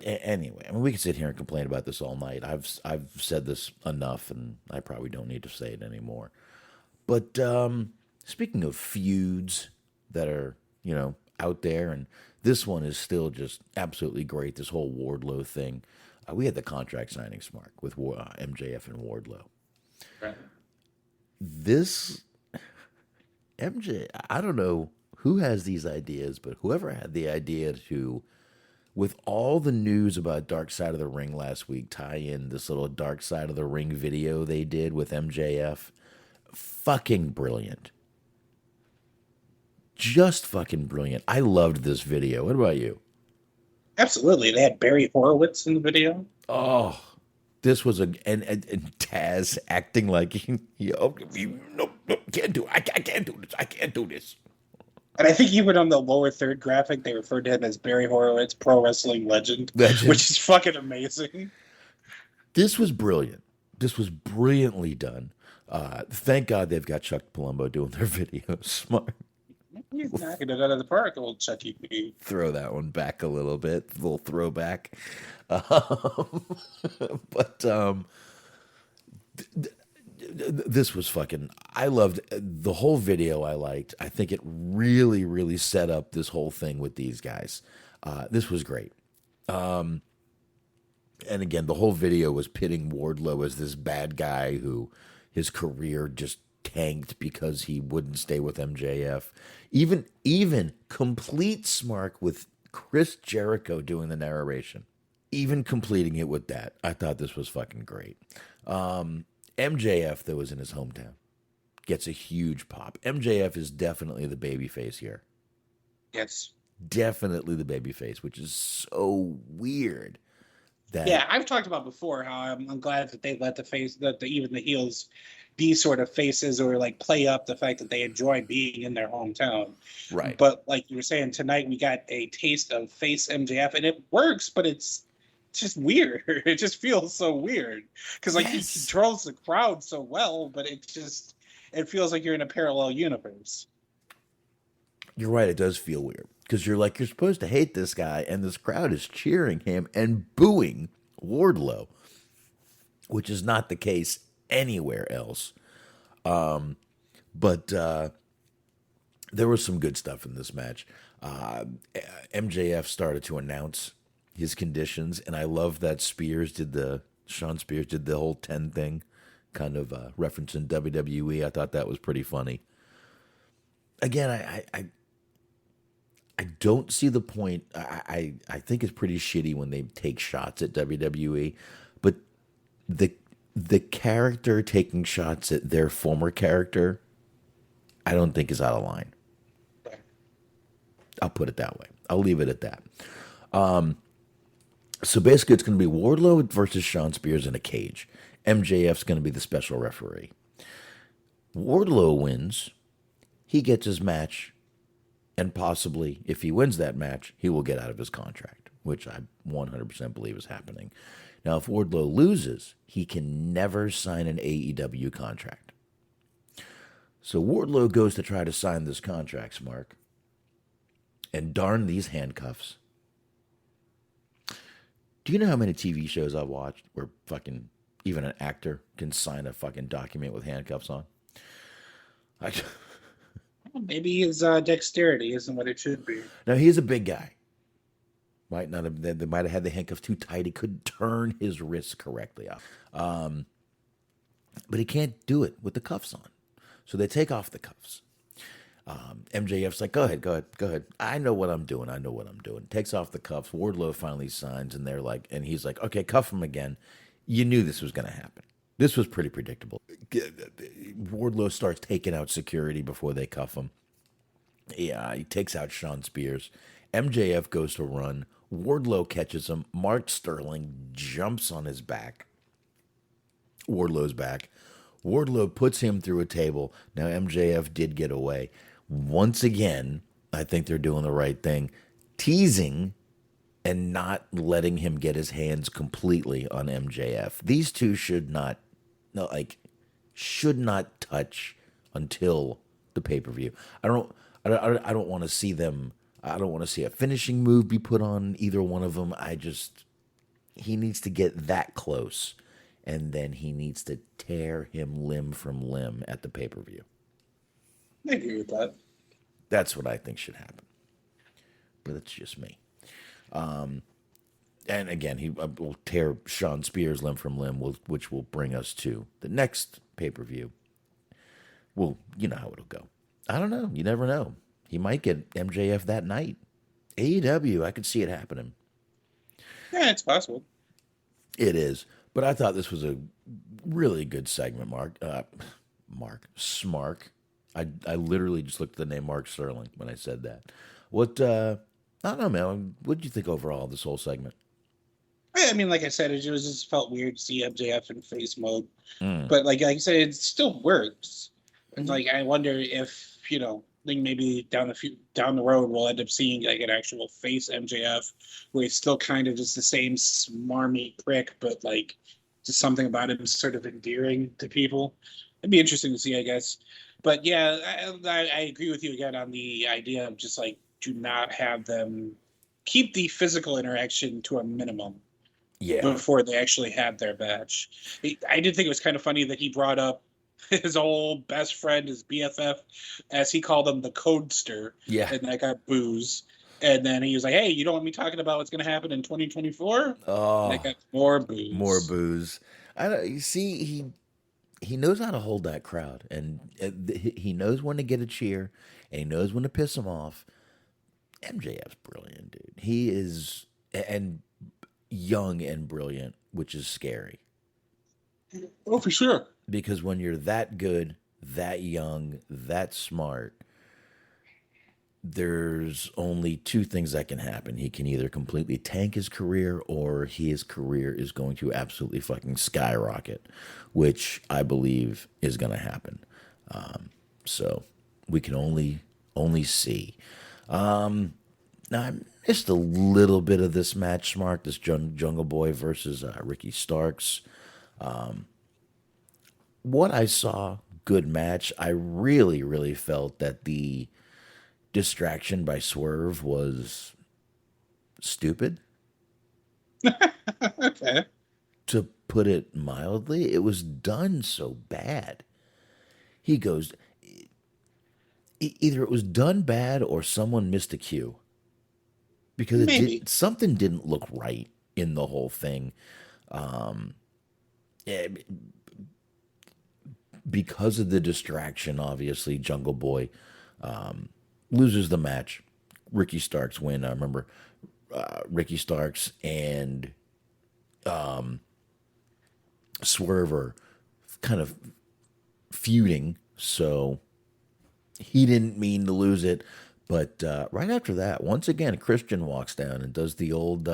Speaker 7: anyway, I mean, we can sit here and complain about this all night. I've said this enough, and I probably don't need to say it anymore. But speaking of feuds that are, you know, out there, and this one is still just absolutely great, this whole Wardlow thing. We had the contract signing Smark with MJF and Wardlow.
Speaker 8: Right.
Speaker 7: This MJ, I don't know who has these ideas, but whoever had the idea to, with all the news about Dark Side of the Ring last week, tie in this little Dark Side of the Ring video they did with MJF. Fucking brilliant. Just fucking brilliant. I loved this video. What about you?
Speaker 8: Absolutely. They had Barry Horowitz in the video.
Speaker 7: Oh, this was and Taz acting like no, can't do it. I can't do this. I can't do this.
Speaker 8: And I think even on the lower third graphic, they referred to him as Barry Horowitz, pro wrestling legend. Which is fucking amazing.
Speaker 7: This was brilliant. This was brilliantly done. Thank God they've got Chuck Palumbo doing their videos. Smart.
Speaker 8: He's knocking it out of the park, old Chucky P.
Speaker 7: Throw that one back a little bit. A little throwback. This was fucking, I loved the whole video. I liked. I think it really, really set up this whole thing with these guys. This was great. And again, the whole video was pitting Wardlow as this bad guy who his career just tanked because he wouldn't stay with MJF. Even complete Smark with Chris Jericho doing the narration. Even completing it with that. I thought this was fucking great. MJF, though, is in his hometown. Gets a huge pop. MJF is definitely the babyface here.
Speaker 8: Yes.
Speaker 7: Definitely the babyface, which is so weird.
Speaker 8: Yeah, I've talked about before how I'm glad that they let even the heels be sort of faces or like play up the fact that they enjoy being in their hometown.
Speaker 7: Right.
Speaker 8: But like you were saying, tonight we got a taste of face MJF, and it works, but it's just weird. It just feels so weird because like he controls the crowd so well, but it feels like you're in a parallel universe.
Speaker 7: You're right. It does feel weird because you're supposed to hate this guy, and this crowd is cheering him and booing Wardlow, which is not the case anywhere else. But there was some good stuff in this match. MJF started to announce his conditions, and I love that Sean Spears did the whole 10 thing, kind of referencing WWE. I thought that was pretty funny. Again, I don't see the point. I think it's pretty shitty when they take shots at WWE, but the character taking shots at their former character, I don't think is out of line. I'll put it that way. I'll leave it at that. So basically, it's going to be Wardlow versus Sean Spears in a cage. MJF's going to be the special referee. Wardlow wins. He gets his match. And possibly, if he wins that match, he will get out of his contract, which I 100% believe is happening. Now, if Wardlow loses, he can never sign an AEW contract. So Wardlow goes to try to sign this contract, Mark. And darn these handcuffs. Do you know how many TV shows I've watched where fucking even an actor can sign a fucking document with handcuffs on?
Speaker 8: Maybe his dexterity isn't what it should be.
Speaker 7: Now, he's a big guy. Might not have. They might have had the handcuff too tight. He couldn't turn his wrist correctly off. But he can't do it with the cuffs on. So they take off the cuffs. MJF's like, go ahead. I know what I'm doing. Takes off the cuffs. Wardlow finally signs, and he's like, okay, cuff him again. You knew this was going to happen. This was pretty predictable. Wardlow starts taking out security before they cuff him. Yeah, he takes out Sean Spears. MJF goes to run. Wardlow catches him. Mark Sterling jumps on his back. Wardlow's back. Wardlow puts him through a table. Now, MJF did get away. Once again, I think they're doing the right thing. Teasing and not letting him get his hands completely on MJF. These two should not touch until the pay-per-view. I don't want to see them. I don't want to see a finishing move be put on either one of them. He needs to get that close, and then he needs to tear him limb from limb at the pay-per-view.
Speaker 8: I agree with that.
Speaker 7: That's what I think should happen. But it's just me. And again, he will tear Sean Spears limb from limb, which will bring us to the next pay-per-view. Well, you know how it'll go. I don't know. You never know. He might get MJF that night. AEW, I could see it happening.
Speaker 8: Yeah, it's possible.
Speaker 7: It is. But I thought this was a really good segment, Smark. I literally just looked at the name Mark Sterling when I said that. I don't know, man. What did you think overall of this whole segment?
Speaker 8: I mean, like I said, it just felt weird to see MJF in face mode. But like I said, it still works. And like I wonder if, like maybe down the road we'll end up seeing like an actual face MJF where he's still kind of just the same smarmy prick, but like just something about him is sort of endearing to people. It'd be interesting to see, I guess. But yeah, I agree with you again on the idea of just like do not have them keep the physical interaction to a minimum.
Speaker 7: Yeah.
Speaker 8: Before they actually had their match. I did think it was kind of funny that he brought up his old best friend, his BFF, as he called him, the Codester.
Speaker 7: Yeah.
Speaker 8: And that got booze. And then he was like, hey, you don't want me talking about what's going to happen in 2024?
Speaker 7: Oh.
Speaker 8: And that got more booze.
Speaker 7: More booze. You see, he knows how to hold that crowd. And he knows when to get a cheer. And he knows when to piss them off. MJF's brilliant, dude. He is... And young and brilliant, which is scary.
Speaker 8: Oh, for sure.
Speaker 7: Because when you're that good, that young, that smart, there's only two things that can happen. He can either completely tank his career or his career is going to absolutely fucking skyrocket, which I believe is going to happen. So we can only see. Now, I missed a little bit of this match, Smark, this Jungle Boy versus Ricky Starks. What I saw, good match. I really, really felt that the distraction by Swerve was stupid.
Speaker 8: Okay.
Speaker 7: To put it mildly, it was done so bad. He goes, either it was done bad or someone missed a cue. Because something didn't look right in the whole thing. Because of the distraction, obviously, Jungle Boy loses the match. Ricky Starks win. I remember Ricky Starks and Swerve are kind of feuding, so he didn't mean to lose it. But right after that, once again, Christian walks down and does the old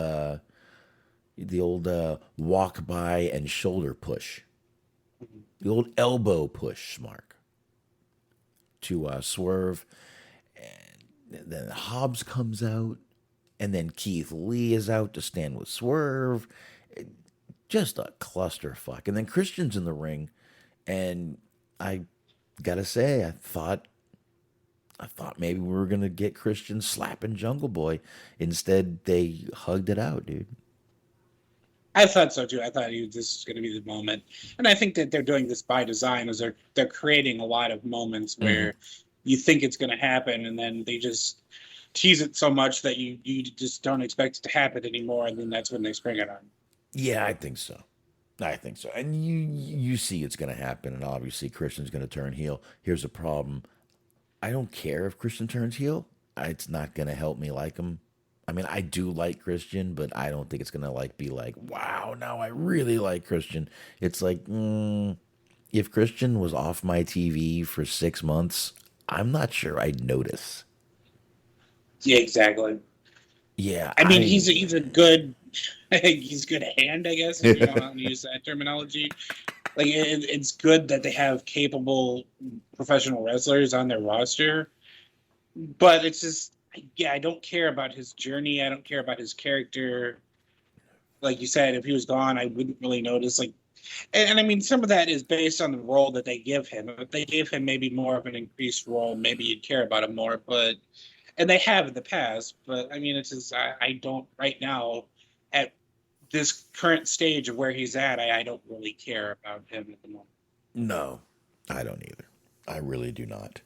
Speaker 7: walk by and shoulder push, the old elbow push, Smark, to Swerve. And then Hobbs comes out, and then Keith Lee is out to stand with Swerve. Just a clusterfuck. And then Christian's in the ring, and I gotta say, I thought maybe we were going to get Christian slapping Jungle Boy. Instead, they hugged it out, dude.
Speaker 8: I thought so, too. I thought this was going to be the moment. And I think that they're doing this by design, as they're creating a lot of moments where you think it's going to happen, and then they just... tease it so much that you just don't expect it to happen anymore, and then that's when they spring it on.
Speaker 7: Yeah, I think so. And you see it's going to happen, and obviously Christian's going to turn heel. Here's the problem. I don't care if Christian turns heel. It's not going to help me like him. I mean, I do like Christian, but I don't think it's going to be like, wow, now I really like Christian. It's like, if Christian was off my TV for 6 months, I'm not sure I'd notice.
Speaker 8: Yeah, exactly.
Speaker 7: Yeah.
Speaker 8: I mean, he's a good he's good hand, I guess, if you don't want to use that terminology. Like, it's good that they have capable professional wrestlers on their roster, but it's just, I don't care about his journey. I don't care about his character. Like you said, if he was gone, I wouldn't really notice. Like, and I mean, some of that is based on the role that they give him. If they gave him maybe more of an increased role, maybe you'd care about him more. And they have in the past. But I mean, it's just I don't right now at this current stage of where he's at. I don't really care about him at the moment.
Speaker 7: No, I don't either. I really do not.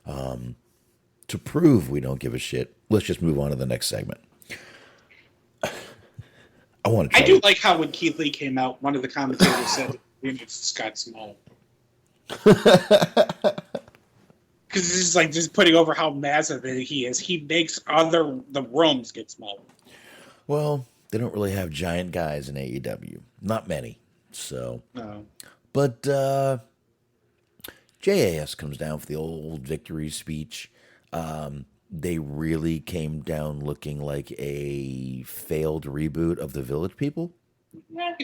Speaker 7: To prove we don't give a shit, let's just move on to the next segment.
Speaker 8: I do like how when Keith Lee came out, one of the commentators said it's got small. Because it's like just putting over how massive he is. He makes the rooms get smaller.
Speaker 7: Well, they don't really have giant guys in AEW. Not many. So,
Speaker 8: No.
Speaker 7: But JAS comes down for the old victory speech. They really came down looking like a failed reboot of the Village People.
Speaker 8: Yeah,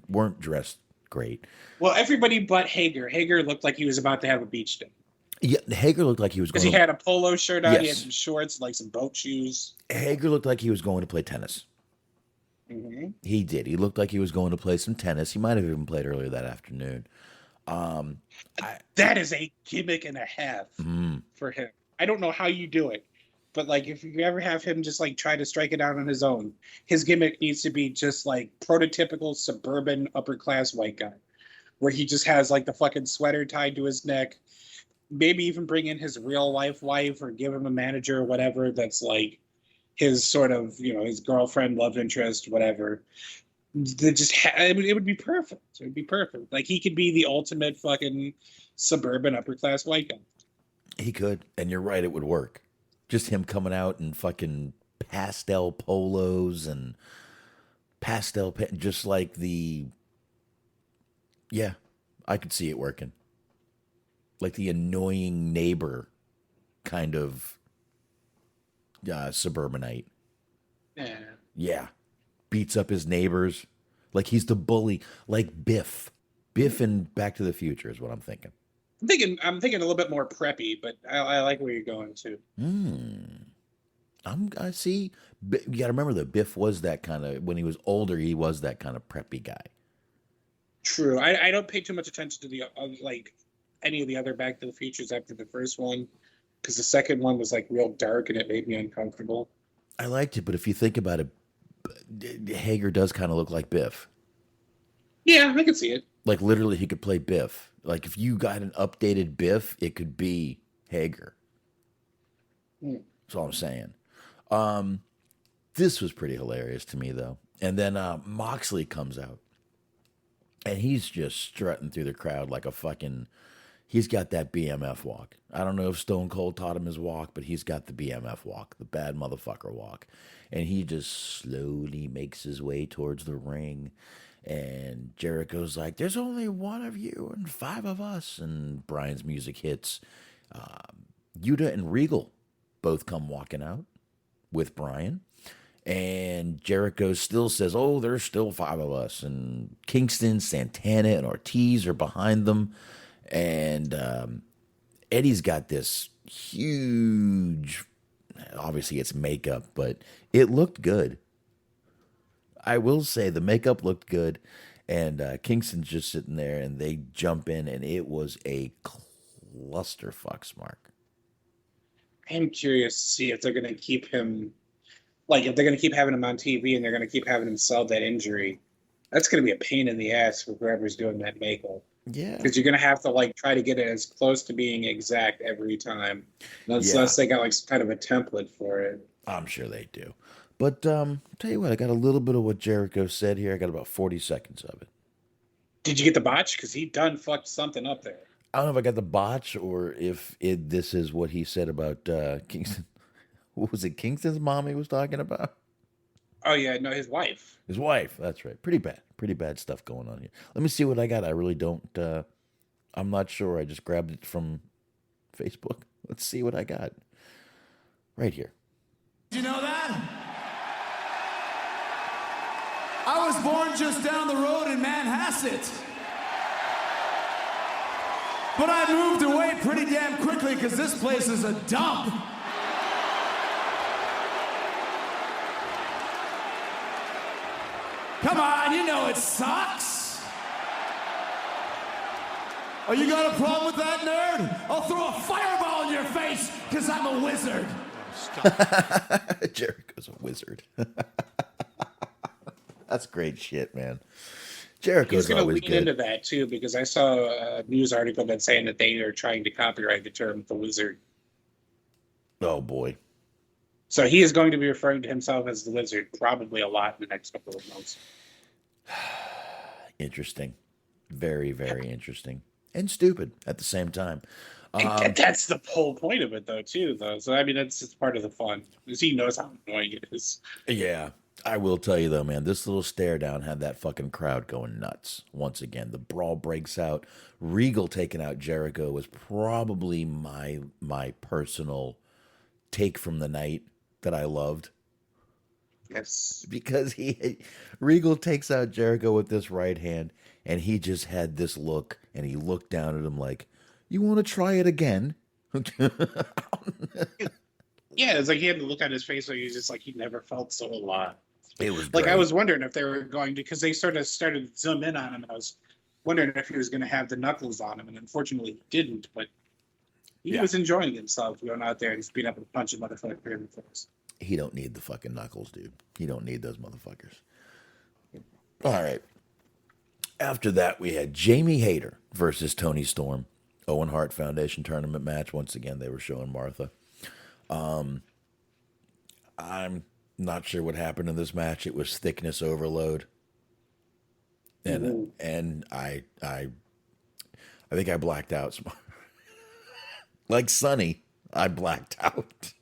Speaker 7: Weren't dressed great.
Speaker 8: Well, everybody but Hager. Hager looked like he was about to have a beach day.
Speaker 7: Yeah, Hager looked like he was going
Speaker 8: because he had a polo shirt on.
Speaker 7: Yes.
Speaker 8: He had some shorts, like some boat shoes.
Speaker 7: Hager looked like he was going to play tennis.
Speaker 8: Mm-hmm.
Speaker 7: He did. He looked like he was going to play some tennis. He might have even played earlier that afternoon.
Speaker 8: That is a gimmick and a half for him. I don't know how you do it, but like if you ever have him just like try to strike it out on his own, his gimmick needs to be just like prototypical suburban upper class white guy, where he just has like the fucking sweater tied to his neck. Maybe even bring in his real life wife or give him a manager or whatever that's like his sort of, his girlfriend, love interest, whatever. It would be perfect. It would be perfect. Like he could be the ultimate fucking suburban upper class white guy.
Speaker 7: He could, and you're right, it would work. Just him coming out in fucking pastel polos and just like I could see it working. Like the annoying neighbor kind of suburbanite.
Speaker 8: Yeah.
Speaker 7: Yeah. Beats up his neighbors. Like he's the bully. Like Biff. Biff in Back to the Future is what I'm thinking.
Speaker 8: I'm thinking a little bit more preppy, but I like where you're going to.
Speaker 7: I see. You got to remember that Biff was that kind of, when he was older, he was that kind of preppy guy.
Speaker 8: True. I don't pay too much attention to the any of the other Back to the Futures after the first one, because the second one was like real dark and it made me uncomfortable.
Speaker 7: I liked it, but if you think about it, Hager does kind of look like Biff.
Speaker 8: Yeah, I can see it.
Speaker 7: Like literally, he could play Biff. Like if you got an updated Biff, it could be Hager. That's all I'm saying. This was pretty hilarious to me, though. And then Moxley comes out, and he's just strutting through the crowd like a fucking. He's got that BMF walk. I don't know if Stone Cold taught him his walk, but he's got the BMF walk, the bad motherfucker walk. And he just slowly makes his way towards the ring. And Jericho's like, there's only one of you and 5 of us. And Brian's music hits. Yuta and Regal both come walking out with Brian. And Jericho still says, oh, there's still 5 of us. And Kingston, Santana, and Ortiz are behind them. And Eddie's got this huge, obviously it's makeup, but it looked good. I will say the makeup looked good. And Kingston's just sitting there, and they jump in, and it was a clusterfuck, Smark.
Speaker 8: I'm curious to see if they're going to keep him, if they're going to keep having him on TV and they're going to keep having him sell that injury. That's going to be a pain in the ass for whoever's doing that makeup.
Speaker 7: Yeah.
Speaker 8: Because you're going to have to like try to get it as close to being exact every time. Unless they got like some kind of a template for it.
Speaker 7: I'm sure they do. But tell you what, I got a little bit of what Jericho said here. I got about 40 seconds of it.
Speaker 8: Did you get the botch? Because he done fucked something up there.
Speaker 7: I don't know if I got the botch or if this is what he said about Kingston. What was it? Kingston's mom he was talking about?
Speaker 8: Oh, yeah. No, his wife.
Speaker 7: His wife. That's right. Pretty bad stuff going on here. Let me see what I got. I really don't. I'm not sure. I just grabbed it from Facebook. Let's see what I got. Right here.
Speaker 1: Did you know that? I was born just down the road in Manhasset. But I moved away pretty damn quickly because this place is a dump. Come on, you know it sucks. Oh, you got a problem with that, nerd? I'll throw a fireball in your face because I'm a wizard.
Speaker 7: Jericho's a wizard. That's great shit, man. Jericho's
Speaker 8: He's going to
Speaker 7: always
Speaker 8: lean
Speaker 7: good.
Speaker 8: into that, too, because I saw a news article that's saying that they are trying to copyright the term the wizard.
Speaker 7: Oh, boy.
Speaker 8: So he is going to be referring to himself as the wizard probably a lot in the next couple of months.
Speaker 7: Interesting. Very, very interesting. And stupid at the same time.
Speaker 8: And that's the whole point of it, though, too, though. So, I mean, that's just part of the fun, because he knows how annoying it is.
Speaker 7: Yeah. I will tell you, though, man, this little stare down had that fucking crowd going nuts. Once again, the brawl breaks out. Regal taking out Jericho was probably my personal take from the night that I loved.
Speaker 8: Yes.
Speaker 7: Because Regal takes out Jericho with this right hand, and he just had this look, and he looked down at him like, "You want to try it again?"
Speaker 8: Yeah, it's like he had to look on his face like he never felt so alive.
Speaker 7: It was
Speaker 8: like
Speaker 7: great.
Speaker 8: I was wondering if they were going to, because they sort of started to zoom in on him, and I was wondering if he was going to have the knuckles on him, and unfortunately he didn't. But he was enjoying himself going out there and just beating up and punching motherfucker in the face.
Speaker 7: He don't need the fucking knuckles, dude. He don't need those motherfuckers. All right. After that, we had Jamie Hayter versus Tony Storm. Owen Hart Foundation tournament match. Once again, they were showing Martha. I'm not sure what happened in this match. It was thickness overload. And I think I blacked out. Like Sonny, I blacked out.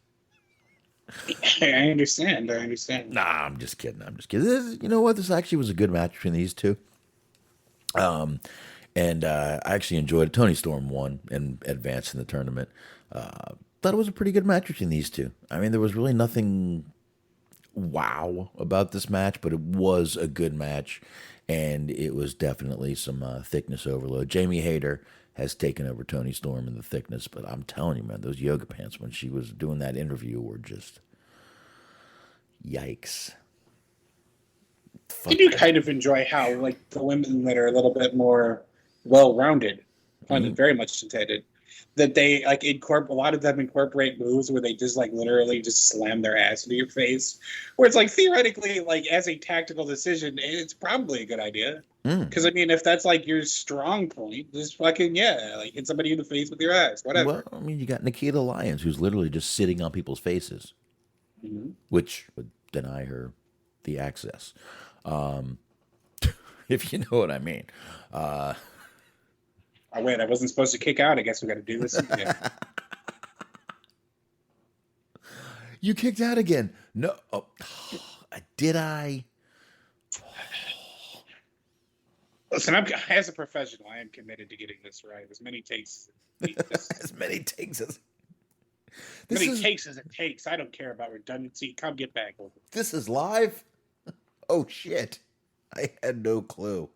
Speaker 8: I understand.
Speaker 7: Nah, I'm just kidding. You know what? This actually was a good match between these two. And I actually enjoyed it. Tony Storm won and advanced in the tournament. Thought it was a pretty good match between these two. I mean, there was really nothing wow about this match, but it was a good match, and it was definitely some thickness overload. Jamie Hayter has taken over Tony Storm in the thickness, but I'm telling you, man, those yoga pants when she was doing that interview were just yikes.
Speaker 8: I do kind of enjoy how, like, the women that are a little bit more well-rounded, very much intended, that they, like, a lot of them incorporate moves where they just, like, literally just slam their ass into your face, where it's, like, theoretically, like, as a tactical decision, it's probably a good idea. Because, I mean, if that's, like, your strong point, just fucking, like, hit somebody in the face with your ass, whatever.
Speaker 7: Well, I mean, you got Nikita Lyons, who's literally just sitting on people's faces, which would deny her the access. If you know what I mean.
Speaker 8: Oh, wait, I wasn't supposed to kick out. I guess we got to do this again.
Speaker 7: You kicked out again. No. Oh, did I?
Speaker 8: Listen, as a professional, I am committed to getting this right. As many takes
Speaker 7: As many takes as...
Speaker 8: takes as it takes. I don't care about redundancy. Come get back over.
Speaker 7: This is live? Oh, shit. I had no clue.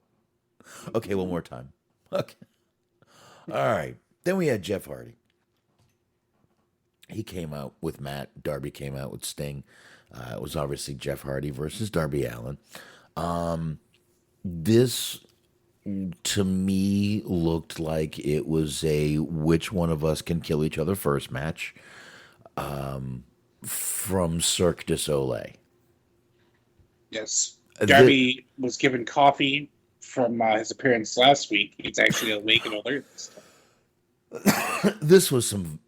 Speaker 7: Okay, one more time. Okay. All right. Then we had Jeff Hardy. He came out with Matt. Darby came out with Sting. It was obviously Jeff Hardy versus Darby Allin. This, to me, looked like it was a which one of us can kill each other first match from Cirque du Soleil.
Speaker 8: Yes. Darby was given coffee from his appearance last week. He's actually awake and alert.
Speaker 7: This was some.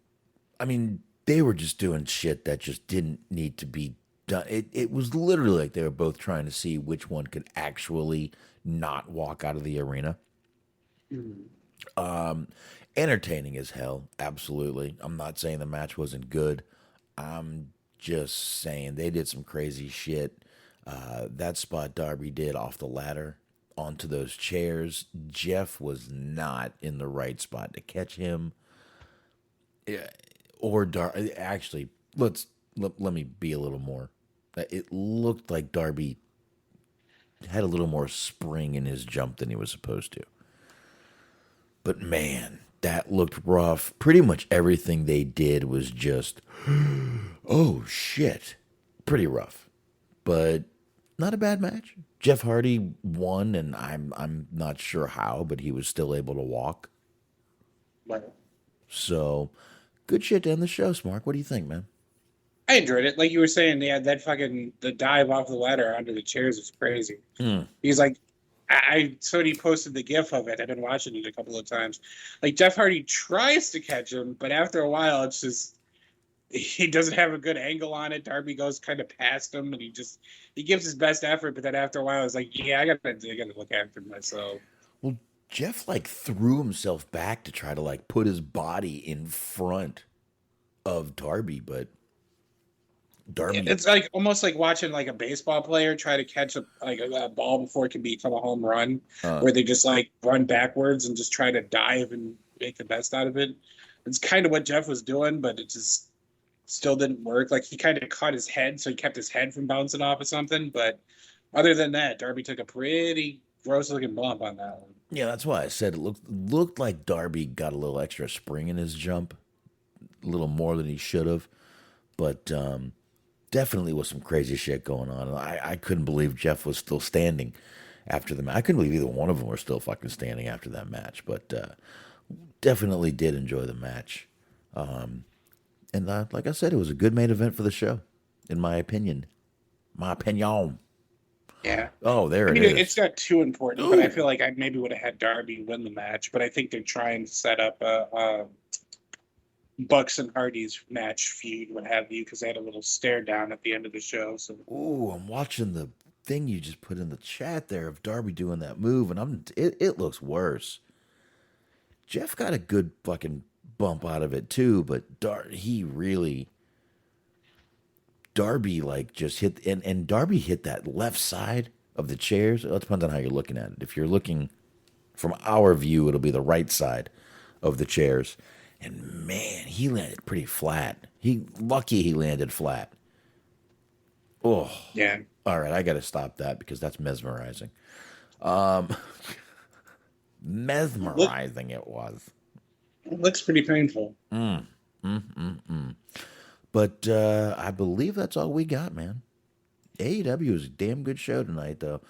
Speaker 7: I mean, they were just doing shit that just didn't need to be done. It was literally like they were both trying to see which one could actually not walk out of the arena. Entertaining as hell, absolutely. I'm not saying the match wasn't good. I'm just saying they did some crazy shit. That spot Darby did off the ladder onto those chairs, Jeff was not in the right spot to catch him. Or actually, let me be a little more. It looked like Darby had a little more spring in his jump than he was supposed to. But man, that looked rough. Pretty much everything they did was just, oh shit, pretty rough. But not a bad match. Jeff Hardy won, and I'm not sure how, but he was still able to walk.
Speaker 8: Right.
Speaker 7: So, good shit to end the show, Smark. What do you think, man?
Speaker 8: I enjoyed it. Like you were saying, the dive off the ladder onto the chairs is crazy. He's like, somebody posted the gif of it. I've been watching it a couple of times. Like Jeff Hardy tries to catch him, but after a while, it's just he doesn't have a good angle on it. Darby goes kind of past him, and he gives his best effort, but then after a while, it's like, yeah, I gotta look after myself.
Speaker 7: Well, Jeff threw himself back to try to put his body in front of Darby, but Darby.
Speaker 8: It's almost like watching a baseball player try to catch a ball before it can become a home run, where they just run backwards and just try to dive and make the best out of it. It's kind of what Jeff was doing, but it just still didn't work. He kind of caught his head, so he kept his head from bouncing off of something. But other than that, Darby took a pretty gross-looking bump on that one.
Speaker 7: Yeah, that's why I said it looked like Darby got a little extra spring in his jump, a little more than he should have. But definitely was some crazy shit going on. And I couldn't believe Jeff was still standing after the match. I couldn't believe either one of them were still fucking standing after that match. But definitely did enjoy the match. And like I said, it was a good main event for the show, in my opinion. My opinion.
Speaker 8: Yeah.
Speaker 7: Oh, it is.
Speaker 8: It's not too important, but I feel like I maybe would have had Darby win the match. But I think they're trying to set up a Bucks and Hardy's match feud, what have you, because they had a little stare down at the end of the show. So.
Speaker 7: Ooh, I'm watching the thing you just put in the chat there of Darby doing that move, and it looks worse. Jeff got a good fucking bump out of it too, but Darby just hit, and Darby hit that left side of the chairs. It depends on how you're looking at it. If you're looking from our view, it'll be the right side of the chairs. And man, he landed pretty flat. Lucky he landed flat. Oh.
Speaker 8: Yeah.
Speaker 7: All right, I got to stop that because that's mesmerizing. Mesmerizing it was.
Speaker 8: It looks pretty painful.
Speaker 7: But I believe that's all we got, man. AEW was a damn good show tonight, though.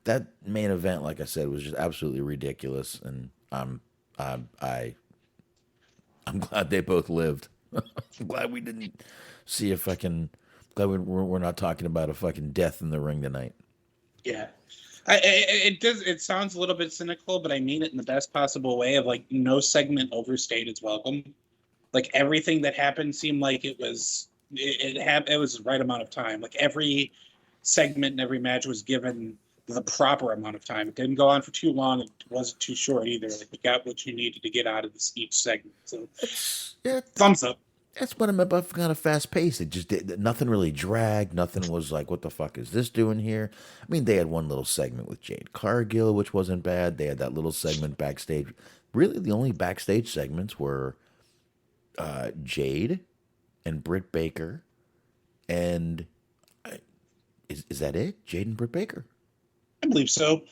Speaker 7: That main event, like I said, was just absolutely ridiculous, and I'm glad they both lived. I'm glad we didn't see glad we're not talking about a fucking death in the ring tonight.
Speaker 8: Yeah. It sounds a little bit cynical, but I mean it in the best possible way of no segment overstayed its welcome. Everything that happened seemed like it was the right amount of time. Every segment and every match was given the proper amount of time. It didn't go on for too long. It wasn't too short either. You got what you needed to get out of each segment. So thumbs up.
Speaker 7: That's what I'm about, kind of fast paced. It just nothing really dragged. Nothing was what the fuck is this doing here? I mean, they had one little segment with Jade Cargill, which wasn't bad. They had that little segment backstage. Really, the only backstage segments were Jade and Britt Baker, and is that it? Jade and Britt Baker.
Speaker 8: I believe so.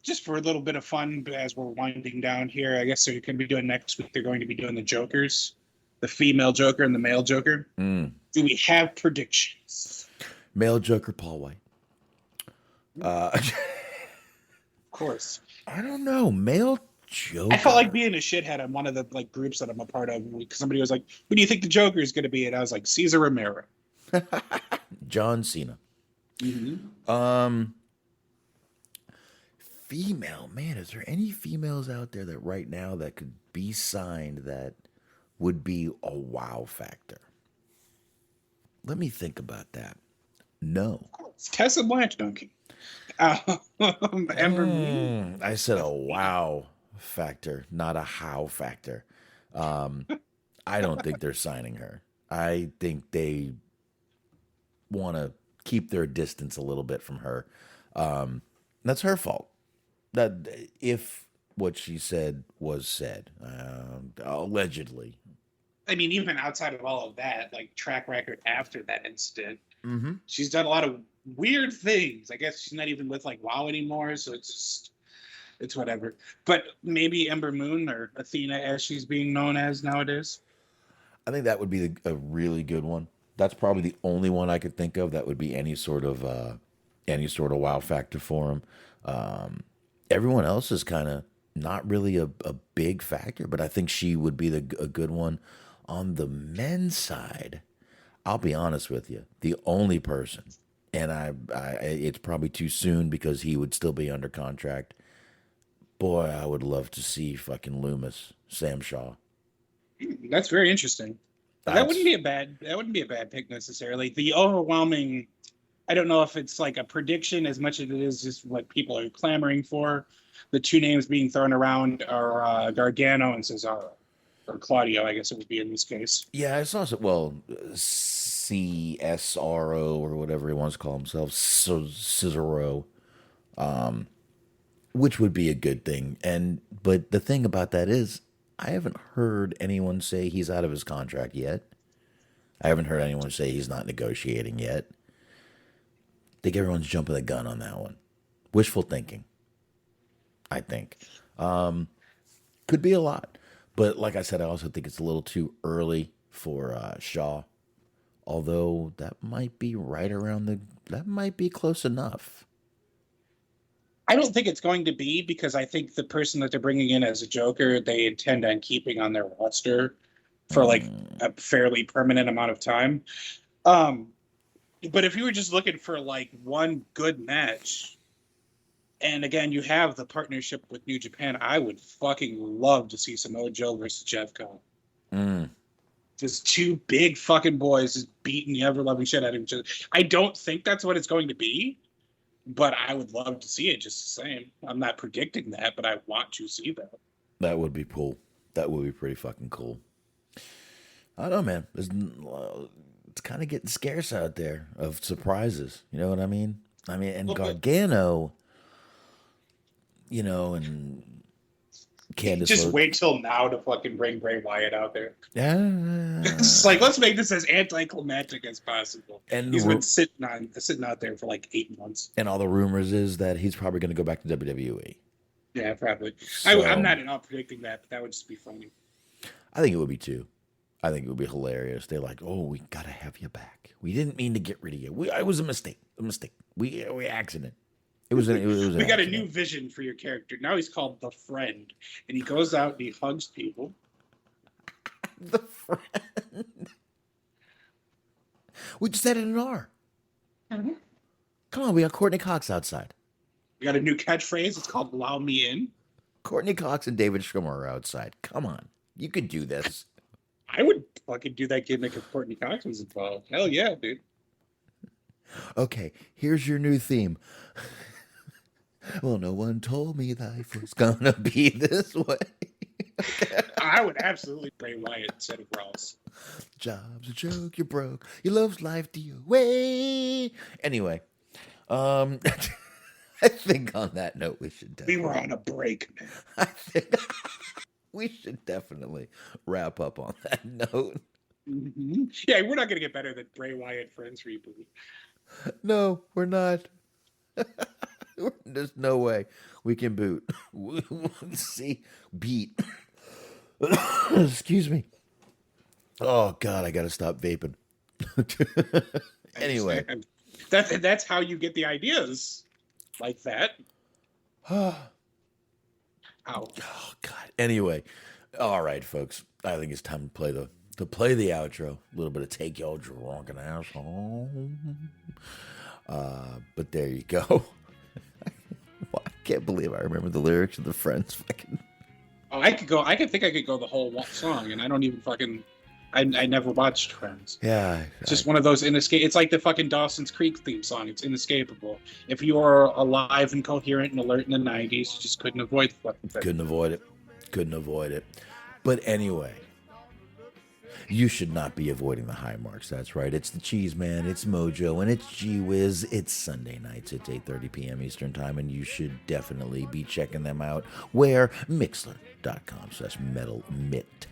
Speaker 8: Just for a little bit of fun, as we're winding down here, I guess they're going to be doing next week. They're going to be doing the Jokers. The female Joker and the male Joker. Do we have predictions?
Speaker 7: Male Joker, Paul White.
Speaker 8: Of course.
Speaker 7: I don't know. Male Joker.
Speaker 8: I felt like being a shithead on one of the groups that I'm a part of. Because somebody was like, "Who do you think the Joker is going to be?" And I was like, "Cesar Romero."
Speaker 7: John Cena. Female, man, is there any females out there that right now that could be signed that would be a wow factor? Let me think about that. No.
Speaker 8: It's Tessa Blanche, Donkey. Ember Moon.
Speaker 7: I said a wow factor, not a how factor. I don't think they're signing her. I think they want to keep their distance a little bit from her. That's her fault. That if what she said was said, allegedly.
Speaker 8: I mean, even outside of all of that, like track record after that incident, she's done a lot of weird things. I guess she's not even with like WoW anymore, so it's whatever. But maybe Ember Moon or Athena, as she's being known as nowadays.
Speaker 7: I think that would be a really good one. That's probably the only one I could think of that would be any sort of wow factor for him. Everyone else is kind of not really a big factor, but I think she would be a good one. On the men's side, I'll be honest with you, the only person, and it's probably too soon because he would still be under contract. Boy, I would love to see fucking Loomis, Sam Shaw.
Speaker 8: That's very interesting. That wouldn't be a bad pick necessarily. The overwhelming, I don't know if it's like a prediction as much as it is just what people are clamoring for. The two names being thrown around are Gargano and Cesaro. Or Claudio, I guess it would be in this case.
Speaker 7: Yeah, I saw some, well, CSRO or whatever he wants to call himself, Cesaro, which would be a good thing. But the thing about that is, I haven't heard anyone say he's out of his contract yet. I haven't heard anyone say he's not negotiating yet. I think everyone's jumping the gun on that one. Wishful thinking, I think. Could be a lot. But like I said, I also think it's a little too early for Shaw. Although that might be that might be close enough.
Speaker 8: I don't think it's going to be, because I think the person that they're bringing in as a Joker, they intend on keeping on their roster for like a fairly permanent amount of time. But if you were just looking for like one good match, and again, you have the partnership with New Japan, I would fucking love to see Samoa Joe versus Jeff Cobb. Just two big fucking boys just beating the ever-loving shit out of each other. I don't think that's what it's going to be, but I would love to see it just the same. I'm not predicting that, but I want to see that.
Speaker 7: That would be cool. That would be pretty fucking cool. I don't know, man. It's kind of getting scarce out there of surprises. You know what I mean? And Gargano... You know, and Candice.
Speaker 8: Just wait till now to fucking bring Bray Wyatt out there.
Speaker 7: Yeah.
Speaker 8: It's like, let's make this as anticlimactic as possible. And he's been sitting out there for like 8 months.
Speaker 7: And all the rumors is that he's probably going to go back to WWE.
Speaker 8: Yeah, probably. So, I'm not at all predicting that, but that would just be funny.
Speaker 7: I think it would be too. I think it would be hilarious. They're like, "Oh, we gotta have you back. We didn't mean to get rid of you. It was a mistake. We accident." It was we
Speaker 8: got a new vision for your character. Now he's called the Friend, and he goes out and he hugs people.
Speaker 7: The Friend. We just added an R. Mm-hmm. Come on, we got Courtney Cox outside.
Speaker 8: We got a new catchphrase. It's called "Allow Me In."
Speaker 7: Courtney Cox and David Schwimmer are outside. Come on, you could do this.
Speaker 8: I would fucking do that gimmick if Courtney Cox was involved. Hell yeah, dude.
Speaker 7: Okay, here's your new theme. Well, no one told me life was gonna be this way.
Speaker 8: I would absolutely Bray Wyatt instead of Ross.
Speaker 7: Job's a joke, you're broke. Your love's life DOA. Anyway, I think on that note we should
Speaker 8: We were on a break, man.
Speaker 7: I think we should definitely wrap up on that note.
Speaker 8: Mm-hmm. Yeah, we're not gonna get better than Bray Wyatt Friends reboot.
Speaker 7: No, we're not. There's no way we can boot. See, beat. Excuse me. Oh God, I gotta stop vaping. Anyway,
Speaker 8: that's how you get the ideas like that.
Speaker 7: Oh God. Anyway, all right, folks. I think it's time to play the outro. A little bit of take y'all drunken ass home. But there you go. I can't believe I remember the lyrics of the Friends fucking.
Speaker 8: Oh, I could go the whole song, and I don't even fucking. I never watched Friends.
Speaker 7: Yeah.
Speaker 8: It's just one of those inescapable. It's like the fucking Dawson's Creek theme song. It's inescapable. If you are alive and coherent and alert in the 90s, you just couldn't avoid the fucking thing.
Speaker 7: Couldn't avoid it. But anyway, you should not be avoiding the high marks. That's right. It's the Cheese Man, it's Mojo, and it's Gee Whiz. It's Sunday nights at 8:30 p.m. Eastern Time, and you should definitely be checking them out. Where? Mixler.com/metalmitt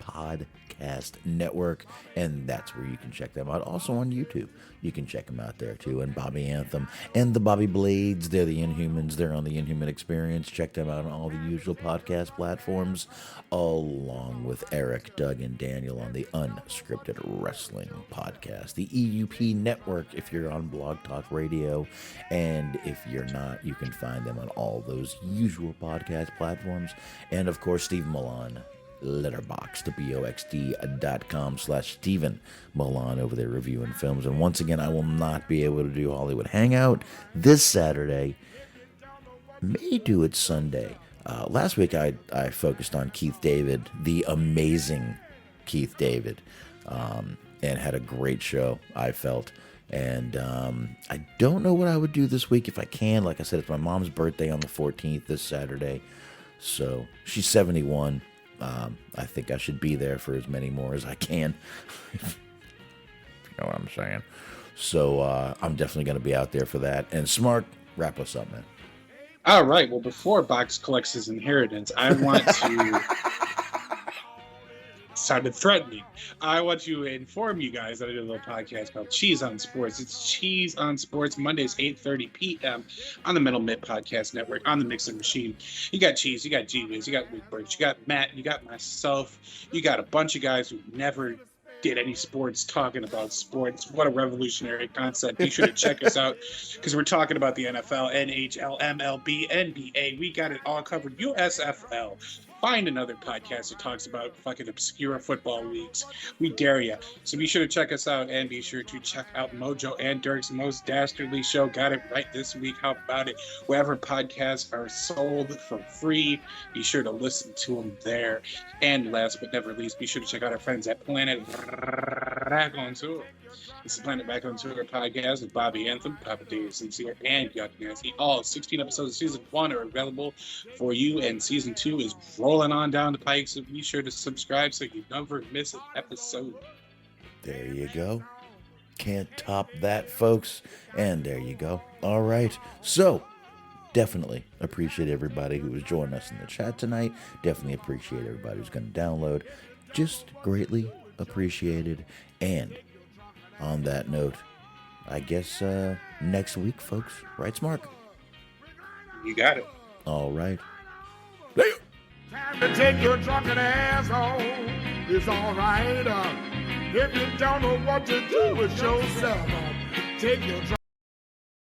Speaker 7: podcast network, and that's where you can check them out. Also on YouTube, you can check them out there too. And Bobby Anthem and the Bobby Blades, they're the Inhumans. They're on the Inhuman Experience. Check them out on all the usual podcast platforms, along with Eric, Doug, and Daniel on the Unscripted Wrestling Podcast, the EUP Network if you're on Blog Talk Radio, and if you're not, you can find them on all those usual podcast platforms. And of course, Steve Milan, Letterboxd, boxd.com/Stephen Milan over there reviewing films. And once again, I will not be able to do Hollywood Hangout this Saturday. May do it Sunday. Last week I focused on Keith David, the amazing Keith David, and had a great show, I felt. And I don't know what I would do this week if I can. Like I said, it's my mom's birthday on the 14th this Saturday. So she's 71. I think I should be there for as many more as I can. You know what I'm saying? So I'm definitely going to be out there for that. And Smark, wrap us up, man.
Speaker 8: All right. Well, before Box collects his inheritance, I want to... sounded threatening. I want to inform you guys that I did a little podcast called Cheese on Sports. It's Cheese on Sports, Mondays, 8:30 p.m. on the Metal Mitt Podcast Network, on the Mixing Machine. You got Cheese, you got G-Wiz, you got Luke Birch, you got Matt, you got myself, you got a bunch of guys who never did any sports talking about sports. What a revolutionary concept. Be sure to check us out because we're talking about the NFL, NHL, MLB, NBA. We got it all covered. USFL. Find another podcast that talks about fucking obscure football leagues. We dare you. So be sure to check us out, and be sure to check out Mojo and Dirk's Most Dastardly Show. Got it right this week. How about it? Wherever podcasts are sold for free, be sure to listen to them there. And last but never least, be sure to check out our friends at Planet Back on Tour. This is Planet Back on Tour podcast with Bobby Anthem, Papa Dave Sincere, and Yuck Nancy. All 16 episodes of Season 1 are available for you, and Season 2 is rolling on down the pike, so be sure to subscribe so you never miss an episode.
Speaker 7: There you go. Can't top that, folks. And there you go. All right. So, definitely appreciate everybody who was joining us in the chat tonight. Definitely appreciate everybody who's going to download. Just greatly appreciated. And on that note, I guess next week, folks. Right, Smark?
Speaker 8: You got it.
Speaker 7: All right.
Speaker 1: Time to take your drunken ass home. It's all right. If you don't know what to do with yourself, take your